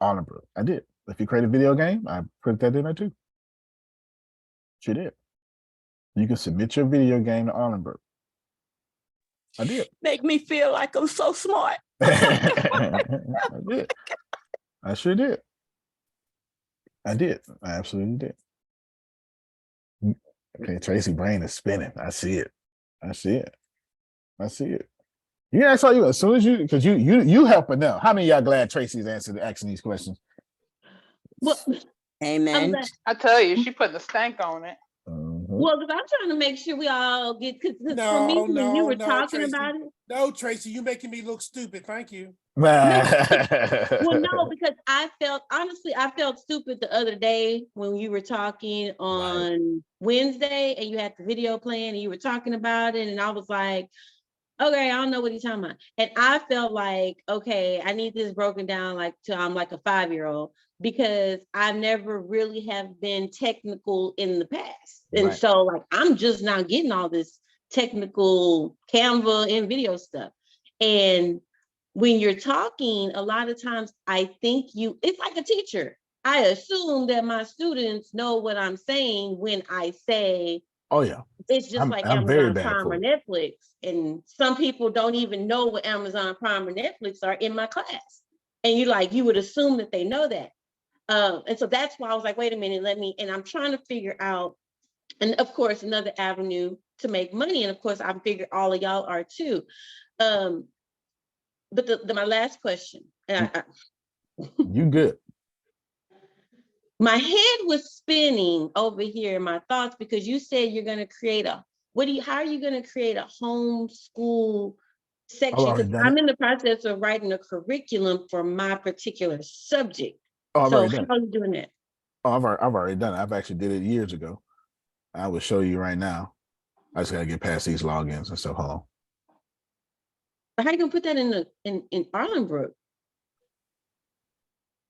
Arlingbrook. I did. If you create a video game, I put that in there too. She did. You can submit your video game to Arlingbrook. I did. Make me feel like I'm so smart. I did. I sure did. I did. I absolutely did. Okay, Tracy brain is spinning. I see it. I see it. I see it. Yeah, I saw you as soon as because you helping them. How many of y'all glad Tracy's asking these questions? Well, Amen. I tell you, she put the stank on it. Well, because I'm trying to make sure we all get, because for No, me, when you were no, talking Tracy. about it. No, Tracy, you're making me look stupid. Thank you. Well, no, because I felt stupid the other day when you were talking on Wednesday and you had the video playing and you were talking about it. And I was like, okay, I don't know what he's talking about. And I felt like, okay, I need this broken down like to I'm like a 5-year-old, because I never really have been technical in the past. And so like, I'm just now getting all this technical Canva and video stuff. And when you're talking, a lot of times I think it's like a teacher. I assume that my students know what I'm saying when I say, oh yeah, it's just like I'm very Amazon bad Prime or Netflix. And some people don't even know what Amazon Prime or Netflix are in my class. And you would assume that they know that. And so that's why I was like, wait a minute, and I'm trying to figure out, and of course, another avenue to make money. And of course, I figure all of y'all are too. But my last question, you good. My head was spinning over here in my thoughts, because you said you're going to create how are you going to create a homeschool section? Because I'm in the process of writing a curriculum for my particular subject. Oh, I've so already done how are you doing that? Oh, I've already done it. I've actually did it years ago. I will show you right now. I just gotta get past these logins and stuff. Hold on. How are you gonna put that in Arlingbrook?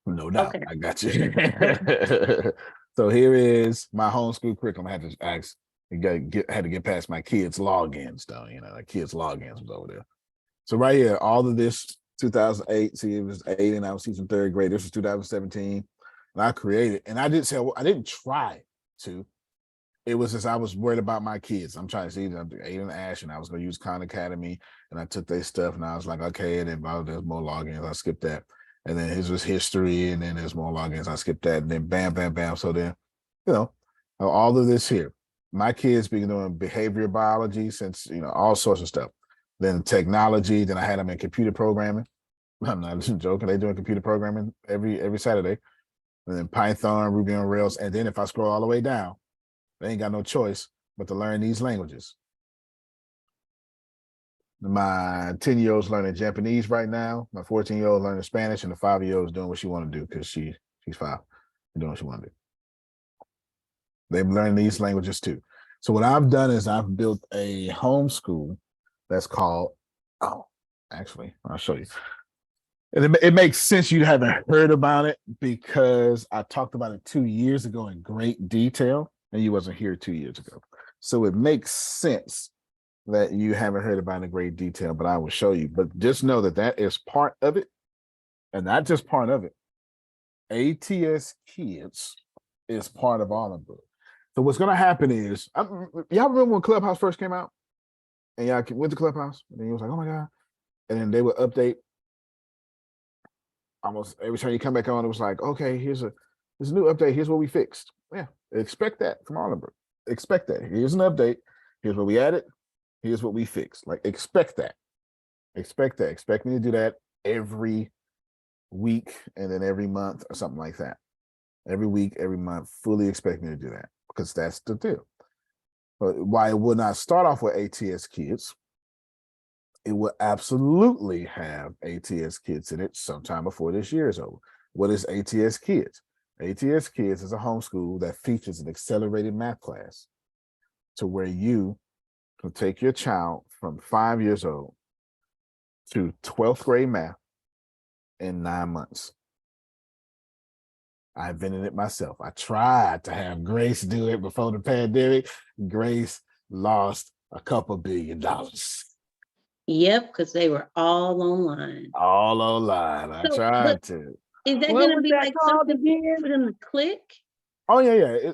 No doubt. Okay. I got you. So here is my homeschool curriculum. I had to ask, had to get past my kids' logins though. Like kids' logins was over there. So right here, all of this 2008. See, it was 8, and I was teaching 3rd grade. This was 2017, and I created. And I didn't try to. It was just I was worried about my kids. I'm trying to see Aiden and Ash, and I was going to use Khan Academy, and I took their stuff, and I was like, okay, and then there's more logins. I skipped that, and then his was history, and then there's more logins. I skipped that, and then bam, bam, bam. So then, all of this here. My kids been doing behavioral biology since all sorts of stuff. Then technology. Then I had them in computer programming. I'm not joking. They doing computer programming every Saturday. And then Python, Ruby on Rails, and then if I scroll all the way down, they ain't got no choice but to learn these languages. My 10-year-old's learning Japanese right now. My 14-year-old learning Spanish, and the 5-year-old's doing what she want to do because she's 5 and doing what she want to do. They've learned these languages too. So what I've done is I've built a homeschool that's called, actually, I'll show you. And it makes sense you haven't heard about it because I talked about it 2 years ago in great detail, and you wasn't here 2 years ago. So it makes sense that you haven't heard about it in great detail, but I will show you. But just know that is part of it, and not just part of it. ATS Kids is part of Arlingbrook. So what's going to happen is, y'all remember when Clubhouse first came out? And y'all went to Clubhouse, and then you was like, oh my God. And then they would update almost every time you come back on. It was like, okay, here's a new update. Here's what we fixed. Yeah, expect that from Arlingbrook. Expect that. Here's an update. Here's what we added. Here's what we fixed. Like, expect that. Expect that. Expect me to do that every week and then every month or something like that. Every week, every month, fully expect me to do that because that's the deal. But why it will not start off with ATS Kids, it will absolutely have ATS Kids in it sometime before this year is over. What is ATS Kids? ATS Kids is a homeschool that features an accelerated math class to where you can take your child from 5 years old to 12th grade math in 9 months. I invented it myself. I tried to have Grace do it before the pandemic. Grace lost a couple $1 billion. Yep, because they were all online. All online. I So, tried but to. is that What gonna was be that like called something again? for them to click? Oh, yeah.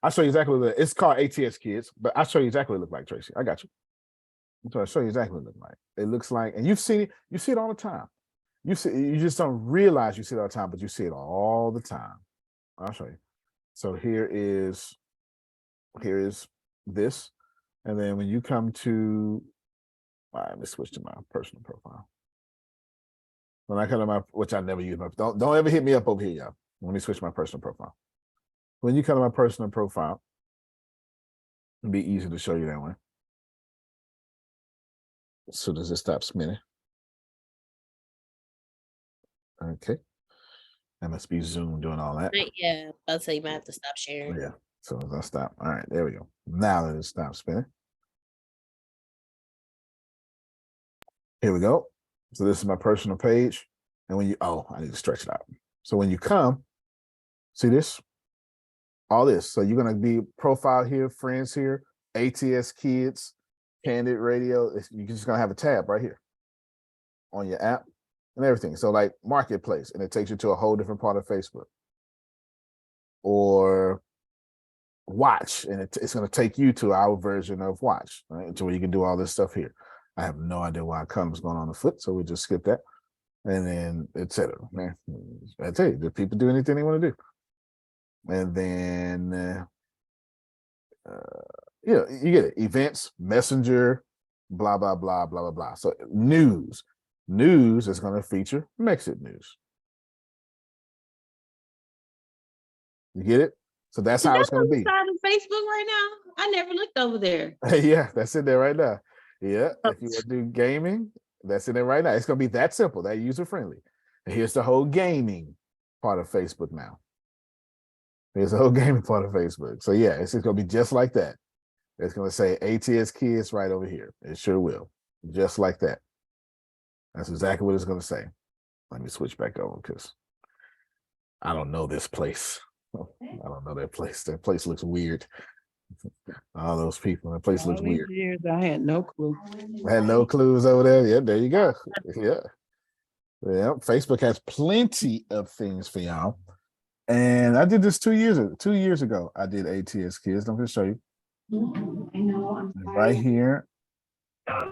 I'll show you exactly what it's called ATS Kids, but I'll show you exactly what it looks like, Tracy. I got you. So I'll show you exactly what it looks like. It looks like, and you see it all the time. You just don't realize you see it all the time, but you see it all the time. I'll show you. So here is this. And then when you come to, all right, let's switch to my personal profile. When I come to my, which I never use don't ever hit me up over here, y'all. Let me switch my personal profile. When you come to my personal profile, it'll be easy to show you that one. So does it stop spinning? Okay. I must be Zoom doing all that. Yeah, I'll say you might have to stop sharing. Yeah. So as I stop. All right, there we go. Now that it stops spinning. Here we go. So this is my personal page. And when you, I need to stretch it out. So when you come, see this? All this. So you're going to be profile here, friends here, ATS Kids, Candid Radio. You're just going to have a tab right here on your app and everything. So like Marketplace, and it takes you to a whole different part of Facebook. Or Watch, and it's going to take you to our version of Watch, right? To where you can do all this stuff here. I have no idea why Connor was going on the foot, so we just skip that. And then etc. Man, I tell you, do people do anything they want to do? And then you get it. Events, Messenger, blah blah blah blah blah blah. So news is going to feature Mexit News. You get it? So that's how it's going to be. Side of Facebook right now? I never looked over there. Yeah, that's in there right now. Yeah, if you want to do gaming, that's in there right now. It's going to be that simple, that user friendly. And here's the whole gaming part of Facebook now. Here's the whole gaming part of Facebook. So yeah, it's just going to be just like that. It's going to say ATS Kids right over here. It sure will. Just like that. That's exactly what it's going to say. Let me switch back over because I don't know this place. I don't know that place. That place looks weird. All those people, that place looks weird. Years, I had no clue. I had no clues over there. Yeah, there you go. Yeah. Facebook has plenty of things for y'all. And I did this 2 years ago. 2 years ago, I did ATS Kids. I'm going to show you. I know. Right here. Okay,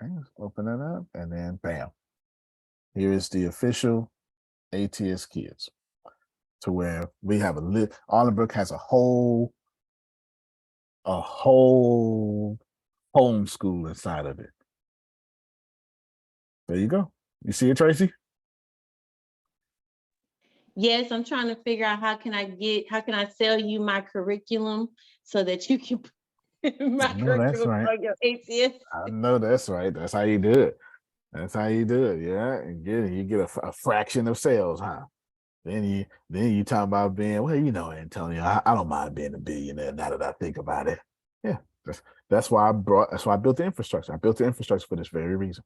let's open that up. And then bam. Here is the official ATS Kids. To where we have Arlingbrook has a whole homeschool inside of it. There you go. You see it, Tracy? Yes, I'm trying to figure out how can I sell you my curriculum so that you can put my curriculum on your ATS. I know that's right. That's how you do it. That's how you do it. Yeah. And you get a fraction of sales, huh? Then you talk about being, well, Antonio, I don't mind being a billionaire now that I think about it. Yeah. That's why I built the infrastructure. I built the infrastructure for this very reason.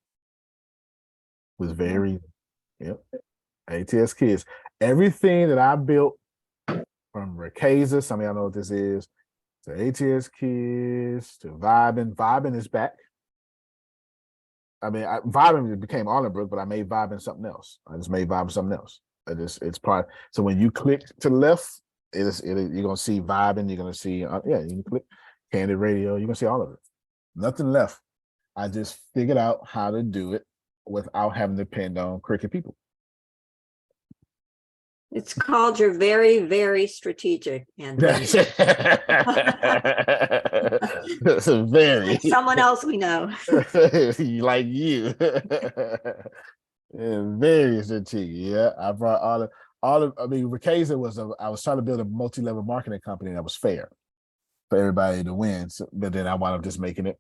This very reason. Yep. ATS Kids. Everything that I built from Ricasa, some of y'all know what this is, to ATS Kids, to Vibin. Vibin is back. I mean, Vibin became Arlingbrook, but I made Vibin something else. I just made Vibin something else. It's part. So when you click to the left, you're gonna see Vibin. You're gonna see you can click Candid Radio. You're gonna see all of it. Nothing left. I just figured out how to do it without having to depend on cricket people. It's called you're very, very strategic, Antonio. Very. Someone else we know. Like you. Yeah, very strategic. Yeah, I brought Ricasa I was trying to build a multi-level marketing company that was fair for everybody to win. So, but then I wound up just making it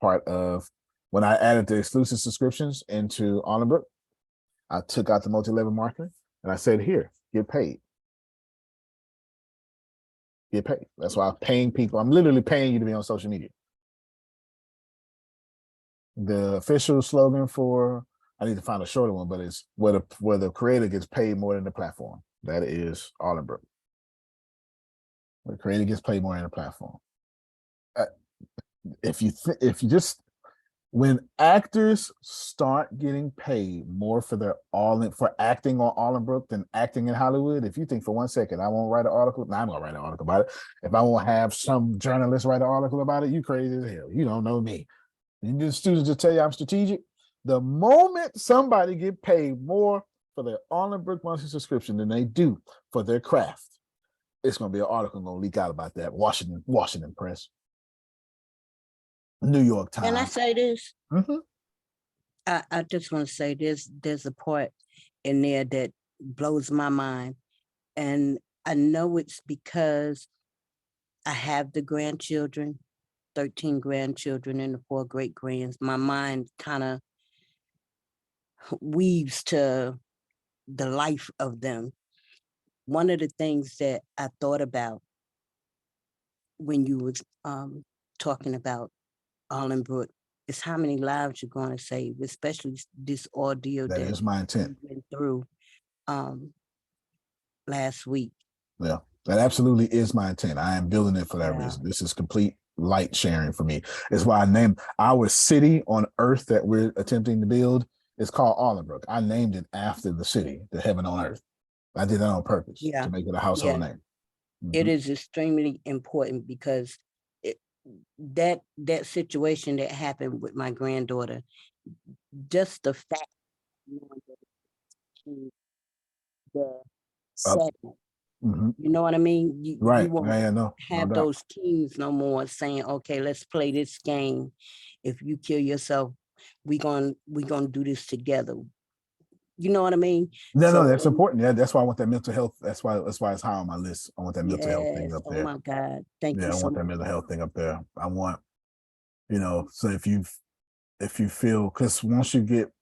part of when I added the exclusive subscriptions into Arlingbrook. I took out the multi-level marketing and I said, here, get paid. Get paid. That's why I'm paying people. I'm literally paying you to be on social media. The official slogan for, I need to find a shorter one, but it's where the creator gets paid more than the platform. That is Arlingbrook. Where the creator gets paid more than the platform. If you just, when actors start getting paid more for for acting on Arlingbrook than acting in Hollywood, if you think for 1 second I won't write an article, I'm gonna write an article about it. If I won't have some journalist write an article about it, you crazy as hell. You don't know me. And the students just tell you I'm strategic. The moment somebody get paid more for their Arlingbrook monthly subscription than they do for their craft, it's gonna be an article gonna leak out about that. Washington Press, New York Times. Can I say this? Mm-hmm. I just want to say there's a part in there that blows my mind. And I know it's because I have the grandchildren, 13 grandchildren and the 4 great grands. My mind kind of weaves to the life of them. One of the things that I thought about when you was talking about Arlingbrook is how many lives you're going to save, especially this ordeal That is my intent. we went through last week. Yeah, that absolutely is my intent. I am building it for that Yeah. reason. This is complete light sharing for me. It's why I named our city on earth that we're attempting to build. It's called Arlingbrook. I named it after the city, the heaven on earth. I did that on purpose to make it a household name. It is extremely important because that situation that happened with my granddaughter, just the fact the setting, you know what I mean? You won't have those teens no more saying, okay, let's play this game. If you kill yourself, we gonna do this together. You know what I mean? No, that's important. Yeah, that's why I want that mental health. That's why it's high on my list. I want that mental health thing up there. Oh my God. Thank you I so want much. that mental health thing up there. I want, so if you feel, because once you get,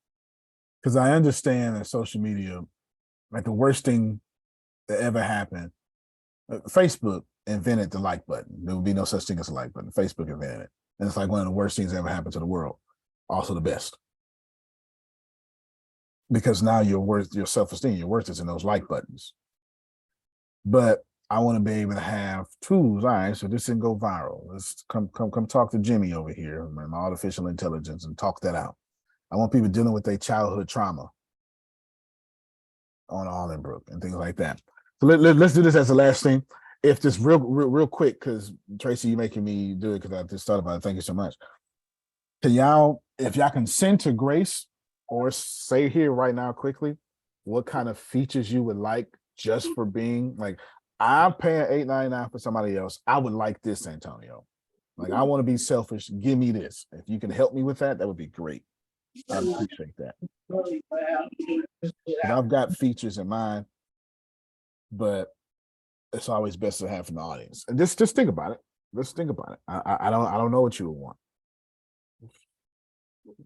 because I understand that social media, like the worst thing that ever happened, Facebook invented the like button. There would be no such thing as a like button. Facebook invented it. And it's like one of the worst things that ever happened to the world. Also the best. Because now your self-esteem, your worth is in those like buttons. But I want to be able to have tools. All right, so this didn't go viral. Let's come talk to Jimmy over here, my artificial intelligence, and talk that out. I want people dealing with their childhood trauma on Arlingbrook and things like that. So let's do this as the last thing. If this real quick, because Tracy, you're making me do it because I just thought about it. Thank you so much. Can y'all, if y'all can send to Grace or say here right now quickly, what kind of features you would like just for being like, I'm paying $8.99 for somebody else. I would like this, Antonio. Like, I want to be selfish. Give me this. If you can help me with that, that would be great. I appreciate that. But I've got features in mind, but it's always best to have from the audience. And just think about it. Let's think about it. I don't know what you would want.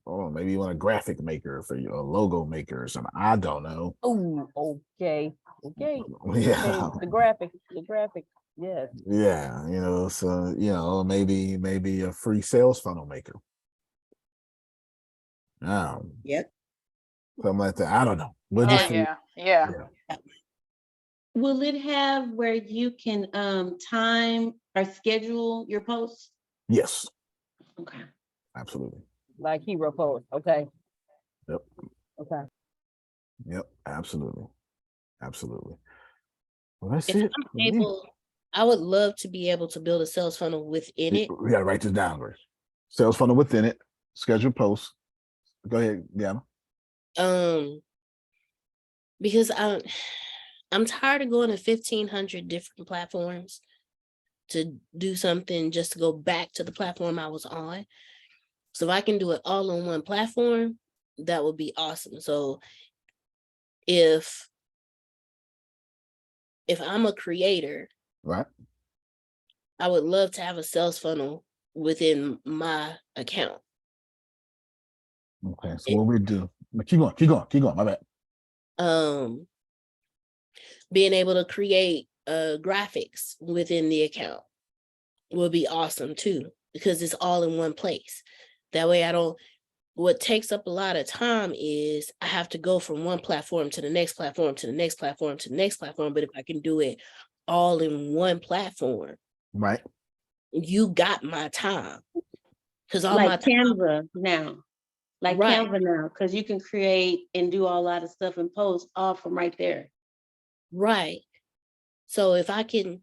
Oh, maybe you want a graphic maker for your logo maker or something. I don't know. Oh, okay. Yeah. Okay, the graphic. Yes. Yeah, so maybe a free sales funnel maker. Yep. Something like that. I don't know. Yeah. Will it have where you can time or schedule your posts? Yes. Okay. Absolutely. Like hero post. Okay. Yep. Okay. Yep. Absolutely. Well, that's If it. I'm able, I would love to be able to build a sales funnel within it. We gotta write this down, Grace. Sales funnel within it. Schedule posts. Go ahead, Diana. Because I'm tired of going to 1,500 different platforms to do something just to go back to the platform I was on. So if I can do it all on one platform, that would be awesome. So if I'm a creator, right, I would love to have a sales funnel within my account. Okay, so what we do? Keep going. My bad. Being able to create graphics within the account will be awesome too, because it's all in one place. That way I don't what takes up a lot of time is I have to go from one platform to the next platform to the next platform to the next platform. But if I can do it all in one platform, Right. you got my time. Because all Like my time, Canva now, like right, Canva now, because you can create and do a lot of stuff and post all from right there. right. So if I can,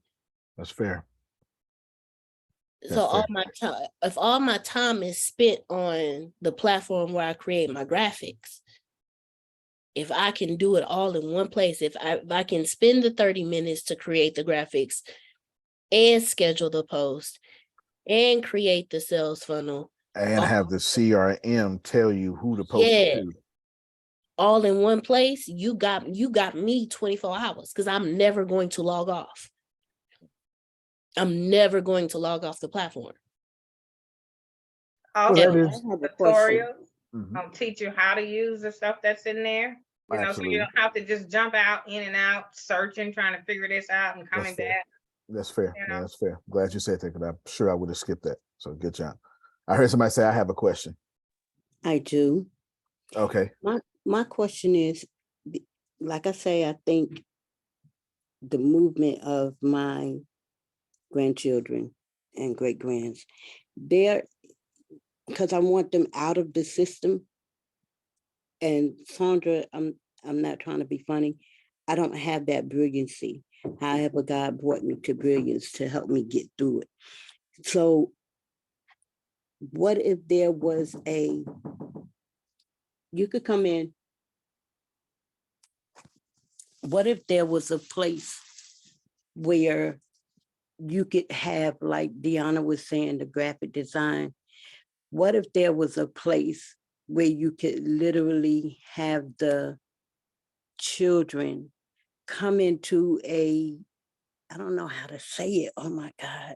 That's fair. so all my time, if all my time is spent on the platform where I create my graphics, if I can do it all in one place, if I can spend the 30 minutes to create the graphics and schedule the post and create the sales funnel, And have the CRM tell you who to post it to. all in one place, you got me 24 hours because I'm never going to log off. I'm never going to log off the platform. Also, that is- tutorials Mhm. teach you how to use the stuff that's in there. You know, so you don't have to just jump out in and out, searching, trying to figure this out and coming back. That's fair. You Yeah, know? that's fair. Glad you said that because I'm sure I would have skipped that. So good job. I heard somebody say I have a question. I do. Okay. My question is, like I say, I think the movement of my grandchildren and great grands, because I want them out of the system. And Sandra, I'm not trying to be funny. I don't have that brilliancy. However, God brought me to brilliance to help me get through it. So what if there was you could come in, what if there was a place where you could have, like Deanna was saying, the graphic design? What if there was a place where you could literally have the children come into I don't know how to say it. Oh my God.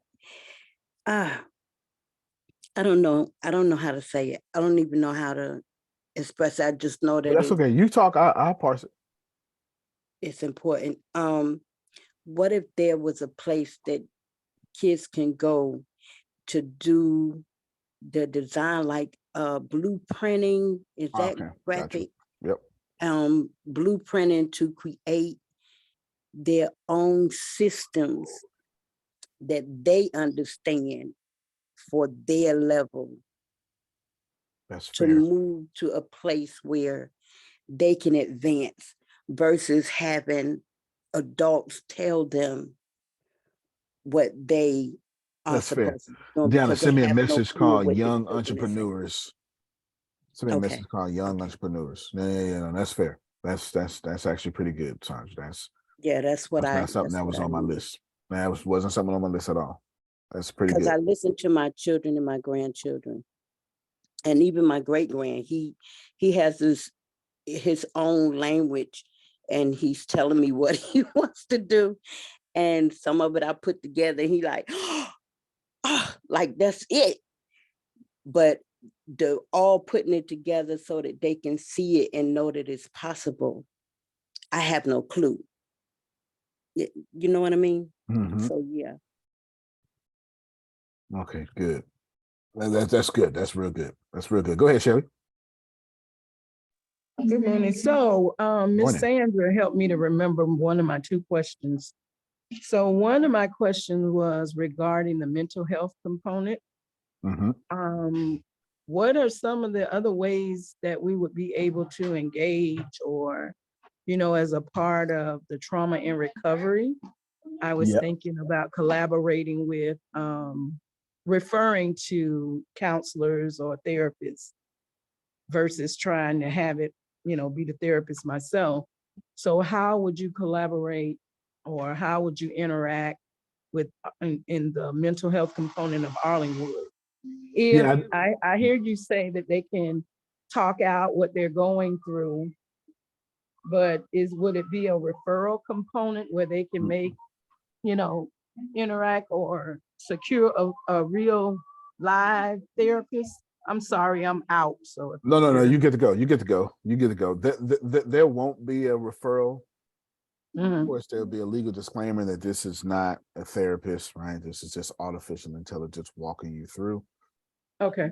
I don't know how to say it. I don't even know how to express it. I just know But that that's okay. You talk, I'll parse it. it's important. What if there was a place that kids can go to do the design, like blueprinting? Is that Okay, graphic? Yep. Blueprinting to create their own systems that they understand for their level. That's to fair. move to a place where they can advance versus having adults tell them what they are That's fair. supposed to do Deanna, because send they me a have no message clue called what the Young children are saying. Entrepreneurs. Send me a Okay. message called Young Entrepreneurs. Yeah, no, that's fair. That's actually pretty good, Sandra. That's what that's I not something that was on my list. That wasn't something on my list at all. That's pretty because good. I listen to my children and my grandchildren, and even my great grand. He has his own language, and he's telling me what he wants to do, and some of it I put together. He like, oh, like that's it. But the all putting it together so that they can see it and know that it's possible, I have no clue. You know what I mean? Mhm. So yeah. Okay, good. That's good. That's real good. That's real good. Go ahead, Shelly. Good morning. So, Miss Morning. Sandra helped me to remember one of my two questions. So one of my questions was regarding the mental health component. What are some of the other ways that we would be able to engage or, as a part of the trauma and recovery? I was thinking about collaborating with, referring to counselors or therapists versus trying to have it, be the therapist myself. So how would you collaborate or how would you interact with in the mental health component of Arlingbrook? If I heard you say that they can talk out what they're going through, but would it be a referral component where they can make, interact or secure a real live therapist? I'm sorry, I'm out. So No, you get to go. You get to go. You get to go. There won't be a referral. Of course, there'll be a legal disclaimer that this is not a therapist, right? This is just artificial intelligence walking you through. Okay.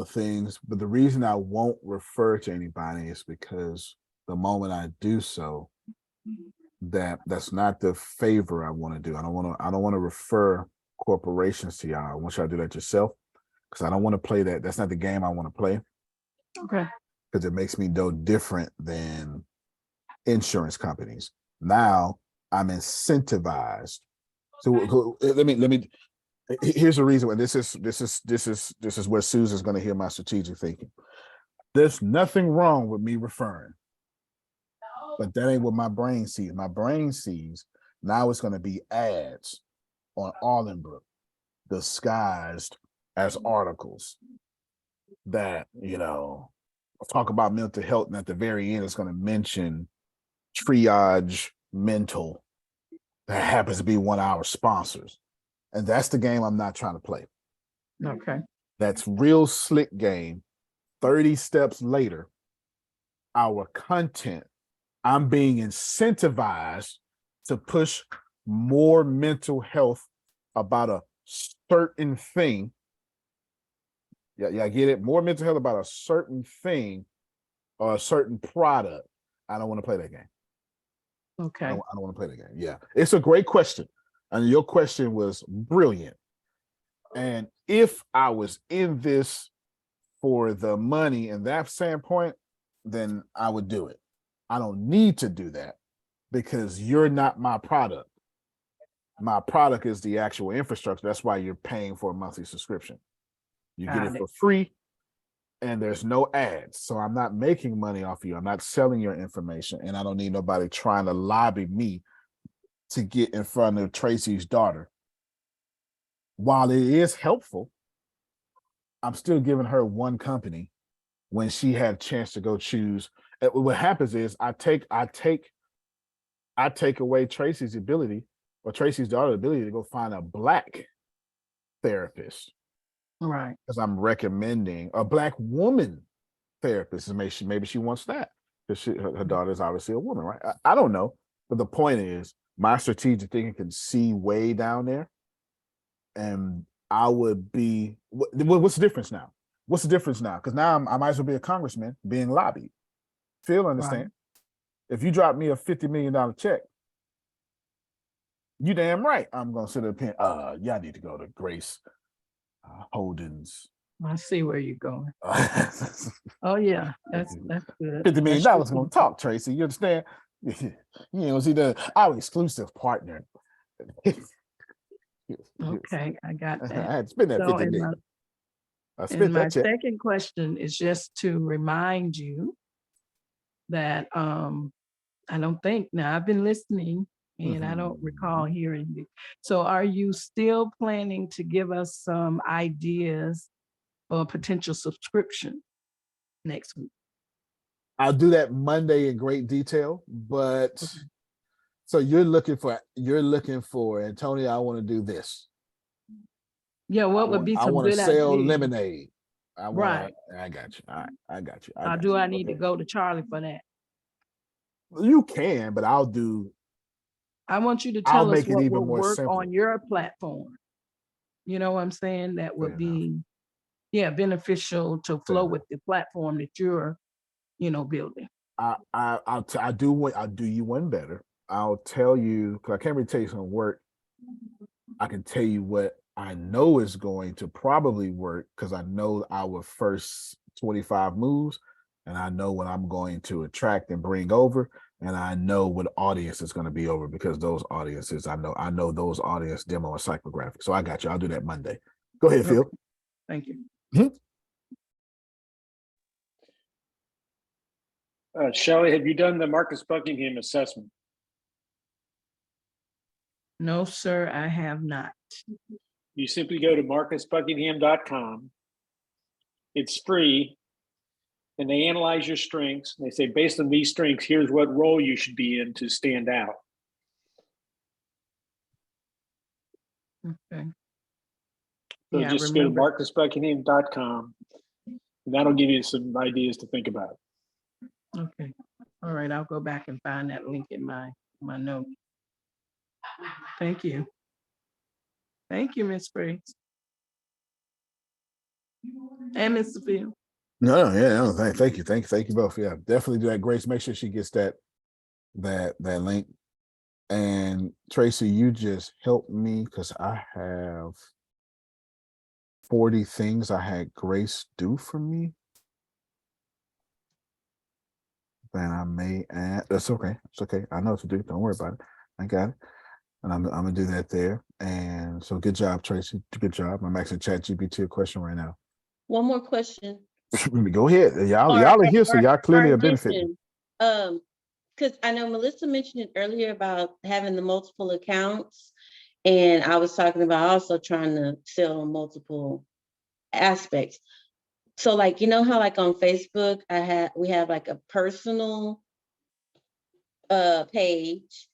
things. But the reason I won't refer to anybody is because the moment I do so, that's not the favor I want to do. I don't want to refer corporations to y'all. I want y'all to do that yourself because I don't want to play that. That's not the game I want to play. Okay. Because it makes me no different than insurance companies. Now I'm incentivized. So let me. Here's the reason. This is where Susan's going to hear my strategic thinking. There's nothing wrong with me referring, but that ain't what my brain sees. My brain sees now it's going to be ads on Arlingbrook disguised as articles that talk about mental health, and at the very end it's going to mention Triage Mental that happens to be one of our sponsors. And that's the game I'm not trying to play. Okay. That's real slick game. 30 steps later, our content, I'm being incentivized to push more mental health about a certain thing. Yeah, I get it. More mental health about a certain thing or a certain product. I don't want to play that game. Okay. I don't want to play the game. Yeah, it's a great question. And your question was brilliant. And if I was in this for the money and that standpoint, then I would do it. I don't need to do that because you're not my product. My product is the actual infrastructure. That's why you're paying for a monthly subscription. You get it for free and there's no ads. So I'm not making money off you. I'm not selling your information, and I don't need nobody trying to lobby me to get in front of Tracy's daughter. While it is helpful, I'm still giving her one company when she had a chance to go choose. What happens is I take away Tracy's ability, or Tracy's daughter's ability, to go find a Black therapist. Right. Because I'm recommending a Black woman therapist, and maybe she wants that because her daughter is obviously a woman, right? I don't know, but the point is, my strategic thinking can see way down there, and I would be. What's the difference now? What's the difference now? Because now I might as well be a congressman being lobbied. Phil, understand? Right. If you drop me a $50 million check, you damn right I'm gonna sit up here. Y'all need to go to Grace Holdings. I see where you're going. Oh yeah, that's good. $50 million gonna talk, Tracy. You understand? See our exclusive partner. Okay, I got that. I had to spend that 50 million. And my second question is just to remind you that I don't think, now I've been listening and I don't recall hearing you. So are you still planning to give us some ideas for potential subscription next week? I'll do that Monday in great detail, but okay. So you're looking for, Antonio, I want to do this. Yeah, what would be some good I want to sell ideas? lemonade. Right. I got you. All right, I got you. Do I need to go to Charlie for that? You can, but I'll do. I want you to tell us what will work on your platform. You know what I'm saying? That would be, beneficial to flow with the platform that you're, building. I'll do you one better. I'll tell you, because I can't really tell you something work. I can tell you what I know is going to probably work, because I know our first 25 moves, and I know what I'm going to attract and bring over, and I know what audience is going to be over, because those audiences, I know those audience demo and psychographic. So I got you. I'll do that Monday. Go ahead, Phil. Thank you. Shelley, have you done the Marcus Buckingham assessment? No, sir, I have not. You simply go to marcusbuckingham.com. It's free, and they analyze your strengths. And they say, based on these strengths, here's what role you should be in to stand out. Okay. So just go to marcusbuckingham.com, and that'll give you some ideas to think about. Okay. All right, I'll go back and find that link in my note. Thank you. Thank you, Ms. Briggs. And Mr. Phil. No, thank you both. Yeah, definitely do that, Grace. Make sure she gets that link. And Tracy, you just helped me because I have 40 things I had Grace do for me. Then I may add. That's okay. It's okay. I know what to do. Don't worry about it. I got it. And I'm gonna do that there. And so good job, Tracy. Good job. I'm asking ChatGPT a question right now. One more question. Go ahead. Y'all are here, so y'all clearly are benefiting. Because I know Melissa mentioned it earlier about having the multiple accounts, and I was talking about also trying to sell on multiple aspects. So, like, you know how like on Facebook, we have like a personal page,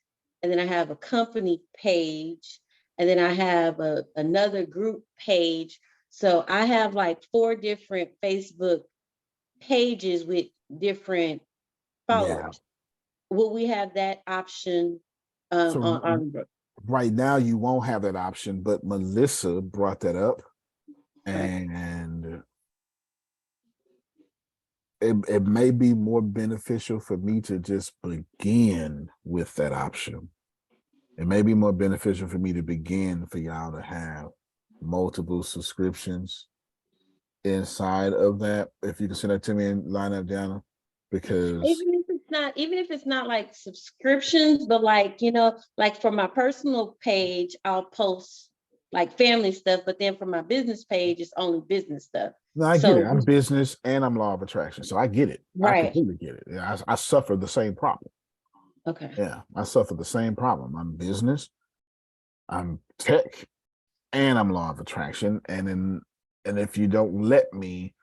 and then I have a company page, and then I have another group page. So I have like 4 different Facebook pages with different followers. Will we have that option So on Arlingbrook? right now you won't have that option, but Melissa brought that up, and it may be more beneficial for me to just begin with that option. It may be more beneficial for me to begin for y'all to have multiple subscriptions inside of that. If you can send that to me and line up, Diana, because even if it's not like subscriptions, but like, you know, like for my personal page, I'll post like family stuff, but then for my business page, it's only business stuff. no, I get it. I'm business and I'm law of attraction, so I get it. Right. I completely get it. Yeah, I suffer the same problem. Okay. Yeah, I suffer the same problem. I'm business, I'm tech, and I'm law of attraction. And if you don't let me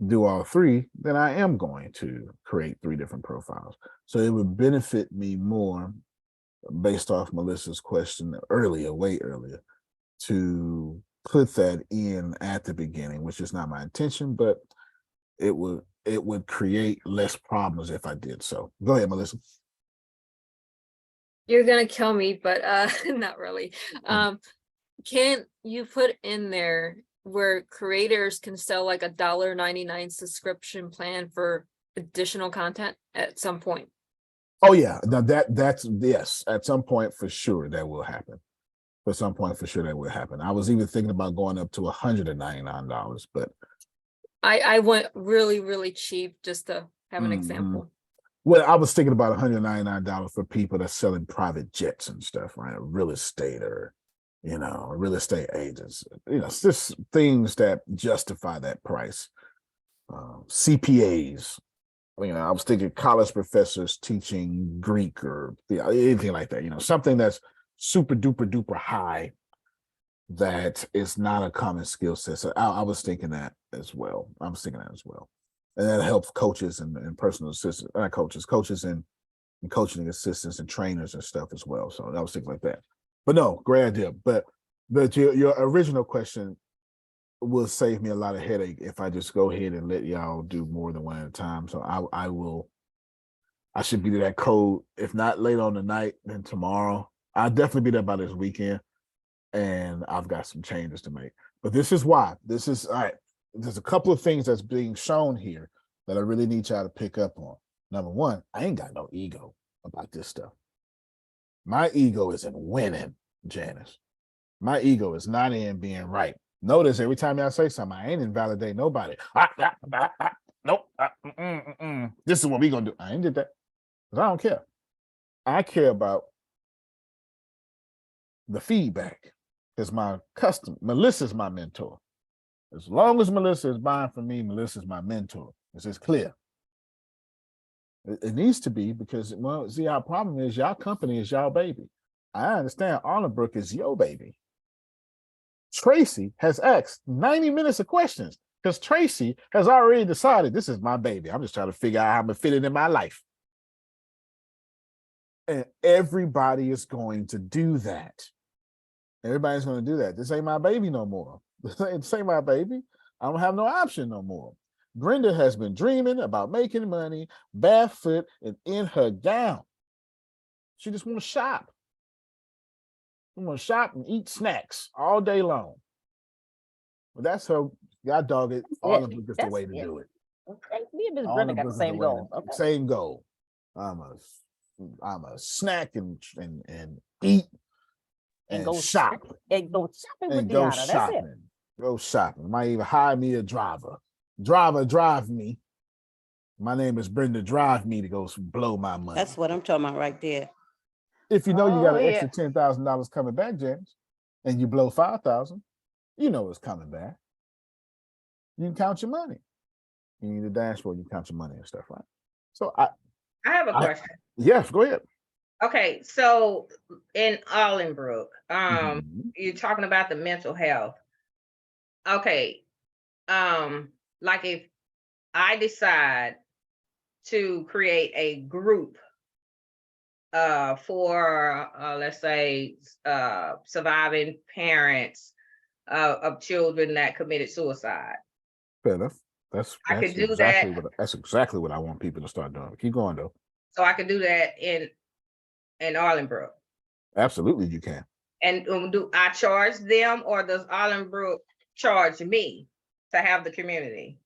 do all 3, then I am going to create 3 different profiles. So it would benefit me more, based off Melissa's question earlier, way earlier, to put that in at the beginning, which is not my intention, but it would create less problems if I did so. Go ahead, Melissa. You're gonna kill me, but not really. Can you put in there where creators can sell like a $1.99 subscription plan for additional content at some point? Oh yeah, now that's yes, at some point for sure that will happen. For some point for sure that will happen. I was even thinking about going up to $199, but I went really, really cheap just to have an example. Well, I was thinking about $199 for people that's selling private jets and stuff, right? Real estate, or real estate agents. It's just things that justify that price. CPAs. I was thinking college professors teaching Greek or anything like that. Something that's super duper duper high that is not a common skill set. So I was thinking that as well. And that helps coaches and personal assistants, not coaches and coaching assistants and trainers and stuff as well. So I was thinking like that. But no, great idea. But your original question will save me a lot of headache if I just go ahead and let y'all do more than one at a time. So I should be to that code, if not late on the night, then tomorrow. I'll definitely be there by this weekend, and I've got some changes to make. But this is why. This is all right. There's a couple of things that's being shown here that I really need y'all to pick up on. Number one, I ain't got no ego about this stuff. My ego is in winning, Janice. My ego is not in being right. Notice every time y'all say something, I ain't invalidate nobody. Nope. This is what we gonna do. I ain't did that. Because I don't care. I care about the feedback. Because Melissa's my mentor. As long as Melissa is buying from me, Melissa's my mentor. This is clear. It needs to be, because, well, see, our problem is y'all company is y'all baby. I understand Arlingbrook is your baby. Tracy has asked 90 minutes of questions because Tracy has already decided this is my baby. I'm just trying to figure out how I'm going to fit it in my life. And everybody is going to do that. Everybody's going to do that. This ain't my baby no more. This ain't my baby. I don't have no option no more. Brenda has been dreaming about making money barefoot and in her gown. She just want to shop. She want to shop and eat snacks all day long. Well, that's her God dog it. That's All it. of it is the That's way to it. do it. Okay, me and Miss All Brenda of got it the is the same way to goal. Okay. same goal. I'm a snack and eat And and go shop and go shopping with and go Deanna. That's it. shopping. Go shopping. Might even hire me a driver. Drive me. My name is Brenda. Drive me to go blow my money. That's what I'm talking about right there. If you know you got Oh, an yeah. extra $10,000 coming back, James, and you blow 5,000, you know it's coming back. You can count your money. You need a dashboard. You count your money and stuff, right? So I have a question. Yes, go ahead. Okay, so in Arlingbrook, Mhm. you're talking about the mental health. Okay, like if I decide to create a group for let's say surviving parents of children that committed suicide. Fair enough. I could do that. That's exactly what I want people to start doing. Keep going though. So I could do that in Arlingbrook. Absolutely, you can. And do I charge them, or does Arlingbrook charge me to have the community?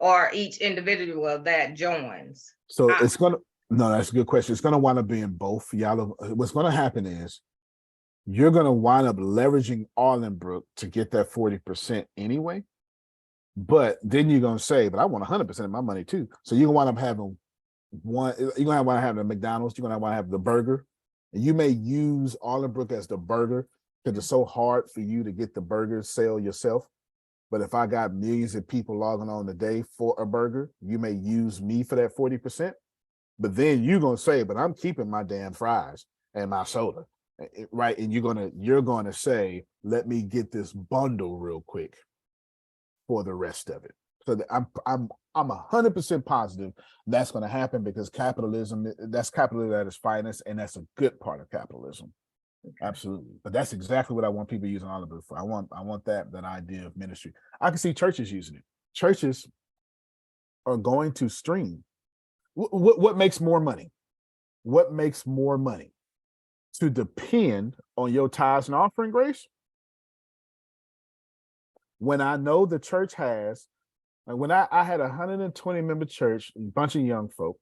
Or each individual that joins? So it's gonna no, that's a good question. It's gonna wind up being both. Y'all, what's gonna happen is you're gonna wind up leveraging Arlingbrook to get that 40% anyway. But then you're gonna say, but I want 100% of my money too. So you're gonna wind up having one, you're gonna want to have the McDonald's, you're gonna want to have the burger, and you may use Arlingbrook as the burger because it's so hard for you to get the burger sale yourself. But if I got millions of people logging on a day for a burger, you may use me for that 40%. But then you're gonna say, but I'm keeping my damn fries and my soda, right? And you're gonna say, let me get this bundle real quick for the rest of it. So I'm 100% positive that's going to happen because that's capitalism at its finest, and that's a good part of capitalism. Absolutely. But that's exactly what I want people using Arlingbrook for. I want that idea of ministry. I can see churches using it. Churches are going to stream. What makes more money? What makes more money? To depend on your tithes and offering, Grace? When I know the church has, like when I had a 120 member church, a bunch of young folk.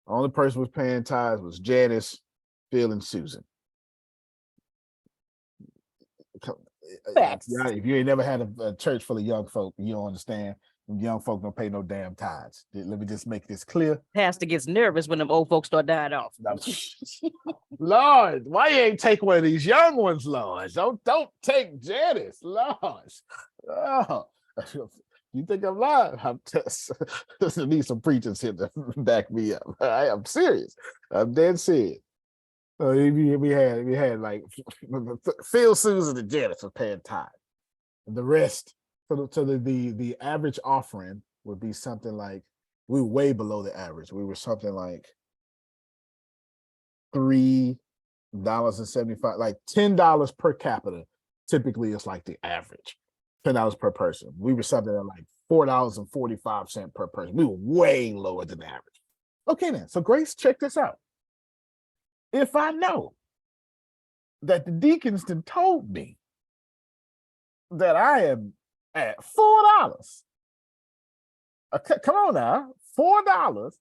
The only person was paying tithes was Janice, Phil, and Susan. Facts. If you ain't never had a church full of young folk, you don't understand. Young folk don't pay no damn tithes. Let me just make this clear. Pastor gets nervous when them old folks start dying off. Lord, why you ain't take one of these young ones, Lord? Don't take Janice, Lord. Oh. You think I'm lying? I'm need some preachers here to back me up. I am serious. I'm dead serious. So we had like Phil, Susan, and Janice were paying tithe. The rest, so the average offering would be something like, we were way below the average. We were something like $3.75, like $10 per capita. Typically, it's like the average. $10 per person. We were something like $4.45 per person. We were way lower than the average. Okay, then. So Grace, check this out. If I know that the deacons then told me that I am at $4, okay, come on now, $4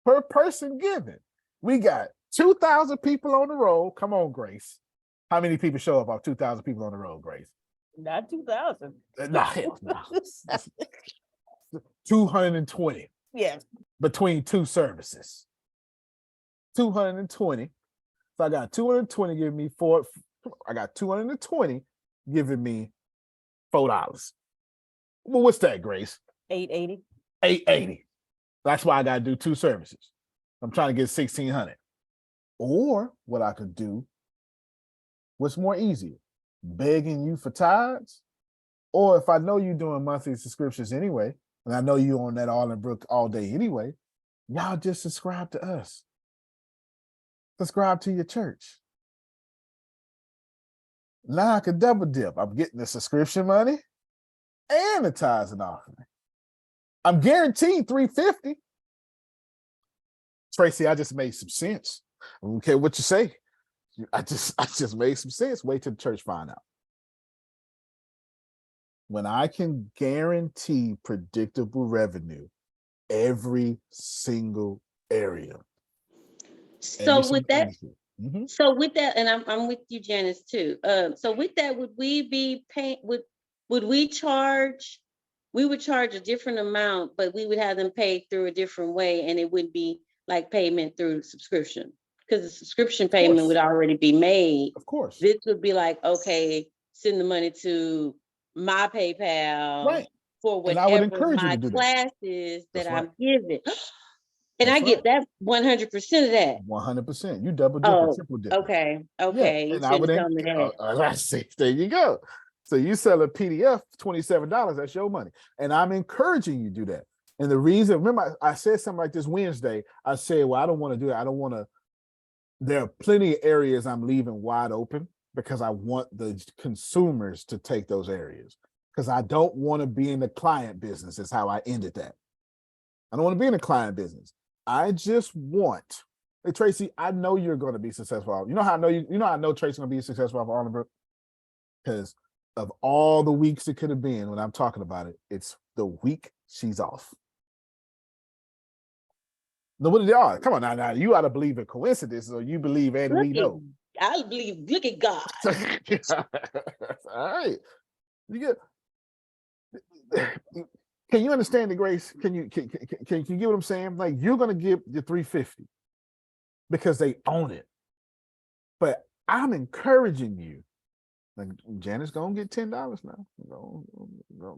per person given. We got 2,000 people on the road. Come on, Grace. How many people show up off 2,000 people on the road, Grace? Not 2,000. No, hell no. 220. Yes. Between two services. 220. So I got 220 giving me I got 220 giving me $4. Well, what's that, Grace? $880. $880. That's why I gotta do two services. I'm trying to get 1,600. Or what I could do, what's more easier? Begging you for tithes, or if I know you're doing monthly subscriptions anyway, and I know you on that Arlingbrook all day anyway, y'all just subscribe to us. Subscribe to your church. Now I can double dip. I'm getting the subscription money and the tithes and offering. I'm guaranteed $350. Tracy, I just made some sense. I don't care what you say. I just made some sense. Wait till the church find out. When I can guarantee predictable revenue every single area. Every So with single that, industry. Mhm. so with that, and I'm with you, Janice, too. So with that, would we be paying, would we charge, we would charge a different amount, but we would have them paid through a different way, and it wouldn't be like payment through subscription? Because the subscription payment would already be made. Of course. This would be like, okay, send the money to my PayPal Right. for And I would whatever encourage you to my do that. classes that That's right. I'm giving. And That's I get that 100% of that. 100%. You double dip, Oh, triple dip. okay, Yeah, okay. You and I would shouldn't tell me that. I see. There you go. So you sell a PDF $27. That's your money, and I'm encouraging you to do that. And the reason, remember, I said something like this Wednesday. I said, "Well, I don't want to do that. I don't want to." There are plenty of areas I'm leaving wide open because I want the consumers to take those areas. Because I don't want to be in the client business. Is how I ended that. I don't want to be in the client business. I just want. Hey Tracy, I know you're going to be successful. You know how I know you. You know how I know Tracy's going to be successful off Arlingbrook? Because of all the weeks it could have been when I'm talking about it, it's the week she's off. Nobody they are. Come on now. You ought to believe in coincidences, or you believe and we know. I believe. Look at God. All right. You get. Can you understand the grace? Can you get what I'm saying? Like you're going to give the 350 because they own it. But I'm encouraging you. Like Janice gonna get $10 now.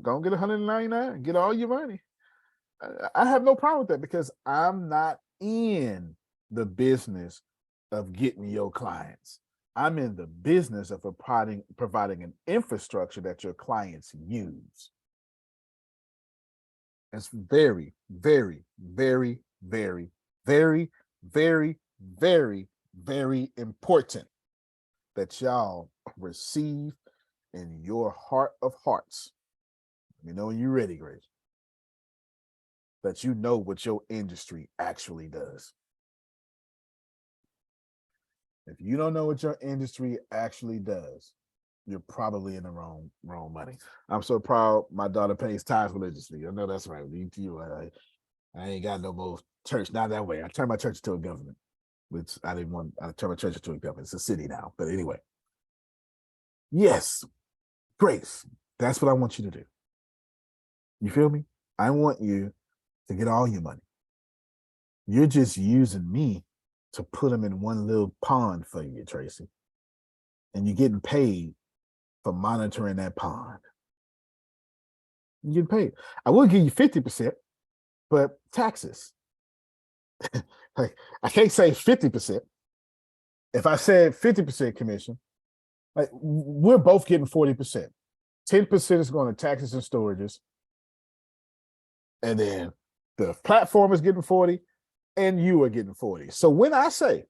Go get 199. Get all your money. I have no problem with that because I'm not in the business of getting your clients. I'm in the business of providing an infrastructure that your clients use. It's very, very, very, very, very, very, very, very important that y'all receive in your heart of hearts. You know when you're ready, Grace. That you know what your industry actually does. If you don't know what your industry actually does, you're probably in the wrong money. I'm so proud my daughter pays tithes religiously. I know that's right. I ain't got no more church, not that way. I turned my church into a government, which I didn't want. I turned my church into a government. It's a city now. But anyway, yes, Grace, that's what I want you to do. You feel me? I want you to get all your money. You're just using me to put them in one little pond for you, Tracy. And you're getting paid for monitoring that pond. You're getting paid. I will give you 50%, but taxes. Like I can't say 50%. If I said 50% commission, like we're both getting 40%. 10% is going to taxes and storages. And then the platform is getting 40 and you are getting 40. So when I say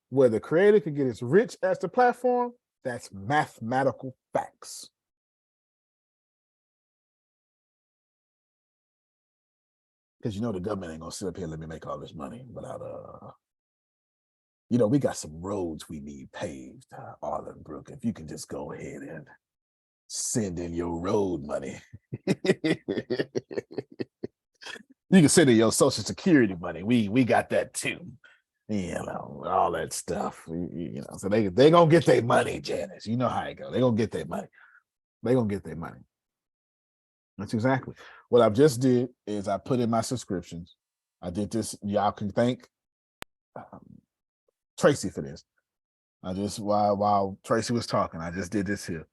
where the creator can get as rich as the platform, that's mathematical facts. Because you know the government ain't gonna sit up here and let me make all this money without we got some roads we need paved, Arlingbrook. If you can just go ahead and send in your road money. You can send in your Social Security money. We got that too. All that stuff. So they gonna get their money, Janice. You know how it go. They gonna get their money. They gonna get their money. That's exactly what I've just did. Is I put in my subscriptions. I did this. Y'all can thank Tracy for this. I just while Tracy was talking, I just did this here.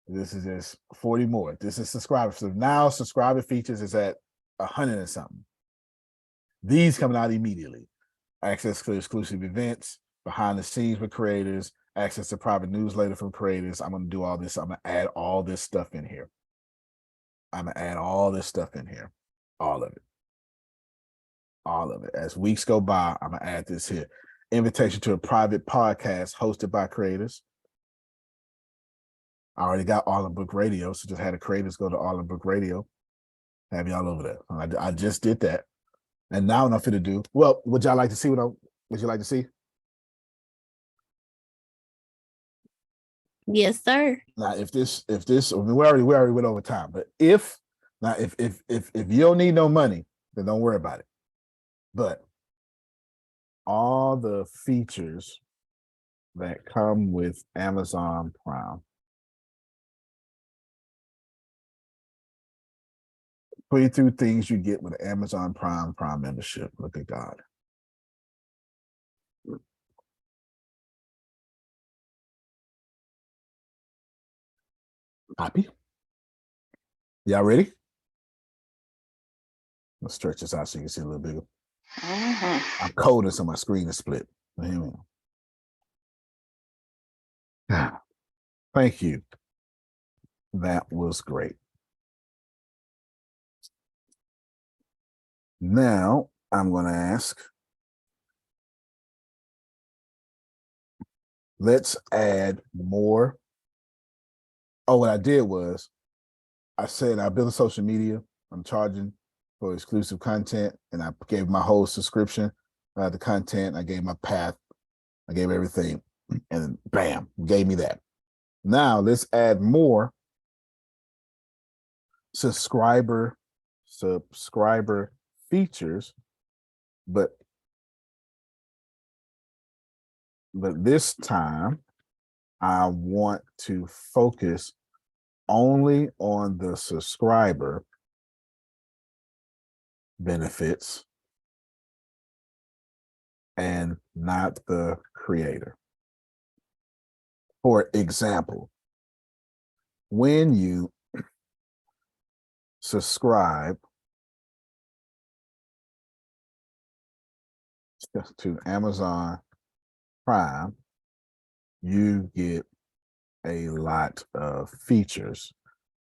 This is just 40 more. This is subscriber. So now subscriber features is at 100 and something. These coming out immediately. Access to exclusive events, behind the scenes with creators, access to private newsletter from creators. I'm going to do all this. I'm going to add all this stuff in here. I'm going to add all this stuff in here. All of it. All of it. As weeks go by, I'm going to add this here. Invitation to a private podcast hosted by creators. I already got Arlingbrook Radio, so just had the creators go to Arlingbrook Radio. Have y'all over there. I just did that. And now what I'm finna do, well, would y'all like to see would you like to see? Yes, sir. Now, if this, I mean, we already went over time, but if you don't need no money, then don't worry about it. But all the features that come with Amazon Prime, 22 things you get with Amazon Prime membership. Look at God. Copy. Y'all ready? Let's stretch this out so you can see a little bigger. I'm coding, so my screen is split. Here we go. Thank you. That was great. Now I'm going to ask, let's add more. Oh, what I did was I said I built a social media. I'm charging for exclusive content, and I gave my whole subscription, the content. I gave my path. I gave everything, and bam, gave me that. Now let's add more subscriber features, but this time I want to focus only on the subscriber benefits and not the creator. For example, when you subscribe to Amazon Prime, you get a lot of features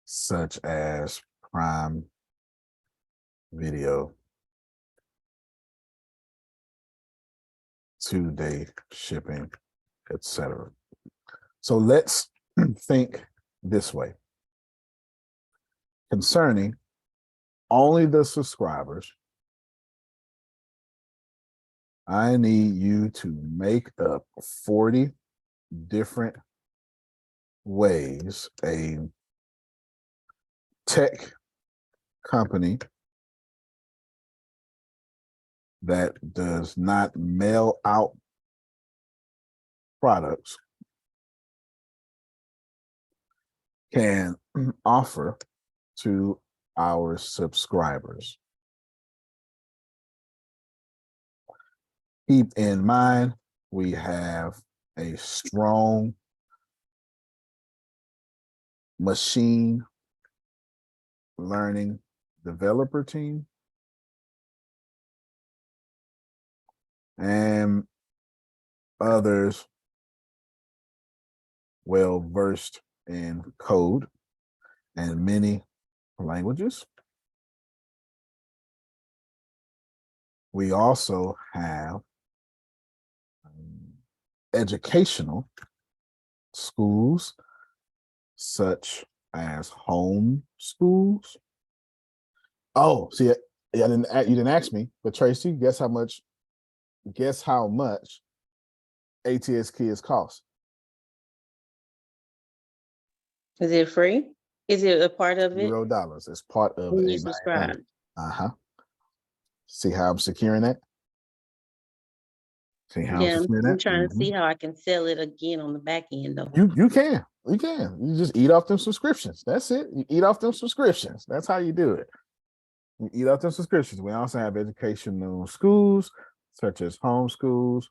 such as Prime Video, 2-day shipping, etc. So let's think this way. Concerning only the subscribers, I need you to make up 40 different ways a tech company that does not mail out products can offer to our subscribers. Keep in mind, we have a strong machine learning developer team and others well versed in code and many languages. We also have educational schools such as home schools. Oh, see, you didn't ask me, but Tracy, guess how much ATS Kids cost? Is it free? Is it a part of it? $0. It's part of When the you subscribe. See how I'm securing that? See how I'm securing that? I'm trying to see how I can sell it again on the back end though. You can. You just eat off them subscriptions. That's it. You eat off them subscriptions. That's how you do it. You eat off them subscriptions. We also have educational schools such as homeschools,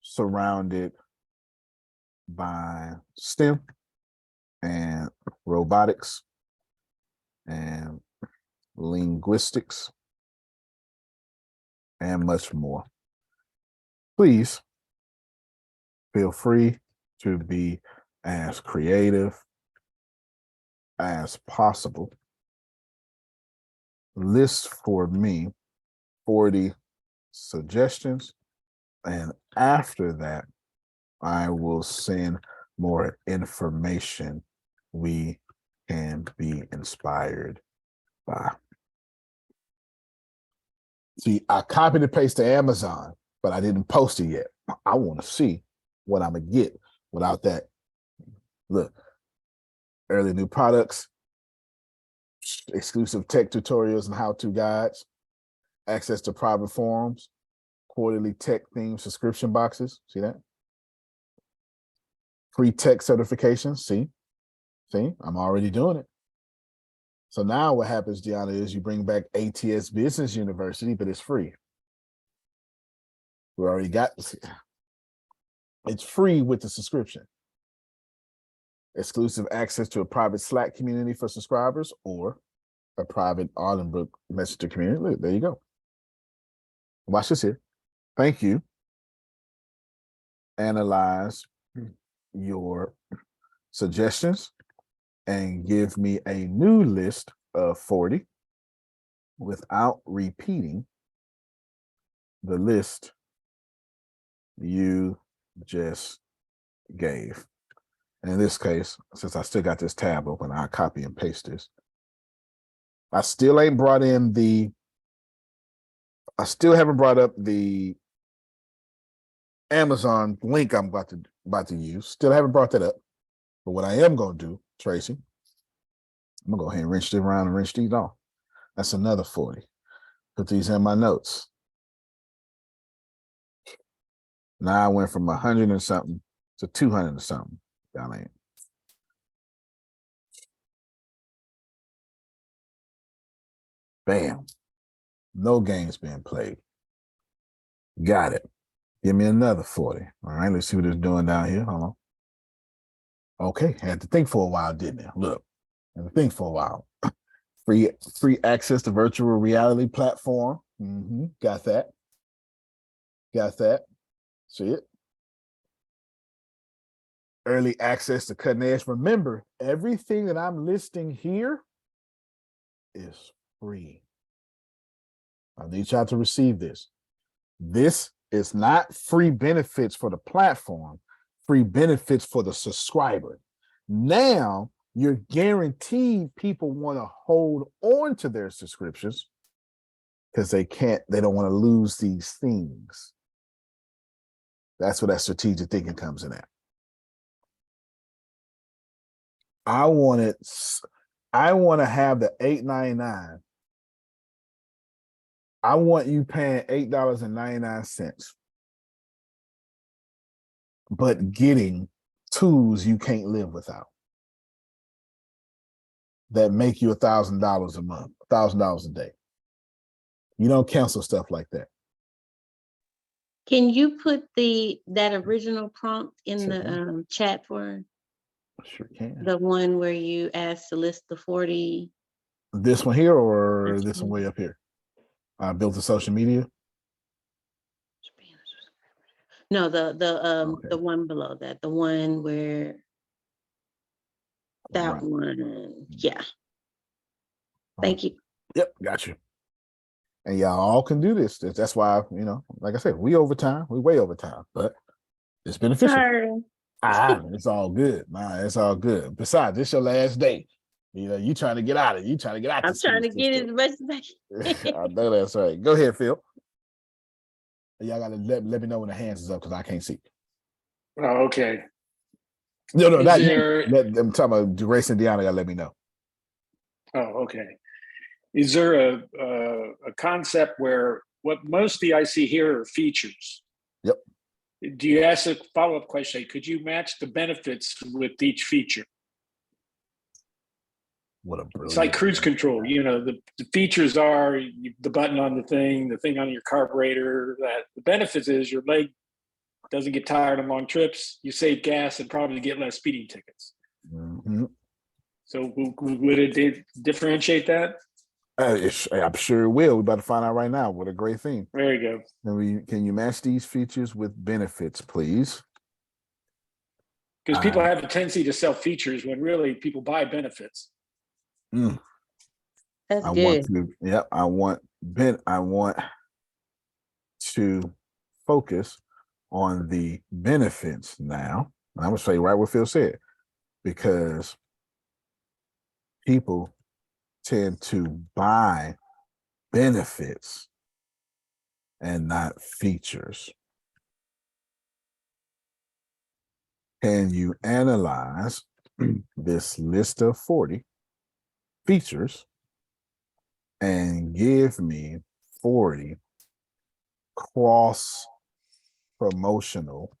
surrounded by STEM and robotics and linguistics and much more. Please feel free to be as creative as possible. List for me 40 suggestions, and after that, I will send more information we can be inspired by. See, I copied and pasted to Amazon. but I didn't post it yet. I want to see what I'm gonna get without that. Look, early new products, exclusive tech tutorials and how-to guides, access to private forums, quarterly tech themed subscription boxes. See that? Free tech certifications. See, I'm already doing it. So now what happens, Gianna, is you bring back ATS Business University, but it's free. We already got this. It's free with the subscription. Exclusive access to a private Slack community for subscribers or a private Arlingbrook Messenger community. Look, there you go. Watch this here. Thank you. Analyze your suggestions and give me a new list of 40 without repeating the list you just gave. In this case, since I still got this tab open, I'll copy and paste this. I still haven't brought up the Amazon link I'm about to use. Still haven't brought that up. But what I am going to do, Tracy, I'm going to go ahead and wrench this around and wrench these off. That's another 40. Put these in my notes. Now I went from 100 and something to 200 and something. Y'all ain't. Bam. No games being played. Got it. Give me another 40. All right, let's see what it's doing down here. Hold on. Okay, had to think for a while, didn't it? Look, had to think for a while. Free access to virtual reality platform. Got that. Got that. See it? Early access to cutting edge. Remember, everything that I'm listing here is free. I need y'all to receive this. This is not free benefits for the platform, free benefits for the subscriber. Now you're guaranteed people want to hold on to their subscriptions because they don't want to lose these things. That's where that strategic thinking comes in at. I want to have the $8.99. I want you paying $8.99, but getting tools you can't live without that make you $1,000 a month, $1,000 a day. You don't cancel stuff like that. Can you put that original prompt in the chat for Sure can. the one where you asked to list the 40? This one here or this one way up here? I built a social media. No, the one below that, the one where that Right. one. Yeah. Thank you. Yep, got you. And y'all all can do this. That's why, like I said, we overtime, we way overtime, but it's beneficial. Sorry. It's all good. It's all good. Besides, it's your last day. You trying to get out of it. You trying to get out. I'm trying to get as much as I can. I know that's right. Go ahead, Phil. Y'all gotta let me know when the hands is up because I can't see. Oh, okay. No, not you. I'm talking about Grace and Deanna. Gotta let me know. Oh, okay. Is there a concept where what mostly I see here are features? Yep. Do you ask a follow-up question? Could you match the benefits with each feature? What a brilliant. It's like cruise control. The features are the button on the thing on your carburetor. That the benefits is your leg doesn't get tired on long trips. You save gas and probably get less speeding tickets. Mm-hmm. So would it differentiate that? I'm sure it will. We're about to find out right now. What a great thing. There you go. Can you match these features with benefits, please? Because people have a tendency to sell features when really people buy benefits. That's I good. want to focus on the benefits now. I'm gonna say right what Phil said, because people tend to buy benefits and not features. Can you analyze this list of 40 features and give me 40 cross promotional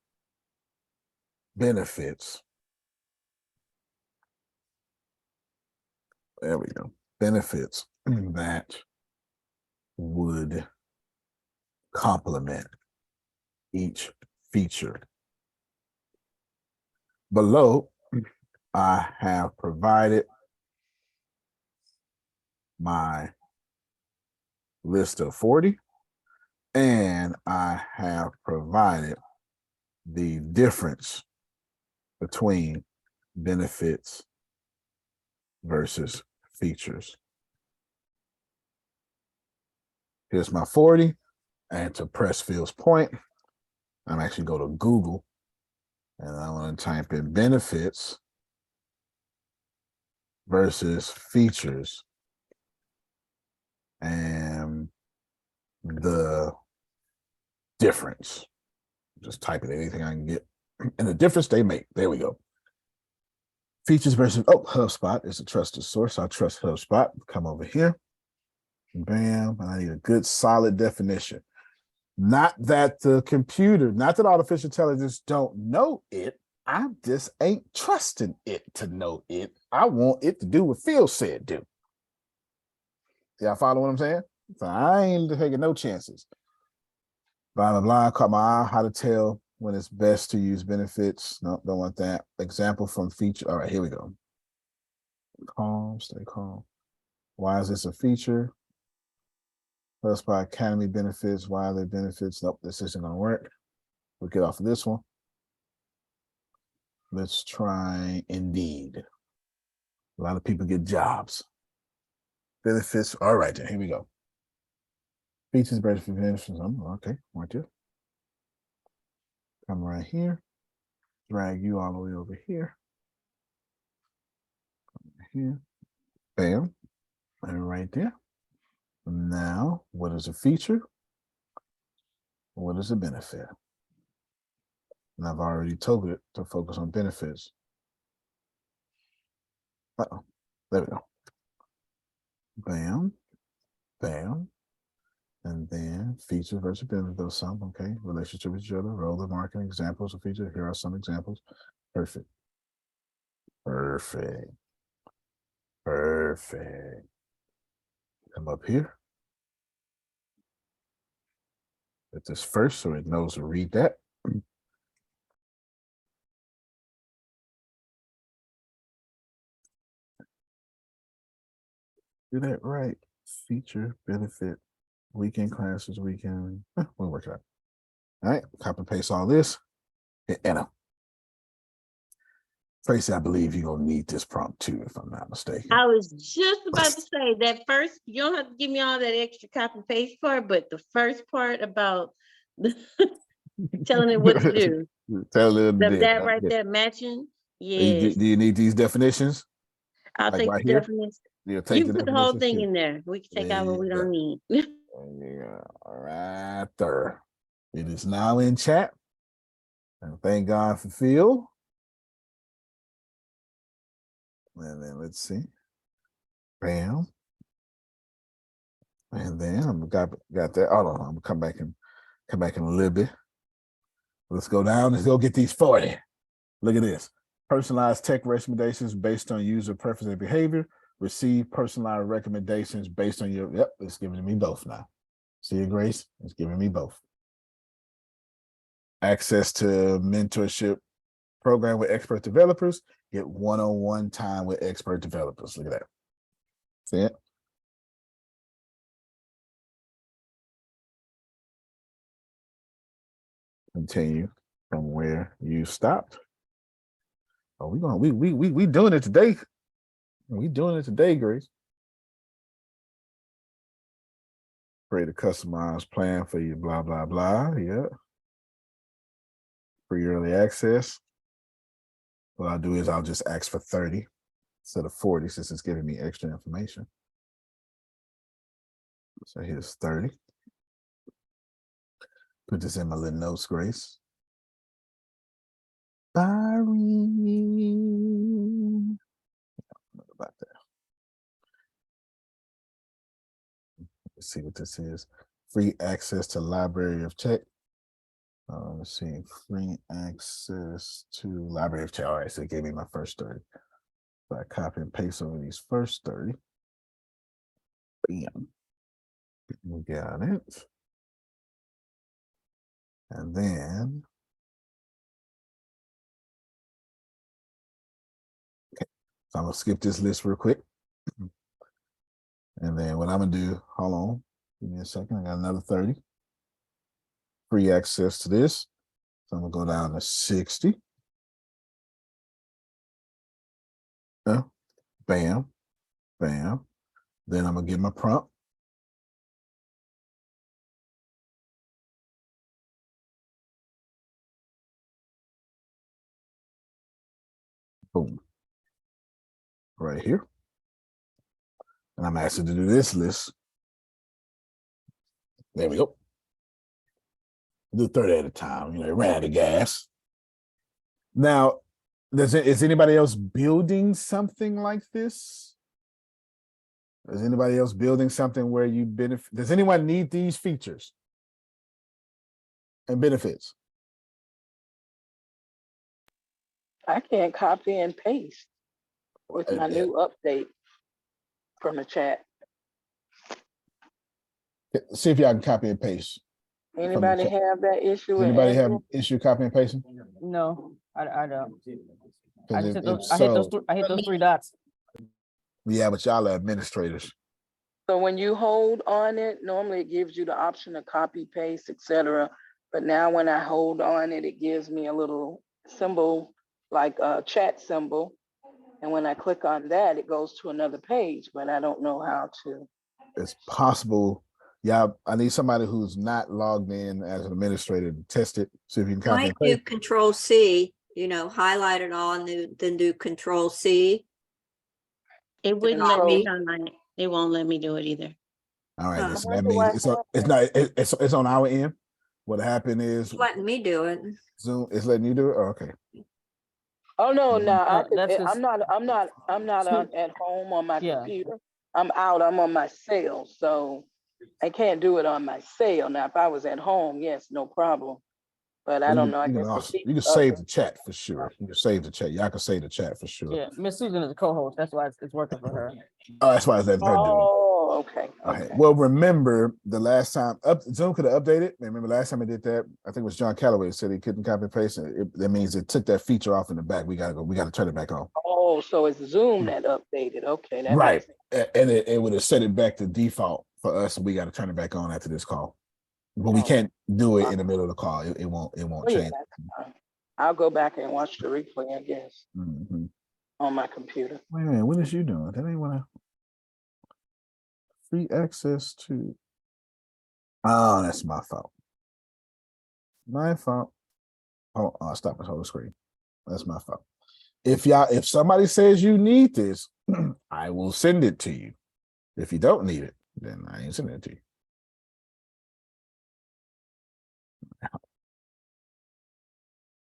benefits? There we go. Benefits that would complement each feature. Below, I have provided my list of 40, and I have provided the difference between benefits versus features. Here's my 40, and to Pressfield's point, I'm actually go to Google, and I want to type in benefits versus features, and the difference. Just type in anything I can get, and the difference they make. There we go. Features versus, oh, HubSpot is a trusted source. I trust HubSpot. Come over here. Bam. I need a good solid definition. Not that the computer, not that artificial intelligence don't know it. I just ain't trusting it to know it. I want it to do what Phil said do. Y'all follow what I'm saying? So I ain't taking no chances. Blah, blah, blah. Caught my eye. How to tell when it's best to use benefits. No, don't want that. Example from feature. All right, here we go. Calm, stay calm. Why is this a feature? HubSpot Academy benefits. Why are they benefits? Nope, this isn't going to work. We'll get off of this one. Let's try Indeed. A lot of people get jobs. Benefits. All right, then here we go. Features, benefits. Okay, right there. Come right here. Drag you all the way over here. Here. Bam. And right there. Now, what is a feature? What is a benefit? And I've already told it to focus on benefits. Uh-oh. There we go. Bam. Bam. And then feature versus benefit. Some, okay. Relationship with each other, role of marketing, examples of feature. Here are some examples. Perfect. Perfect. Perfect. Come up here. Hit this first so it knows to read that. Do that right. Feature, benefit, weekend classes, weekend. We'll work it out. All right, copy and paste all this. Hit enter. Tracy, I believe you're gonna need this prompt too, if I'm not mistaken. I was just about to say that first, you don't have to give me all that extra copy and paste part, but the first part about telling it what to do. Tell it That right there matching. Yes. Do you need these definitions? I'll like take right the here? definition. You take can the put the whole definitions thing too. in there. We can take There out what you we don't need. Yeah, all right there. It is now in chat. And thank God for Phil. And then let's see. Bam. And then I'm got that. Hold on, I'm gonna come back in a little bit. Let's go down. Let's go get these 40. Look at this. Personalized tech recommendations based on user preference and behavior. Receive personalized recommendations based on your. Yep, it's giving me both now. See you, Grace? It's giving me both. Access to mentorship program with expert developers. Get one-on-one time with expert developers. Look at that. See it? Continue from where you stopped. Oh, we doing it today. We doing it today, Grace. Create a customized plan for you, blah, blah, blah. Yeah. Free early access. What I'll do is I'll just ask for 30 instead of 40 since it's giving me extra information. So here's 30. Put this in my little notes, Grace. Sorry. About that. Let's see what this is. Free access to library of tech. Let's see, free access to library of tech. All right, so it gave me my first 30. So I copy and paste over these first 30. Bam. We got it. And then, okay, so I'm gonna skip this list real quick. And then what I'm gonna do, hold on, give me a second. I got another 30. Free access to this. So I'm gonna go down to 60. Bam, bam. Then I'm gonna get my prompt. Boom. Right here. And I'm asking to do this list. There we go. Do 30 at a time. You know, ran out of gas. Now, is anybody else building something like this? Is anybody else building something where you benefit? Does anyone need these features and benefits? I can't copy and paste with my new update from the chat. See if y'all can copy and paste. Anybody have that issue? Does anybody have issue copying and pasting? No, I don't. I Because just hit if those, I hit those, so, I hit those 3 dots. yeah, but y'all are administrators. So when you hold on it, normally it gives you the option to copy, paste, etc. But now when I hold on it, it gives me a little symbol, like a chat symbol. And when I click on that, it goes to another page, but I don't know how to. It's possible. Yeah, I need somebody who's not logged in as an administrator to test it. See if you can copy Might and do paste. Control C, you know, highlight it all and then do Control C. It wouldn't let me. Control- It won't let me do it either. All right, Huh. so that means it's on our end. What happened is It's letting me do it. Zoom is letting you do it. Oh, okay. Oh no, no, that's I'm not at home on my Yeah. computer. I'm out, I'm on my cell, so I can't do it on my cell. Now, if I was at home, yes, no problem. But I don't know, I guess. You can save the chat for sure. You can save the chat. Y'all can save the chat for sure. Yeah, Miss Susan is a co-host. That's why it's working for her. Oh, that's why it's letting her do it. Oh, okay. Okay. Well, remember the last time Zoom could have updated. Remember last time I did that? I think it was John Calloway said he couldn't copy and paste. That means it took that feature off in the back. We gotta turn it back on. Oh, so it's Zoom that updated. Okay, that Right. makes And it would have set it back to default for us. We got to turn it back on after this call. But we can't do it in the middle of the call. It won't change. Yeah, I'll go back and watch the replay, I guess, on my computer. Wait a minute, what is you doing? That ain't what I free access to. Oh, that's my fault. My fault. Oh, stop this whole screen. That's my fault. If somebody says you need this, I will send it to you. If you don't need it, then I ain't sending it to you.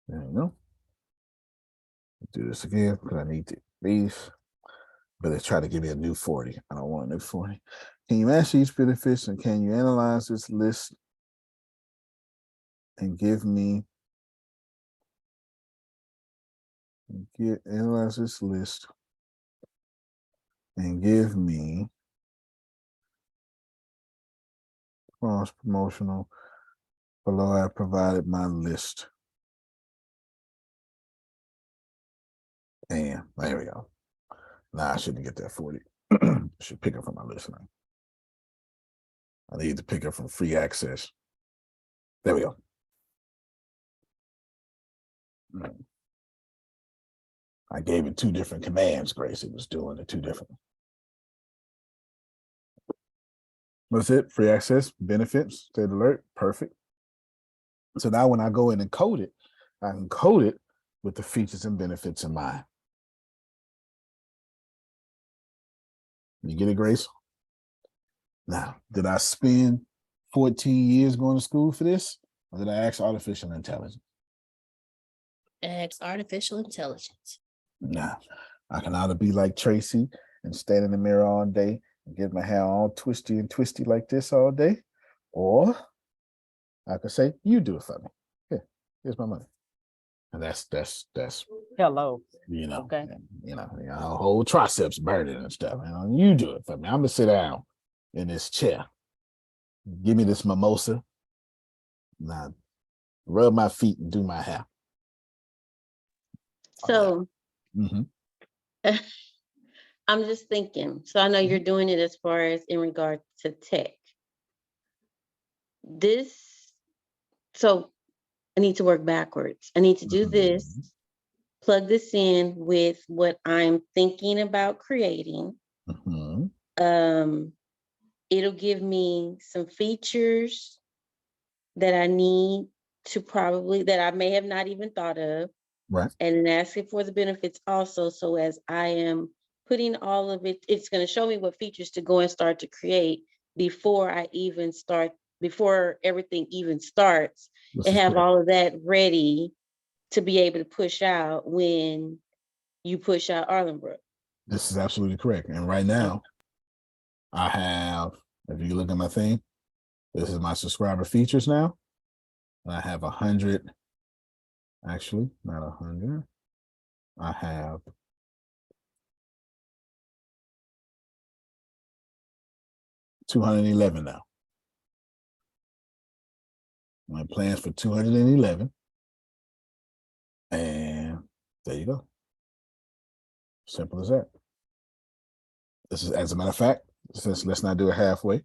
There you go. Do this again because I need to leave. But it's trying to give me a new 40. I don't want a new 40. Can you match each benefits and can you analyze this list and give me analyze this list and give me cross promotional below I provided my list. And there we go. Nah, I shouldn't get that 40. I should pick up from my list now. I need to pick up from free access. There we go. I gave it 2 different commands, Grace. It was doing the 2 different. That's it. Free access, benefits, state alert, perfect. So now when I go in and code it, I can code it with the features and benefits in mind. You get it, Grace? Now, did I spend 14 years going to school for this? Or did I ask artificial intelligence? Ask artificial intelligence. Nah, I can either be like Tracy and stand in the mirror all day and get my hair all twisty and twisty like this all day, or I could say, you do it for me. Here, here's my money. And that's Hello. okay. Whole triceps burning and stuff. You do it for me. I'm gonna sit down in this chair. Give me this mimosa. Now rub my feet and do my hair. So Mm-hmm. I'm just thinking, so I know you're doing it as far as in regard to tech. So I need to work backwards. I need to do this, plug this in with what I'm thinking about creating. It'll give me some features that I need to that I may have not even thought of. Right. And then asking for the benefits also. So as I am putting all of it, it's going to show me what features to go and start to create before everything even starts, and have all of that ready to be able to push out when you push out Arlingbrook. This is absolutely correct. And right now, I have, if you look at my thing, this is my subscriber features now. And I have 100, actually, not 100. I have 211 now. My plans for 211. And there you go. Simple as that. This is, as a matter of fact, since let's not do it halfway.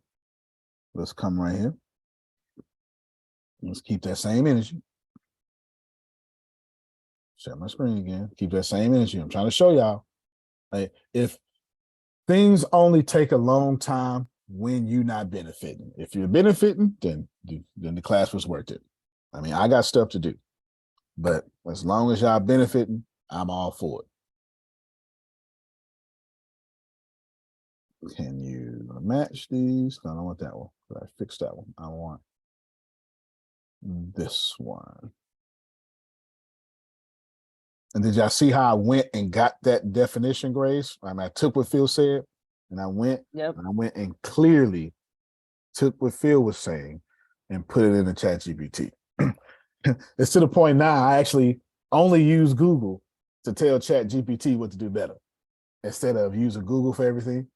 Let's come right here. Let's keep that same energy. Share my screen again. Keep that same energy. I'm trying to show y'all. Like, if things only take a long time when you're not benefiting. If you're benefiting, then the class was worth it. I mean, I got stuff to do. But as long as y'all benefiting, I'm all for it. Can you match these? No, I don't want that one. I fixed that one. I want this one. And did y'all see how I went and got that definition, Grace? I mean, I took what Phil said and I went, and clearly took what Phil was saying and put it in the ChatGPT. It's to the point now I actually only use Google to tell ChatGPT what to do better instead of using Google for everything.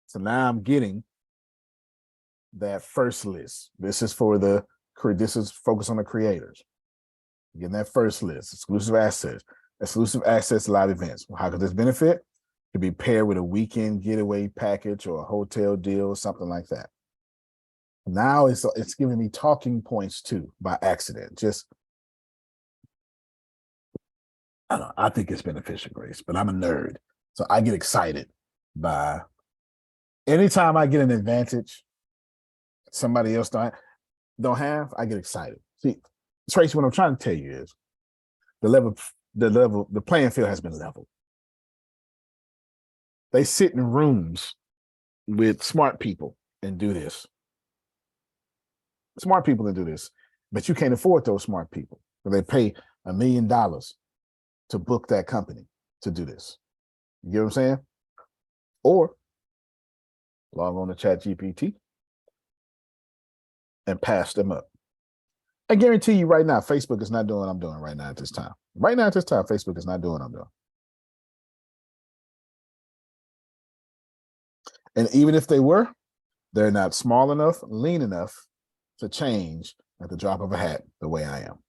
So now I'm getting that first list. This is focus on the creators. Getting that first list, exclusive access to live events. How could this benefit? It could be paired with a weekend getaway package or a hotel deal, something like that. Now it's giving me talking points too by accident. Just, I don't know, I think it's beneficial, Grace, but I'm a nerd. So I get excited by anytime I get an advantage somebody else don't have, I get excited. See, Tracy, what I'm trying to tell you is the playing field has been leveled. They sit in rooms with smart people and do this. Smart people that do this, but you can't afford those smart people. They pay $1 million to book that company to do this. You get what I'm saying? Or log on to ChatGPT and pass them up. I guarantee you right now, Facebook is not doing what I'm doing right now at this time. Right now at this time, Facebook is not doing what I'm doing. And even if they were, they're not small enough, lean enough to change at the drop of a hat the way I am.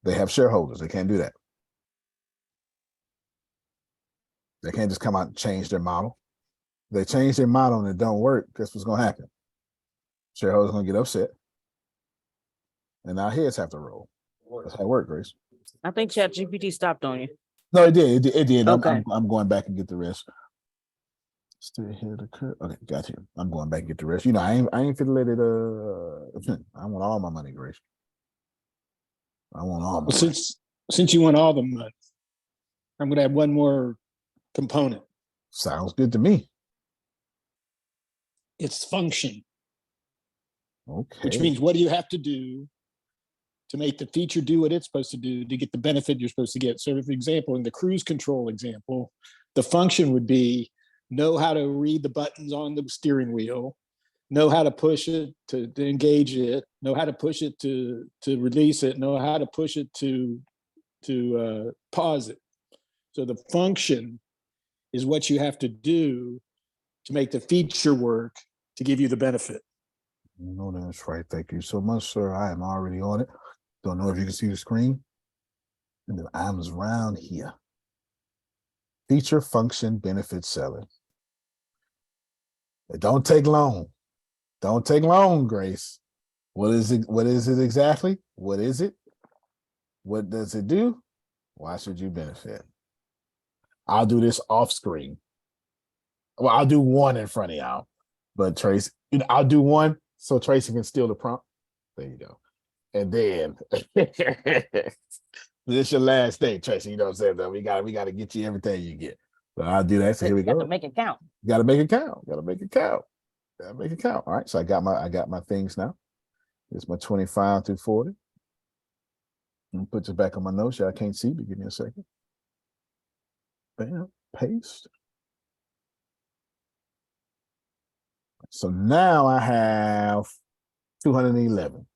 They have shareholders. They can't do that. They can't just come out and change their model. If they change their model and it don't work, guess what's going to happen? Shareholders are going to get upset. And our heads have to roll. That's how it works, Grace. I think ChatGPT stopped on you. No, it did. It did. Okay. I'm going back and get the rest. Stay ahead of the curve. Okay, got you. I'm going back and get the rest. You know, I ain't finna let it. I want all my money, Grace. I want all my money. Since you want all the money, I'm gonna add one more component. Sounds good to me. It's function, Okay. which means what do you have to do to make the feature do what it's supposed to do to get the benefit you're supposed to get. So for example, in the cruise control example, the function would be know how to read the buttons on the steering wheel, know how to push it to engage it, know how to push it to release it, know how to push it to pause it. So the function is what you have to do to make the feature work to give you the benefit. No, that's right. Thank you so much, sir. I am already on it. Don't know if you can see the screen. And then I'm around here. Feature, function, benefit, selling. It don't take long. Don't take long, Grace. What is it? What is it exactly? What is it? What does it do? Why should you benefit? I'll do this off screen. Well, I'll do one in front of y'all. But Tracy, I'll do one so Tracy can steal the prompt. There you go. And then this your last day, Tracy. You know what I'm saying? Though we got to get you everything you get. But I'll do that. So here we go. To make it count. Got to make it count. Got to make it count. Got to make it count. All right. So I got my things now. It's my 25 through 40. And put this back on my notes. I can't see, but give me a second. Bam. Paste. So now I have 211.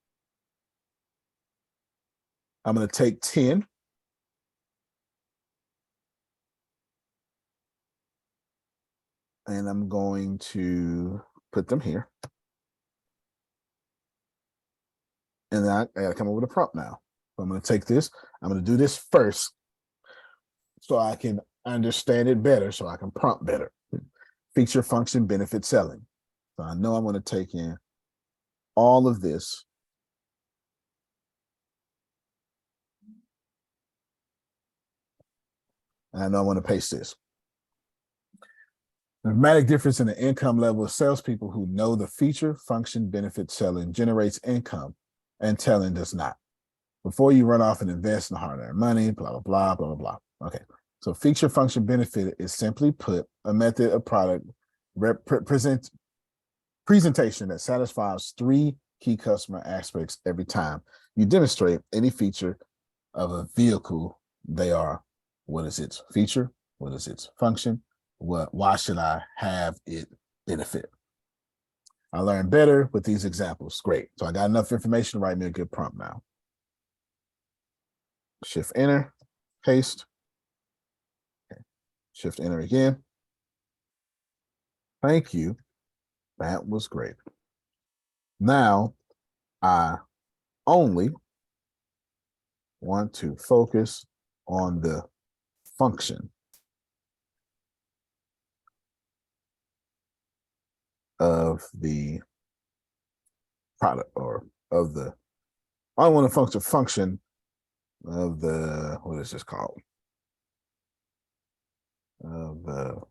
I'm going to take 10. And I'm going to put them here. And then I got to come up with a prompt now. So I'm going to take this. I'm going to do this first so I can understand it better, so I can prompt better. Feature, function, benefit, selling. So I know I'm going to take in all of this. And I know I want to paste this. The dramatic difference in the income level of salespeople who know the feature, function, benefit, selling generates income, and telling does not. Before you run off and invest in hard-earned money, blah, blah, blah, blah, blah, blah. Okay. So feature, function, benefit is simply put a method of product presentation that satisfies three key customer aspects every time you demonstrate any feature of a vehicle. They are, what is its feature? What is its function? Why should I have it benefit? I learned better with these examples. Great. So I got enough information to write me a good prompt now. Shift enter, paste. Okay. Shift enter again. Thank you. That was great. Now I only want to focus on the function of the product, or of the, I want to function of the, what is this called? Of the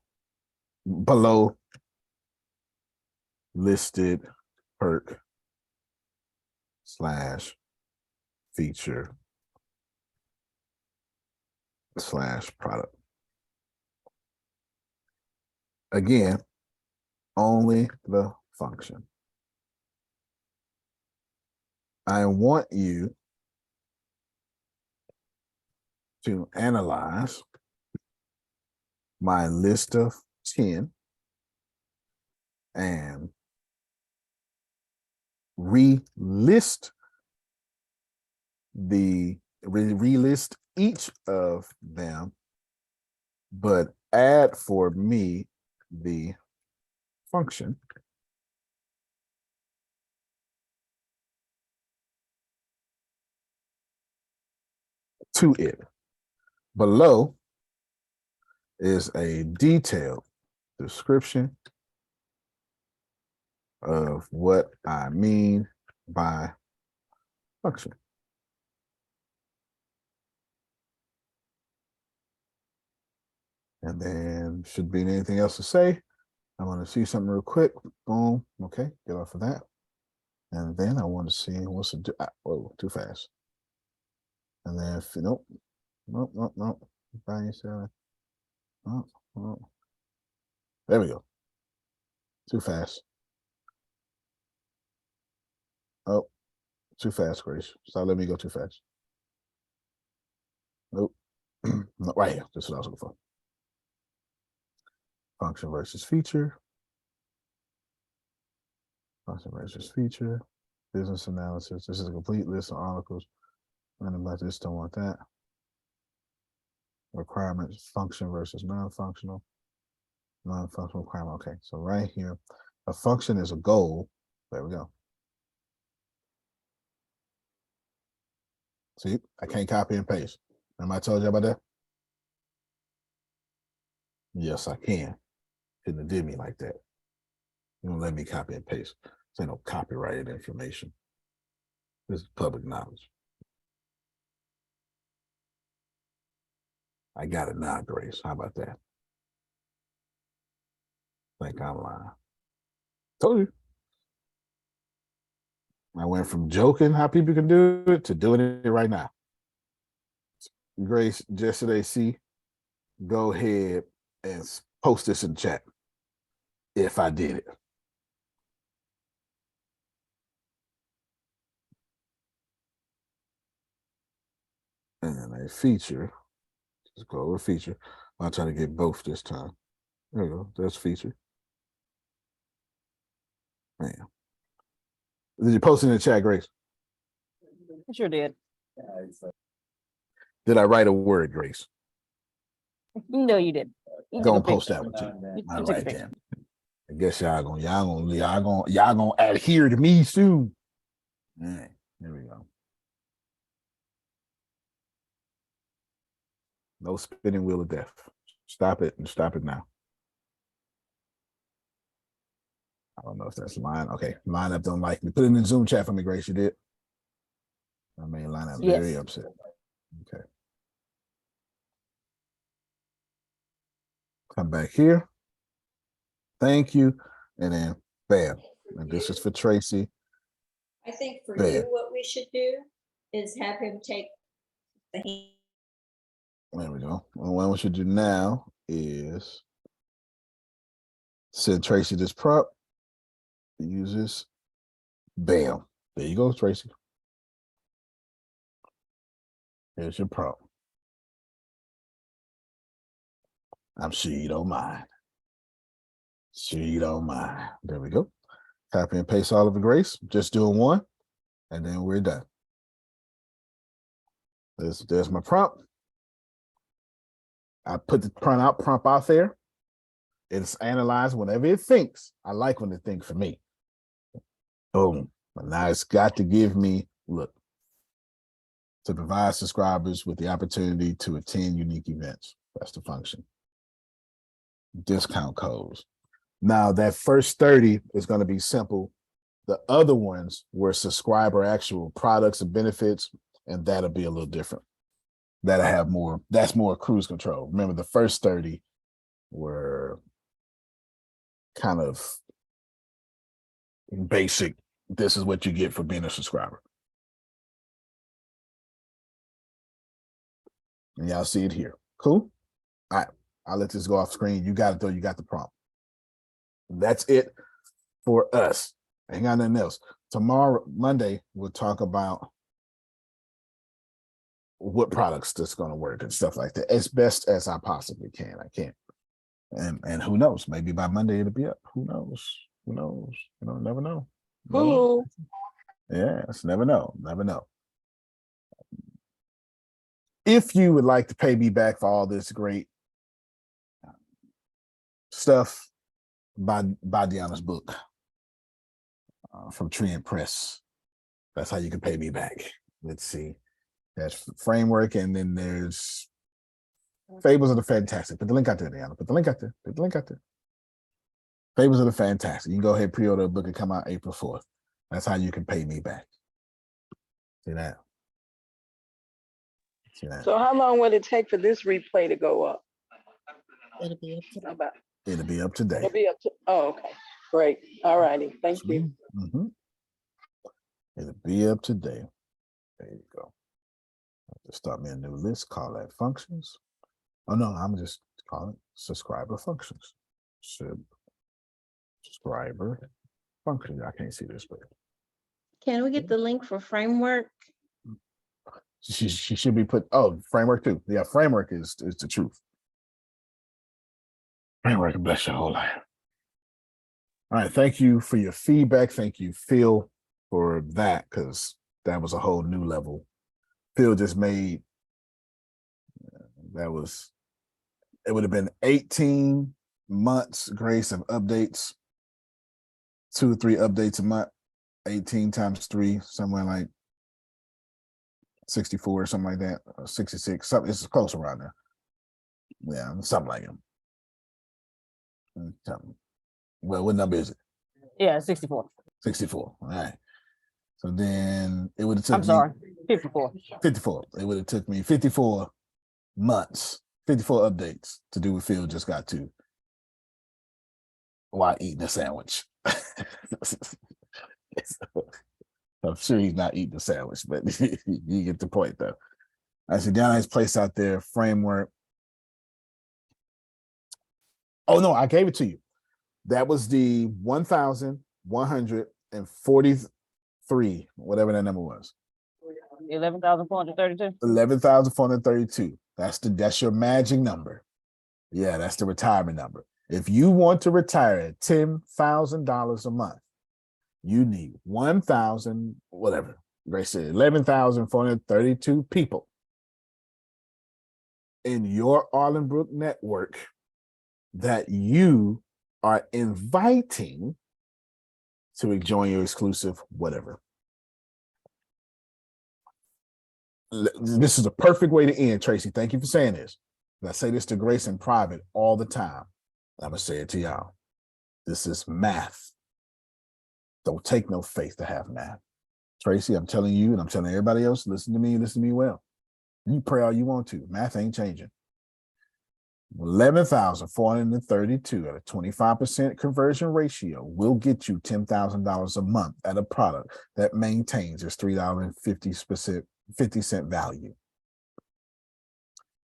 below listed perk / feature / product. Again, only the function. I want you to analyze my list of 10 and relist each of them, but add for me the function to it. Below is a detailed description of what I mean by function. And then should be anything else to say. I want to see something real quick. Boom. Okay, get off of that. And then I want to see what's it do. Whoa, too fast. And then if nope. Buying, selling. Oh. There we go. Too fast. Oh, too fast, Grace. Stop letting me go too fast. Nope. No, right here. This is what I was looking for. Function versus feature. Function versus feature. Business analysis. This is a complete list of articles. Random about this, don't want that. Requirements, function versus non-functional. Non-functional requirement. Okay, so right here, a function is a goal. There we go. See, I can't copy and paste. Remember I told you about that? Yes, I can. Couldn't have did me like that. You don't let me copy and paste. This ain't no copyrighted information. This is public knowledge. I got it now, Grace. How about that? Think I'm lying. Told you. I went from joking how people can do it to doing it right now. Grace, yesterday, see, go ahead and post this in the chat if I did it. And a feature, just go over feature. I'll try to get both this time. There we go. That's feature. Man. Did you post it in the chat, Grace? I sure did. Did I write a word, Grace? No, you didn't. You Go took a and post picture. that one too. You All took a right picture. then. I guess y'all gonna adhere to me soon. All right, there we go. No spinning wheel of death. Stop it and stop it now. I don't know if that's line. Okay, line up don't like me. Put it in the Zoom chat for me, Grace. You did. I made line up very Yes. upset. Okay. Come back here. Thank you. And then bam. And this is for Tracy. I think for Bam. you, what we should do is have him take the There we go. Well, what we should do now is send Tracy this prop. Use this. Bam. There you go, Tracy. Here's your prop. I'm sure you don't mind. Sure you don't mind. There we go. Copy and paste all of it, Grace. Just doing one, and then we're done. There's my prompt. I put the prompt out there. It's analyzed whenever it thinks. I like when it thinks for me. Boom. But now it's got to give me, look, to provide subscribers with the opportunity to attend unique events. That's the function. Discount codes. Now that first 30 is going to be simple. The other ones were subscriber actual products and benefits, and that'll be a little different. That'll have more, that's more cruise control. Remember, the first 30 were kind of basic. This is what you get for being a subscriber. And y'all see it here. Cool? All right, I'll let this go off screen. You got it though, you got the prompt. That's it for us. Ain't got nothing else. Tomorrow, Monday, we'll talk about what products that's going to work and stuff like that as best as I possibly can. I can't. And who knows? Maybe by Monday it'll be up. Who knows? Who knows? You know, never know. Never know. Yes, never know. Never know. If you would like to pay me back for all this great stuff, buy Deanna's book from Tree and Press. That's how you can pay me back. Let's see. That's framework, and then there's Fables of the Fantastic. Put the link out there, Deanna. Put the link out there. Put the link out there. Fables of the Fantastic. You can go ahead and pre-order a book and come out April 4th. That's how you can pay me back. See that? See that? So how long will it take for this replay to go up? It'll be up to About, It'll be up today. it'll be up to, oh, okay. Great. All righty. Thank you. Mm-hmm. It'll be up today. There you go. I'll just start me a new list, call that functions. Oh no, I'm just calling it subscriber functions. Subscriber function. I can't see this, but Can we get the link for framework? She should be put. Oh, framework too. Yeah, framework is the truth. Framework, bless your whole life. All right, thank you for your feedback. Thank you, Phil, for that, because that was a whole new level. Phil just made that was. It would have been 18 months, Grace, of updates. 2 or 3 updates a month. 18 times 3, somewhere like 64 or something like that, or 66, something. It's close around there. Yeah, something like him. Well, what number is it? Yeah, 64. 64. All right. So then it would have took I'm sorry, 54. 54. It would have took me 54 months, 54 updates to do what Phil just got to while eating a sandwich. I'm sure he's not eating a sandwich, but you get the point though. I see down nice place out there, framework. Oh no, I gave it to you. That was the 1,143, whatever that number was. 11,432. 11,432. That's your magic number. Yeah, that's the retirement number. If you want to retire at $10,000 a month, you need 1,000, whatever. Grace said 11,432 people in your Arlingbrook network that you are inviting to join your exclusive whatever. This is a perfect way to end, Tracy. Thank you for saying this. I say this to Grace in private all the time. I'm going to say it to y'all. This is math. Don't take no faith to have math. Tracy, I'm telling you, and I'm telling everybody else, listen to me well. You pray all you want to. Math ain't changing. 11,432 at a 25% conversion ratio will get you $10,000 a month at a product that maintains its $3.50 value.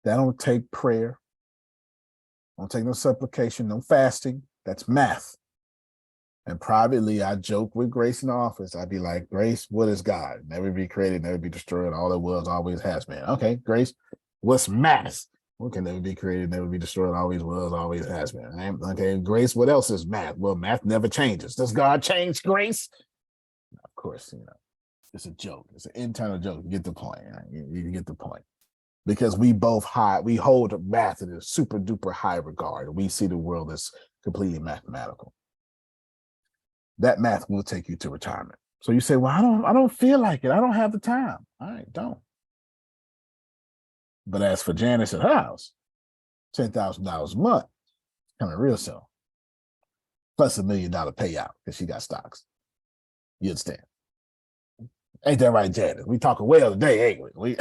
That don't take prayer. Don't take no supplication, no fasting. That's math. And privately, I joke with Grace in the office. I'd be like, Grace, what is God? Never be created, never be destroyed. All it was, always has been. Okay, Grace, what's math? What can never be created, never be destroyed, always was, always has been. Okay, Grace, what else is math? Well, math never changes. Does God change, Grace? Of course, it's a joke. It's an internal joke. You get the point. Right? You get the point. Because we hold math in a super duper high regard. We see the world as completely mathematical. That math will take you to retirement. So you say, well, I don't feel like it. I don't have the time. All right, don't. But as for Janice at her house, $10,000 a month, coming real soon. Plus $1 million payout because she got stocks. You understand? Ain't that right, Janice? We talking well today, ain't we?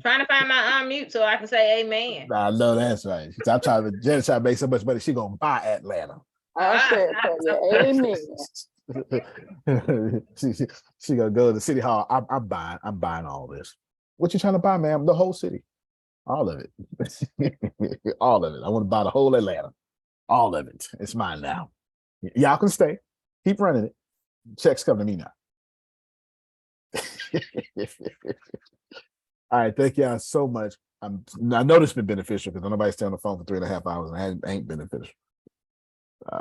Trying to find my unmute so I can say amen. I know that's right. I'm trying to, Janice trying to make so much money, she gonna buy Atlanta. I said for you, amen. she gonna go to the city hall. I'm buying all this. What you trying to buy, ma'am? The whole city, all of it, all of it. I want to buy the whole Atlanta, all of it. It's mine now. Y'all can stay. Keep running it. Checks come to me now. All right, thank y'all so much. I know this has been beneficial because nobody's staying on the phone for 3.5 hours and it ain't beneficial.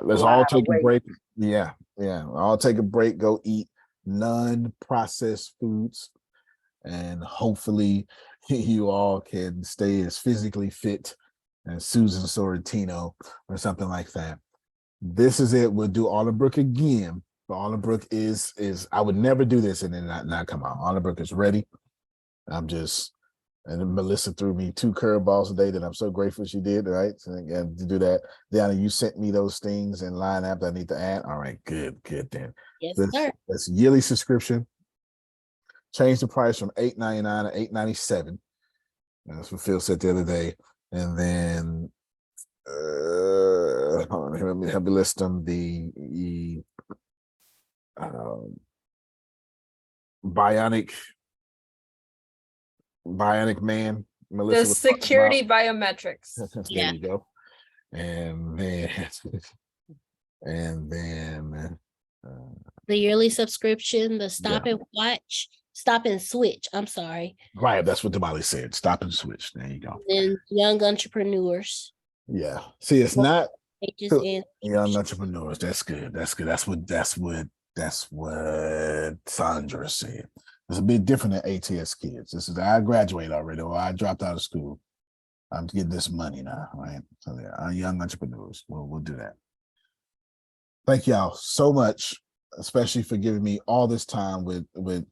Let's all take a break. Yeah. All take a break, go eat non-processed foods, and hopefully you all can stay as physically fit as Susan Sorrentino or something like that. This is it. We'll do Arlingbrook again. But Arlingbrook is I would never do this and then not come out. Arlingbrook is ready. And Melissa threw me 2 curveballs today that I'm so grateful she did, right? So to do that. Diana, you sent me those things in line app that I need to add. All right, good then. Yes, sir. That's yearly subscription. Change the price from $8.99 to $8.97. That's what Phil said the other day. And then let me list them. The Bionic Man, Melissa. The security biometrics. There you go. And then The yearly subscription, the Yeah. stop and switch. I'm sorry. Right, that's what Damali said. Stop and switch. There you go. And young entrepreneurs. Yeah. See, it's not Pages and young entrepreneurs. That's good. That's good. That's what Sandra said. It's a bit different than ATS kids. This is I graduated already, or I dropped out of school. I'm getting this money now, right? So yeah, our young entrepreneurs. We'll do that. Thank y'all so much, especially for giving me all this time with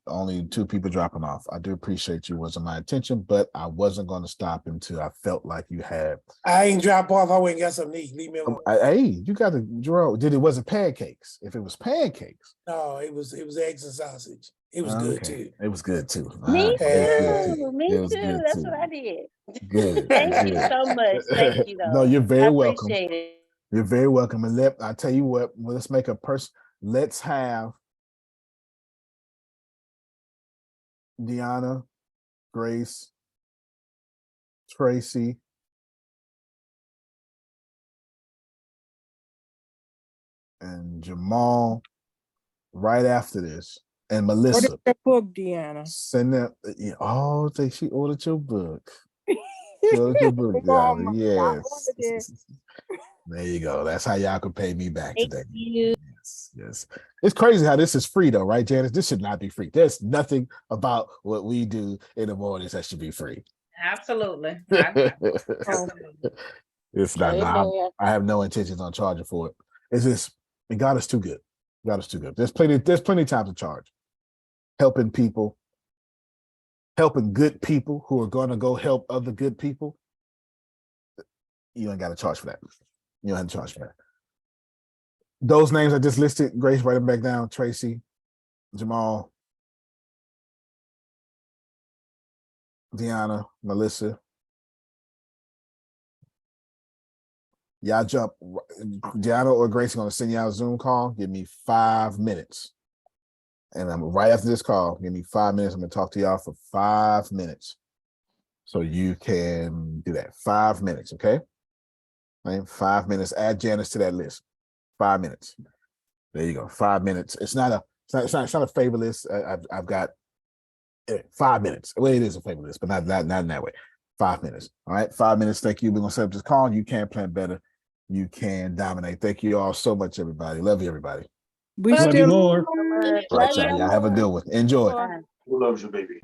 only 2 people dropping off. I do appreciate you. It wasn't my intention, but I wasn't going to stop until I felt like you had. I ain't drop off. I went and got something to eat. Leave me alone. Hey, you got to draw. It wasn't pancakes. If it was pancakes. No, it was eggs and sausage. It was good too. It was good too. Me It too. was Me good too. too. That's what I did. Good. Thank you good. so much. Thank you. No, you're very I welcome. appreciate it. You're very welcome. And I tell you what, let's make a person. Let's have Deanna, Grace, Tracy, and Jamal right after this, and Melissa. What is your book, Deanna? Send that. She ordered your book. She ordered your book, Deanna. Yes. There you go. That's how y'all can pay me back today. you. Yes. It's crazy how this is free though, right, Janice? This should not be free. There's nothing about what we do in the mornings that should be free. Absolutely. It's not. No, I have no intentions on charging for it. It's just God is too good. God is too good. There's plenty of times to charge. Helping people, helping good people who are going to go help other good people. You ain't got to charge for that. You don't have to charge for that. Those names I just listed, Grace, write them back down. Tracy, Jamal, Deanna, Melissa. Y'all jump. Deanna or Grace are going to send y'all a Zoom call. Give me 5 minutes. And I'm right after this call, give me 5 minutes. I'm going to talk to y'all for 5 minutes. So you can do that. 5 minutes, okay? Right? 5 minutes. Add Janice to that list. 5 minutes. There you go. 5 minutes. It's not a favor list. I've got 5 minutes. Well, it is a favor list, but not in that way. 5 minutes. All right. 5 minutes. Thank you. We're gonna set up this call. You can plan better. You can dominate. Thank you all so much, everybody. Love you, everybody. We Love you still more. Right, y'all have a good one. Enjoy. Who loves you, baby?